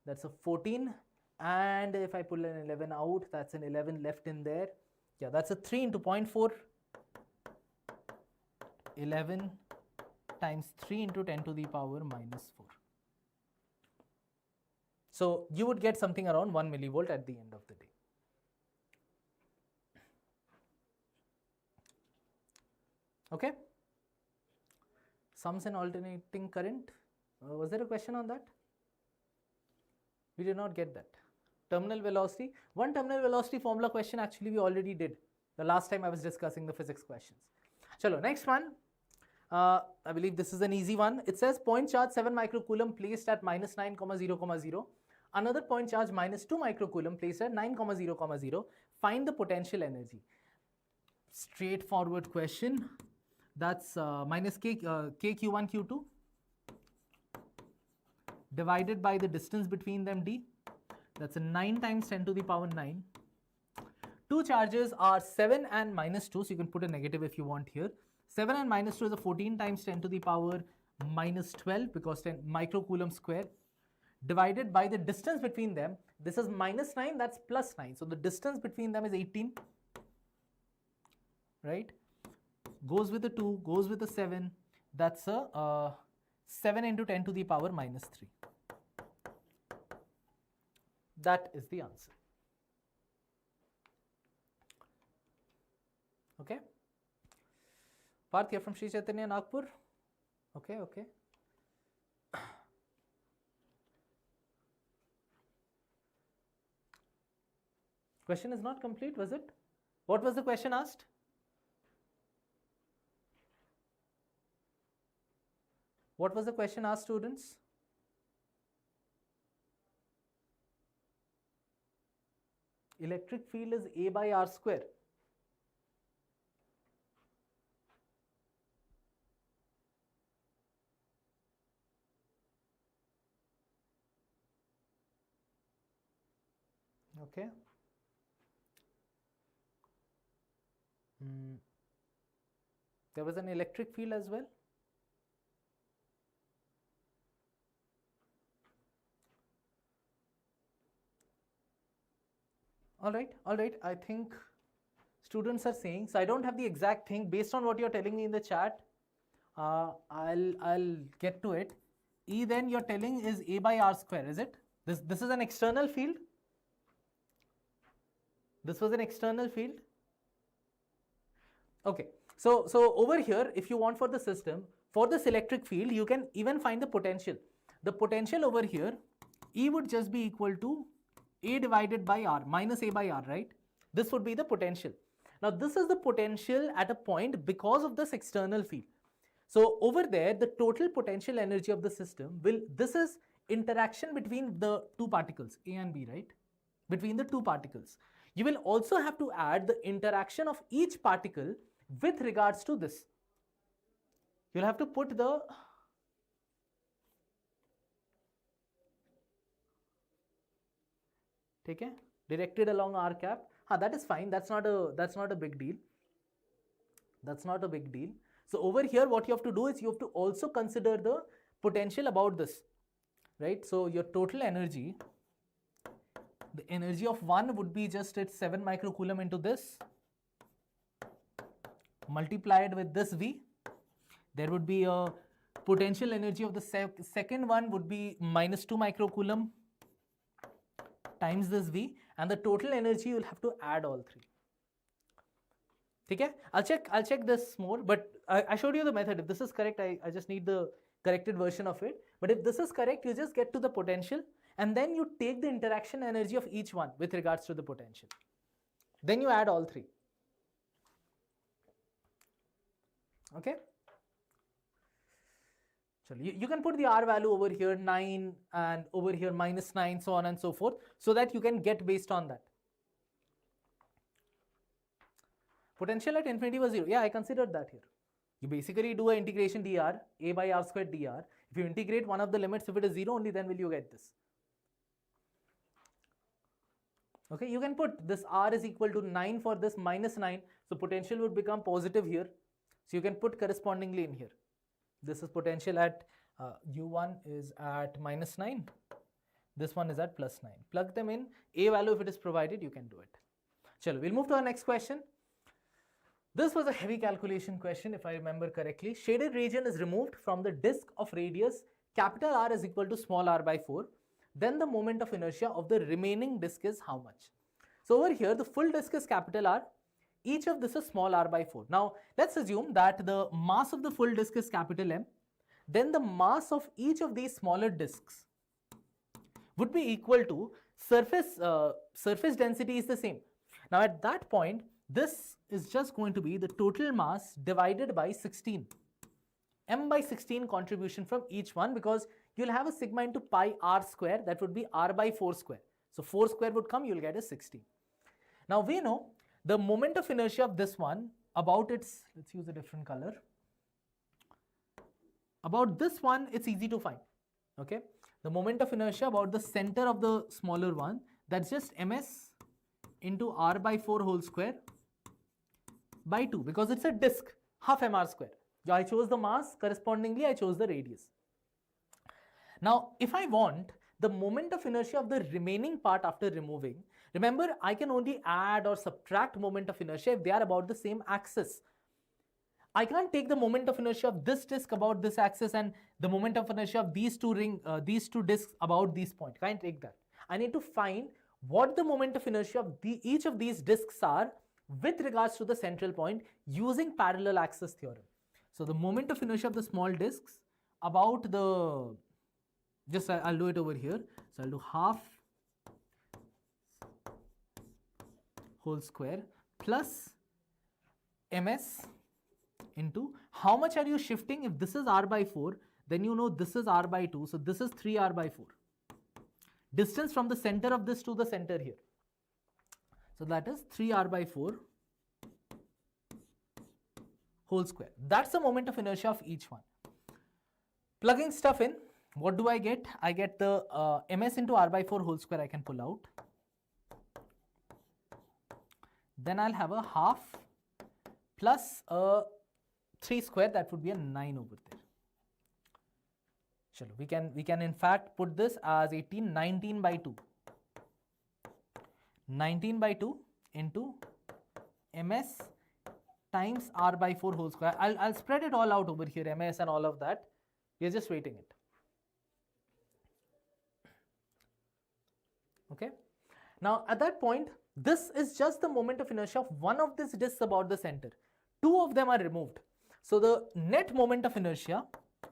That's a 14, and if I pull an 11 out, that's an 11 left in there. Yeah, that's a 3 into 0.4. 11 times 3 into 10 to the power minus 4. So you would get something around 1 millivolt at the end of the day. Okay? Sums and alternating current. Was there a question on that? We did not get that. Terminal velocity. One terminal velocity formula question actually we already did the last time I was discussing the physics questions. Chalo, next one. I believe this is an easy one. It says point charge 7 microcoulomb placed at minus 9, 0, another point charge minus 2 microcoulomb placed at 9, 0. Find the potential energy. Straightforward question. That's minus k q1 q2 divided by the distance between them d. That's a 9 times 10 to the power 9. Two charges are 7 and minus 2, so you can put a negative if you want here. 7 and minus 2 is a 14 times 10 to the power minus 12 because 10 microcoulomb square divided by the distance between them. This is minus 9, that's plus 9. So the distance between them is 18, right? goes with a 2, goes with a 7. That's a 7 into 10 to the power minus 3. That is the answer. Okay. Parth, you're from Sri Chaitanya Nagpur. Okay, okay. Question is not complete, was it? What was the question asked? What was the question asked, students? Electric field is A by R square. Okay. There was an electric field as well. All right. I think students are saying, so I don't have the exact thing based on what you're telling me in the chat. I'll get to it. E then you're telling is A by R square, is it? This is an external field. This was an external field. Okay. So over here, if you want for the system, for this electric field, you can even find the potential. The potential over here, E would just be equal to A divided by R, minus A by R, right? This would be the potential. Now, this is the potential at a point because of this external field. So, over there, the total potential energy of the system this is interaction between the two particles, A and B, right? Between the two particles. You will also have to add the interaction of each particle with regards to this. You'll have to put the okay, directed along R cap. That is fine. That's not a big deal. That's not a big deal. So over here, what you have to do is you have to also consider the potential about this, right? So your total energy, the energy of one would be just its 7 microcoulomb into this, multiplied with this V. There would be a potential energy of the second one would be minus 2 microcoulomb times this V, and the total energy you'll have to add all three. Okay? I'll check this more, but I showed you the method. If this is correct, I just need the corrected version of it. But if this is correct, you just get to the potential and then you take the interaction energy of each one with regards to the potential. Then you add all three. Okay? So you can put the R value over here 9 and over here minus 9, so on and so forth, so that you can get based on that. Potential at infinity was 0. Yeah, I considered that here. You basically do an integration dr, A by R squared dr. If you integrate one of the limits, if it is 0, only then will you get this. Okay, you can put this R is equal to 9 for this minus 9. So potential would become positive here. So you can put correspondingly in here. This is potential at U1 is at minus 9. This one is at plus 9. Plug them in. A value, if it is provided, you can do it. Chalo, we'll move to our next question. This was a heavy calculation question, if I remember correctly. Shaded region is removed from the disk of radius capital R is equal to small r by 4. Then the moment of inertia of the remaining disk is how much? So over here, the full disk is capital R. Each of this is small r by 4. Now, let's assume that the mass of the full disk is capital M. Then the mass of each of these smaller disks would be equal to surface density is the same. Now, at that point, this is just going to be the total mass divided by 16. M by 16 contribution from each one, because you'll have a sigma into pi r square, that would be r by 4 square. So 4 square would come, you'll get a 16. Now we know the moment of inertia of this one about its, let's use a different color. About this one, it's easy to find. Okay, the moment of inertia about the center of the smaller one, that's just ms into r by 4 whole square by 2, because it's a disk, half mr square. I chose the mass, correspondingly I chose the radius. Now if I want the moment of inertia of the remaining part after removing, remember I can only add or subtract moment of inertia if they are about the same axis. I can't take the moment of inertia of this disk about this axis and the moment of inertia of these two disks about these point. Can't take that. I need to find what the moment of inertia of each of these disks are with regards to the central point using parallel axis theorem. So the moment of inertia of the small disks about the, just I'll do it over here. So I'll do half whole square plus ms into how much are you shifting. If this is r by 4, then you know this is r by 2, so this is 3r by 4. Distance from the center of this to the center here. So that is 3r by 4 whole square. That's the moment of inertia of each one. Plugging stuff in, what do I get? I get the ms into r by 4 whole square I can pull out. Then I'll have a half plus a 3 square, that would be a 9 over there. Chalo, we can in fact put this as 19 by 2. 19 by 2 into ms times r by 4 whole square. I'll spread it all out over here, ms and all of that. We're just waiting it. Okay. Now at that point, this is just the moment of inertia of one of these disks about the center. Two of them are removed. So the net moment of inertia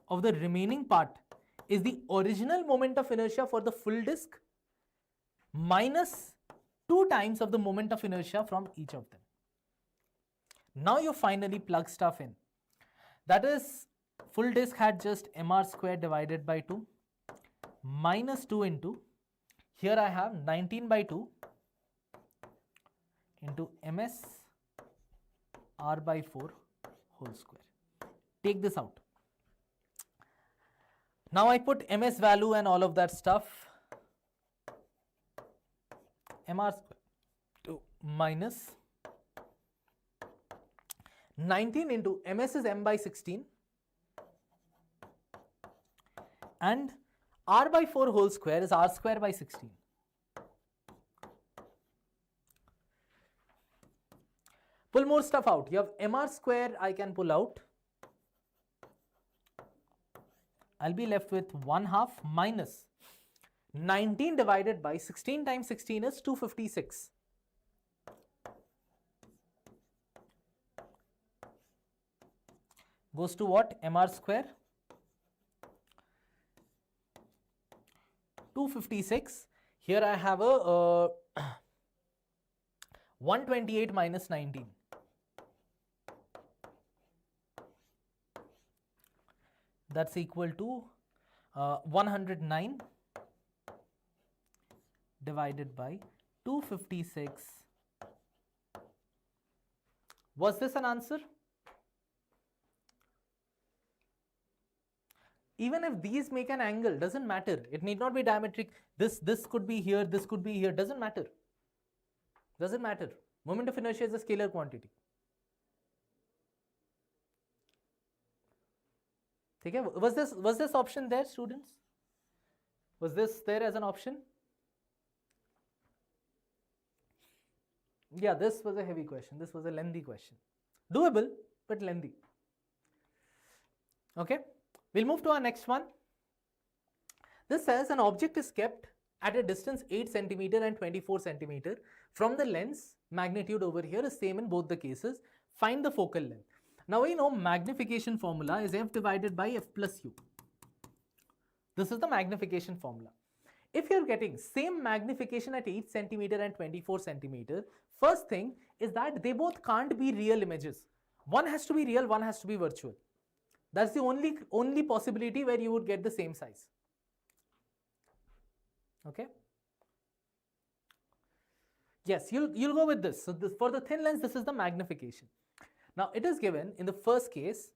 of the remaining part is the original moment of inertia for the full disk minus 2 times of the moment of inertia from each of them. Now you finally plug stuff in. That is, full disk had just mr square divided by 2 minus 2 into, here I have 19 by 2 into ms r by 4 whole square. Take this out. Now I put ms value and all of that stuff. mr square to minus 19 into ms is m by 16 and r by 4 whole square is r square by 16. Pull more stuff out. You have mr square I can pull out. I'll be left with 1/2 minus 19 divided by 16 times 16 is 256. Goes to what? mr square. 256. Here I have a 128 minus 19. That's equal to 109 divided by 256. Was this an answer? Even if these make an angle, doesn't matter. It need not be diametric. This could be here, this could be here, doesn't matter. Doesn't matter. Moment of inertia is a scalar quantity. Okay. Was this option there, students? Was this there as an option? Yeah, this was a heavy question. This was a lengthy question. Doable, but lengthy. Okay. We'll move to our next one. This says an object is kept at a distance 8 centimeter and 24 centimeter from the lens. Magnitude over here is same in both the cases. Find the focal length. Now we know magnification formula is f divided by f plus u. This is the magnification formula. If you're getting same magnification at 8 centimeter and 24 centimeter, first thing is that they both can't be real images. One has to be real, one has to be virtual. That's the only possibility where you would get the same size. Okay. Yes, you'll go with this. So this, for the thin lens, this is the magnification. Now it is given in the first case,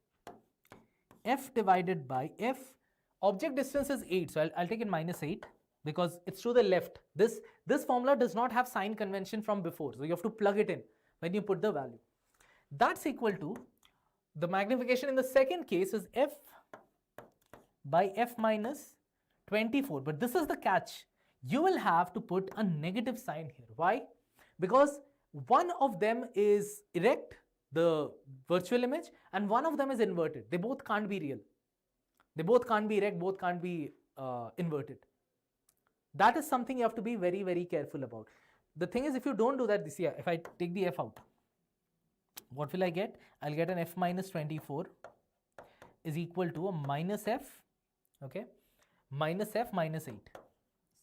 f divided by f, object distance is 8. So I'll take it minus 8 because it's to the left. This formula does not have sign convention from before. So you have to plug it in when you put the value. That's equal to, the magnification in the second case is f by f minus 24. But this is the catch. You will have to put a negative sign here. Why? Because one of them is erect, the virtual image, and one of them is inverted. They both can't be real. They both can't be rect, both can't be inverted. That is something you have to be very, very careful about. The thing is, if you don't do that, this year, if I take the f out, what will I get? I'll get an f minus 24 is equal to a minus f, okay, minus f minus 8.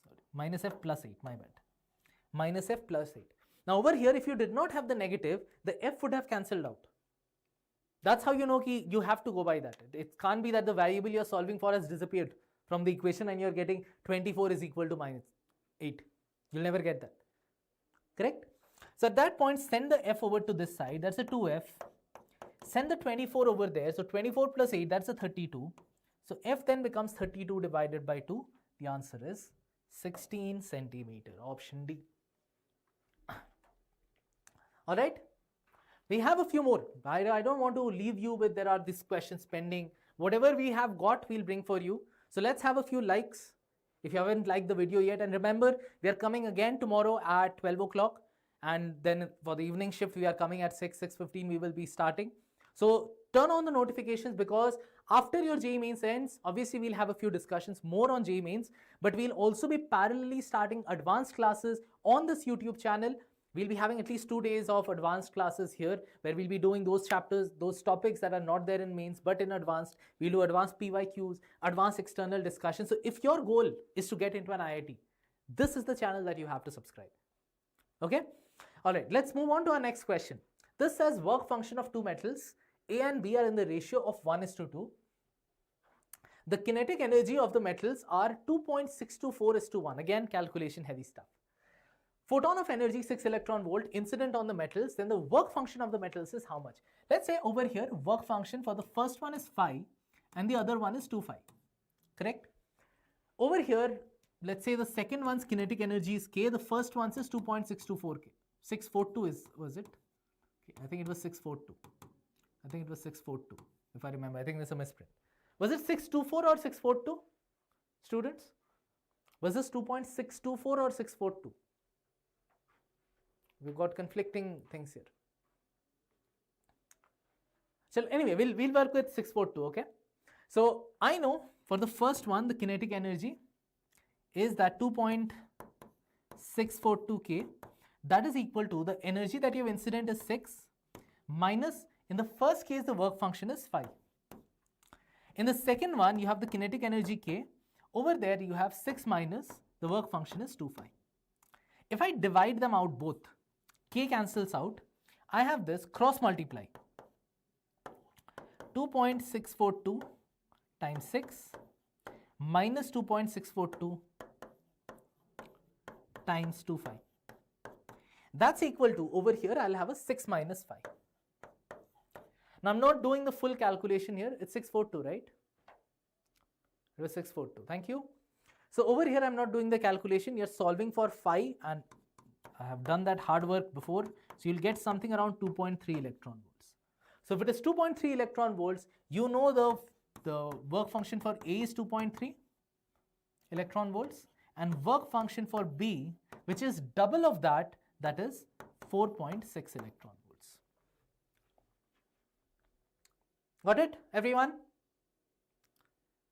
Sorry, minus f plus 8, my bad. Minus f plus 8. Now over here, if you did not have the negative, the f would have cancelled out. That's how you know you have to go by that. It can't be that the variable you're solving for has disappeared from the equation and you're getting 24 is equal to minus 8. You'll never get that. Correct? So at that point, send the f over to this side. That's a 2f. Send the 24 over there. So 24 plus 8, that's a 32. So f then becomes 32 divided by 2. The answer is 16 centimeter. Option D. All right. We have a few more. I don't want to leave you with there are these questions pending. Whatever we have got, we'll bring for you. So let's have a few likes if you haven't liked the video yet. And remember, we are coming again tomorrow at 12 o'clock. And then for the evening shift, we are coming at 6:15 we will be starting. So turn on the notifications, because after your JEE Mains ends, obviously we'll have a few discussions more on JEE Mains, but we'll also be parallelly starting advanced classes on this YouTube channel. We'll be having at least 2 days of advanced classes here where we'll be doing those chapters, those topics that are not there in mains but in advanced. We'll do advanced PYQs, advanced external discussions. So if your goal is to get into an IIT, this is the channel that you have to subscribe. Okay? All right, let's move on to our next question. This says work function of two metals, A and B are in the ratio of 1:2. The kinetic energy of the metals are 2.624:1. Again, calculation heavy stuff. Photon of energy 6 electron volt incident on the metals, then the work function of the metals is how much? Let's say over here work function for the first one is phi and the other one is 2 phi. Correct? Over here, let's say the second one's kinetic energy is k, the first one's is 2.624 k. 642 was it? Okay, I think it was 642. I think it was 642 if I remember. I think there's a misprint. Was it 624 or 642? Students? Was this 2.624 or 642? We've got conflicting things here. So anyway, we'll work with 642, okay? So I know for the first one, the kinetic energy is that 2.642 K. That is equal to the energy that you have incident is 6 minus, in the first case, the work function is 5. In the second one, you have the kinetic energy K. Over there, you have 6 minus, the work function is 2 phi. If I divide them out both, K cancels out, I have this cross multiply. 2.642 times 6 minus 2.642 times 2 phi. That's equal to, over here I'll have a 6 minus 5. Now I'm not doing the full calculation here, it's 642, right? It was 642, thank you. So over here I'm not doing the calculation, you're solving for phi, and I have done that hard work before, so you'll get something around 2.3 electron volts. So if it is 2.3 electron volts, you know the work function for A is 2.3 electron volts, and work function for B, which is double of that, that is 4.6 electron volts. Got it, everyone?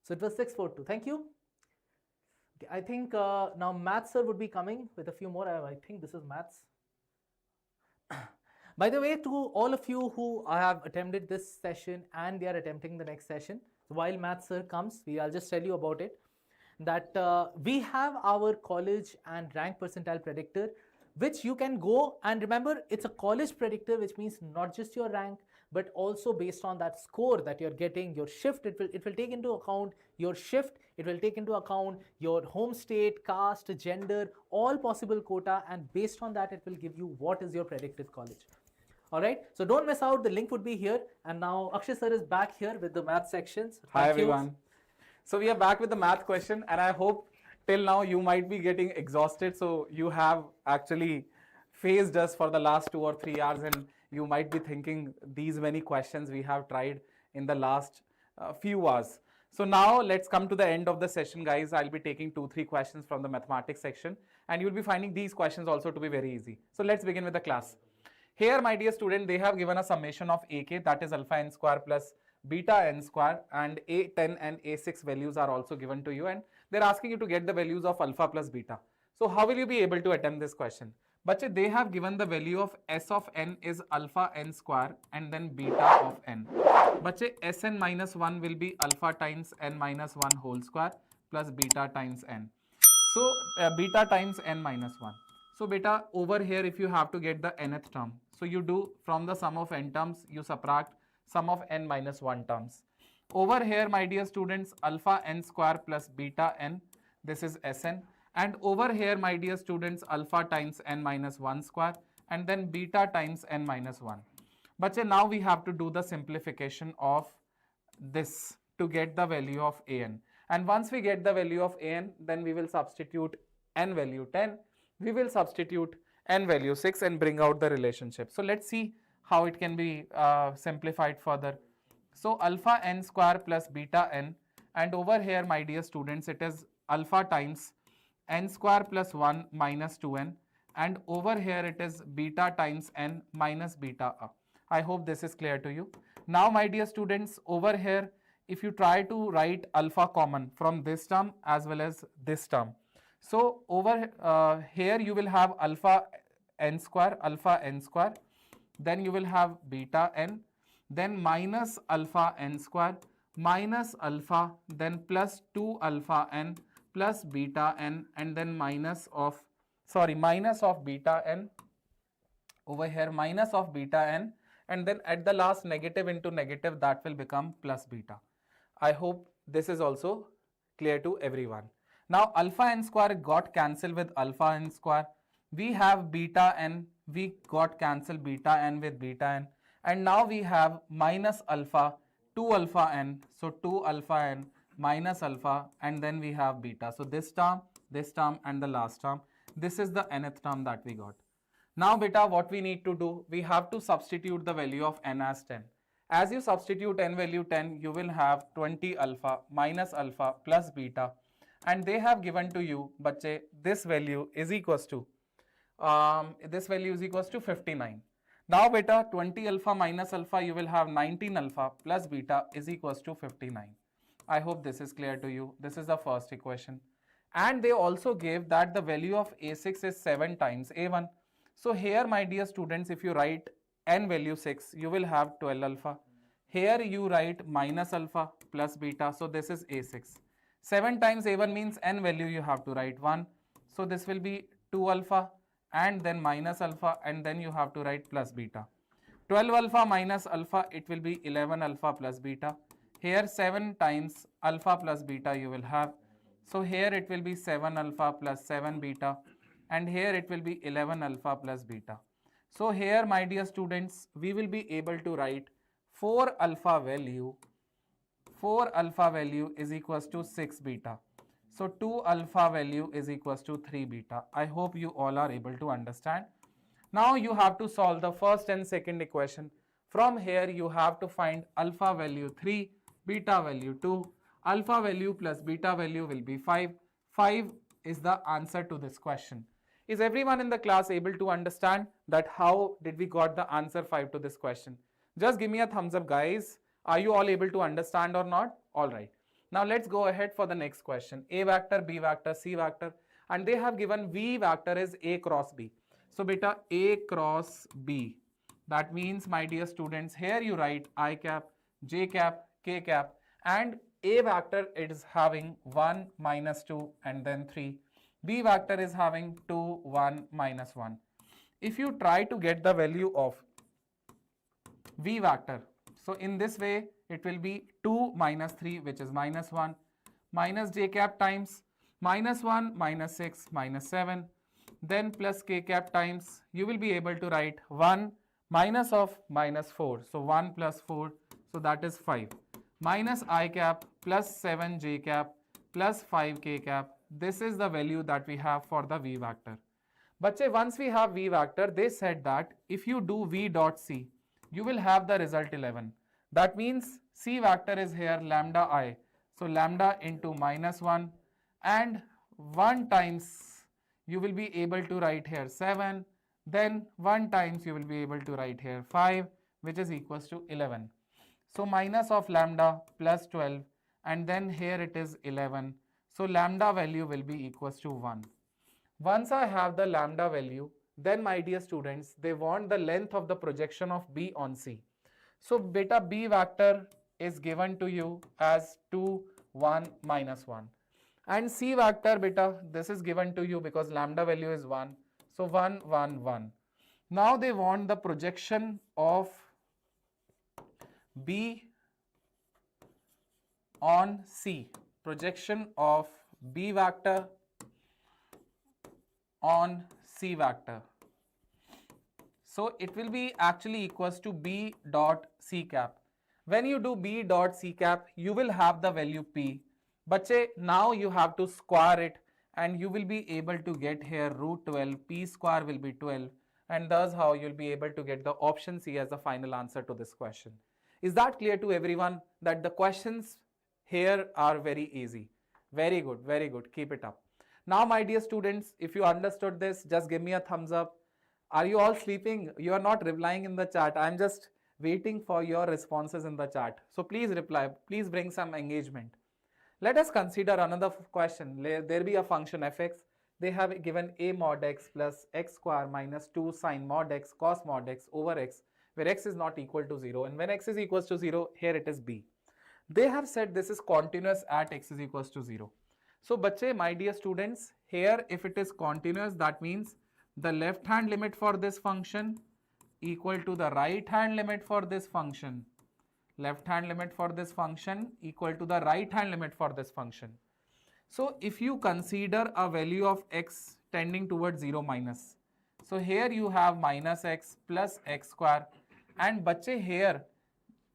So it was 642. Thank you. Okay, I think now maths sir would be coming with a few more. I think this is maths. By the way, to all of you who have attempted this session and they are attempting the next session, while maths sir comes, I'll just tell you about it. That we have our college and rank percentile predictor, which you can go, and remember, it's a college predictor, which means not just your rank, but also based on that score that you're getting, your shift, it will take into account your shift, it will take into account your home state, caste, gender, all possible quota, and based on that, it will give you what is your predictive college. All right, so don't miss out, the link would be here. And now Akshay sir is back here with the math sections. Hi everyone. So we are back with the math question, and I hope till now you might be getting exhausted. So you have actually faced us for the last 2 or 3 hours, and you might be thinking these many questions we have tried in the last few hours. So now let's come to the end of the session, guys. I'll be taking 2-3 questions from the mathematics section, and you'll be finding these questions also to be very easy. So let's begin with the class. Here, my dear student, they have given a summation of AK, that is alpha n square plus beta n square, and A10 and A6 values are also given to you, and they're asking you to get the values of alpha plus beta. So how will you be able to attempt this question? But they have given the value of S of n is alpha n square and then beta of n. But Sn minus 1 will be alpha times n minus 1 whole square plus beta times n. So beta times n minus 1. So beta, over here if you have to get the nth term, so you do from the sum of n terms, you subtract sum of n minus 1 terms. Over here, my dear students, alpha n square plus beta n, this is Sn. And over here, my dear students, alpha times n minus 1 square and then beta times n minus 1. But now we have to do the simplification of this to get the value of an. And once we get the value of an, then we will substitute n value 10, we will substitute n value 6 and bring out the relationship. So let's see how it can be simplified further. So alpha n square plus beta n, and over here, my dear students, it is alpha times n square plus 1 minus 2n, and over here it is beta times n minus beta a. I hope this is clear to you. Now, my dear students, over here, if you try to write alpha common from this term as well as this term, so over here you will have alpha n square, then you will have beta n, then minus alpha n square, minus alpha, then plus 2 alpha n plus beta n, and then minus of beta n, over here minus of beta n, and then at the last negative into negative, that will become plus beta. I hope this is also clear to everyone. Now alpha n square got cancelled with alpha n square, we have beta n, we got cancelled beta n with beta n, and now we have minus alpha, 2 alpha n, so 2 alpha n minus alpha, and then we have beta. So this term, and the last term, this is the nth term that we got. Now beta, what we need to do, we have to substitute the value of n as 10. As you substitute n value 10, you will have 20 alpha minus alpha plus beta, and they have given to you, bache, this value is equals to 59. Now beta, 20 alpha minus alpha, you will have 19 alpha plus beta is equals to 59. I hope this is clear to you. This is the first equation. And they also gave that the value of A6 is 7 times A1. So here, my dear students, if you write n value 6, you will have 12 alpha. Here you write minus alpha plus beta. So this is A6. 7 times A1 means n value you have to write 1. So this will be 2 alpha and then minus alpha, and then you have to write plus beta. 12 alpha minus alpha, it will be 11 alpha plus beta. Here 7 times alpha plus beta you will have. So here it will be 7 alpha plus 7 beta, and here it will be 11 alpha plus beta. So here, my dear students, we will be able to write 4 alpha value is equals to 6 beta. So 2 alpha value is equals to 3 beta. I hope you all are able to understand. Now you have to solve the first and second equation. From here you have to find alpha value 3, beta value 2, alpha value plus beta value will be 5. 5 is the answer to this question. Is everyone in the class able to understand that how did we got the answer 5 to this question? Just give me a thumbs up, guys. Are you all able to understand or not? All right. Now let's go ahead for the next question. A vector, B vector, C vector, and they have given V vector is A cross B. So beta, A cross B. That means, my dear students, here you write I cap, J cap, K cap, and A vector is having 1, minus 2, and then 3. B vector is having 2, 1, minus 1. If you try to get the value of V vector, so in this way it will be 2 minus 3, which is minus 1, minus J cap times minus 1, minus 6, minus 7, then plus K cap times, you will be able to write 1 minus of minus 4, so 1 plus 4, so that is 5, minus I cap plus 7 J cap plus 5 K cap. This is the value that we have for the V vector. But once we have V vector, they said that if you do V dot C, you will have the result 11. That means C vector is here lambda I. So lambda into minus 1, and 1 times you will be able to write here 7, then 1 times you will be able to write here 5, which is equals to 11. So minus of lambda plus 12, and then here it is 11. So lambda value will be equals to 1. Once I have the lambda value, then my dear students, they want the length of the projection of B on C. So beta B vector is given to you as 2, 1, minus 1. And C vector beta, this is given to you because lambda value is 1. So 1, 1, 1. Now they want the projection of B on C. Projection of B vector on C vector. So it will be actually equals to B dot C cap. When you do B dot C cap, you will have the value P. But now you have to square it, and you will be able to get here root 12, P square will be 12, and thus how you'll be able to get the option C as the final answer to this question. Is that clear to everyone that the questions here are very easy? Very good, keep it up. Now my dear students, if you understood this, just give me a thumbs up. Are you all sleeping? You are not replying in the chat. I'm just waiting for your responses in the chat. So please reply, please bring some engagement. Let us consider another question. There be a function fx. They have given a mod x plus x square minus 2 sine mod x cos mod x over x, where x is not equal to 0. And when x is equals to 0, here it is b. They have said this is continuous at x is equals to 0. So, bache, my dear students, here if it is continuous, that means the left hand limit for this function equal to the right hand limit for this function. Left hand limit for this function equal to the right hand limit for this function. So if you consider a value of x tending towards 0 minus, so here you have minus x plus x square, and bache here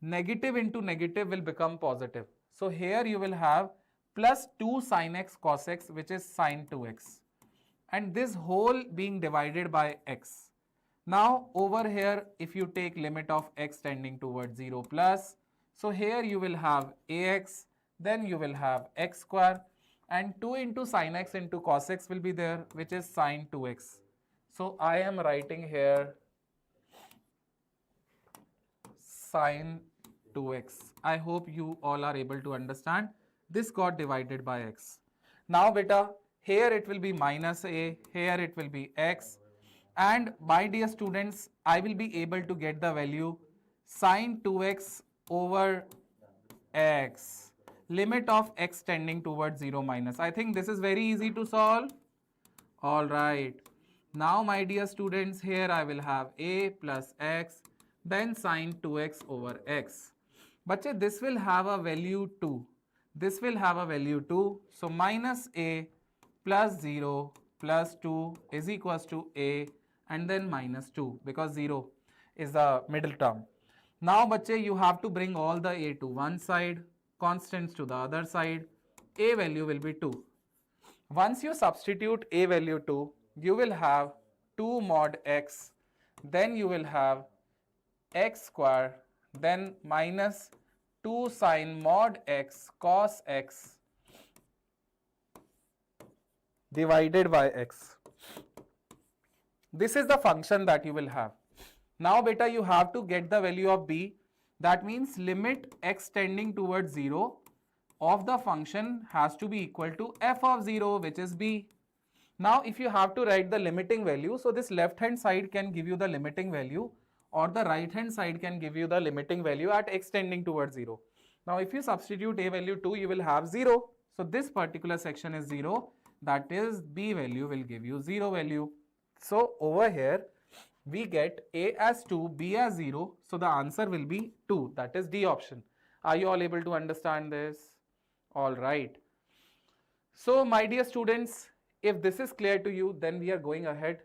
negative into negative will become positive. So here you will have plus 2 sin x cos x, which is sin 2x, and this whole being divided by x. Now over here, if you take limit of x tending towards 0 plus, so here you will have ax, then you will have x square, and 2 into sin x into cos x will be there, which is sin 2x. So I am writing here sin 2x. I hope you all are able to understand. This got divided by x. Now beta, here it will be minus a, here it will be x, and my dear students, I will be able to get the value sin 2x over x, limit of x tending towards 0 minus. I think this is very easy to solve. All right. Now my dear students, here I will have a plus x, then sin 2x over x. But this will have a value 2. This will have a value 2. So minus a plus 0 plus 2 is equals to a, and then minus 2, because 0 is the middle term. Now bache, you have to bring all the a to one side, constants to the other side. A value will be 2. Once you substitute a value 2, you will have 2 mod x, then you will have x square, then minus 2 sin mod x cos x divided by x. This is the function that you will have. Now beta, you have to get the value of b. That means limit x tending towards 0 of the function has to be equal to f of 0, which is b. Now if you have to write the limiting value, so this left hand side can give you the limiting value, or the right hand side can give you the limiting value at x tending towards 0. Now if you substitute a value 2, you will have 0. So this particular section is 0, that is b value will give you 0 value. So over here we get a as 2, b as 0, so the answer will be 2, that is D option. Are you all able to understand this? All right. So my dear students, if this is clear to you, then we are going ahead.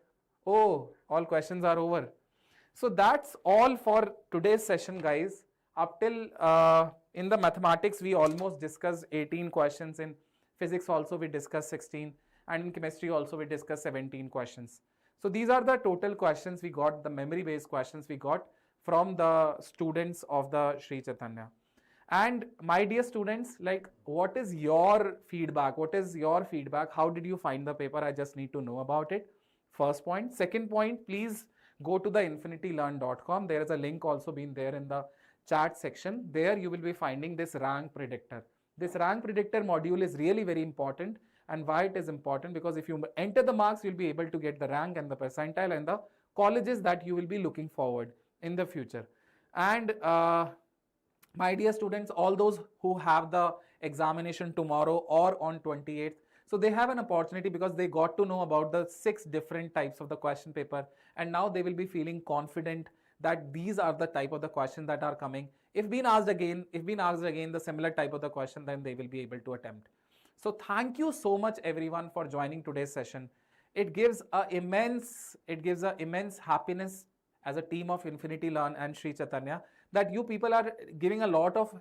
Oh, all questions are over. So that's all for today's session, guys. Up till in the mathematics, we almost discussed 18 questions. In physics also we discussed 16, and in chemistry also we discussed 17 questions. So these are the total questions we got, the memory based questions we got from the students of the Sri Chaitanya. And my dear students, like, what is your feedback? What is your feedback? How did you find the paper? I just need to know about it. First point. Second point, please go to the infinitylearn.com. There is a link also been there in the chat section. There you will be finding this rank predictor. This rank predictor module is really very important. And why it is important? Because if you enter the marks, you'll be able to get the rank and the percentile and the colleges that you will be looking forward in the future. And my dear students, all those who have the examination tomorrow or on 28th, so they have an opportunity because they got to know about the 6 different types of the question paper, and now they will be feeling confident that these are the type of the questions that are coming. If being asked again the similar type of the question, then they will be able to attempt. So thank you so much everyone for joining today's session. It gives a immense happiness as a team of Infinity Learn and Sri Chaitanya that you people are giving a lot of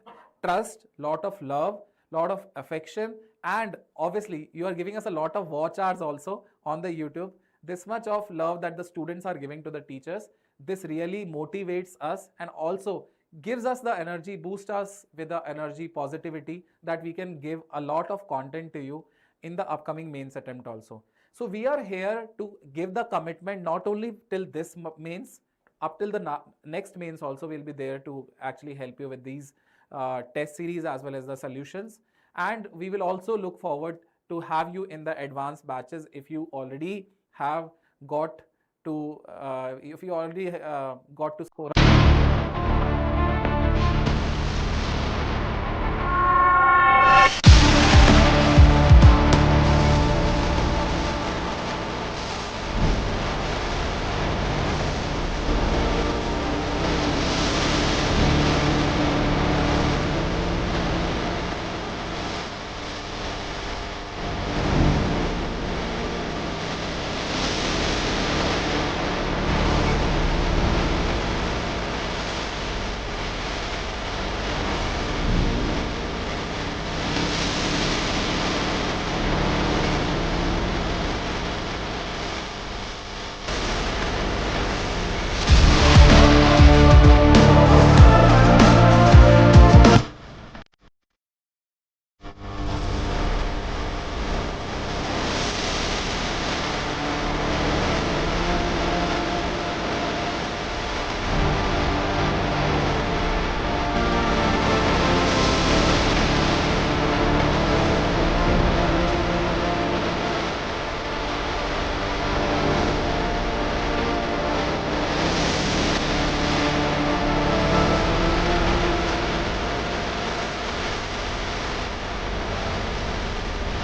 trust, lot of love, lot of affection, and obviously you are giving us a lot of watch hours also on the YouTube. This much of love that the students are giving to the teachers, this really motivates us and also gives us the energy, boosts us with the energy, positivity that we can give a lot of content to you in the upcoming mains attempt also. So we are here to give the commitment not only till this mains, up till the next mains also we'll be there to actually help you with these test series as well as the solutions. And we will also look forward to have you in the advanced batches if you already have got to score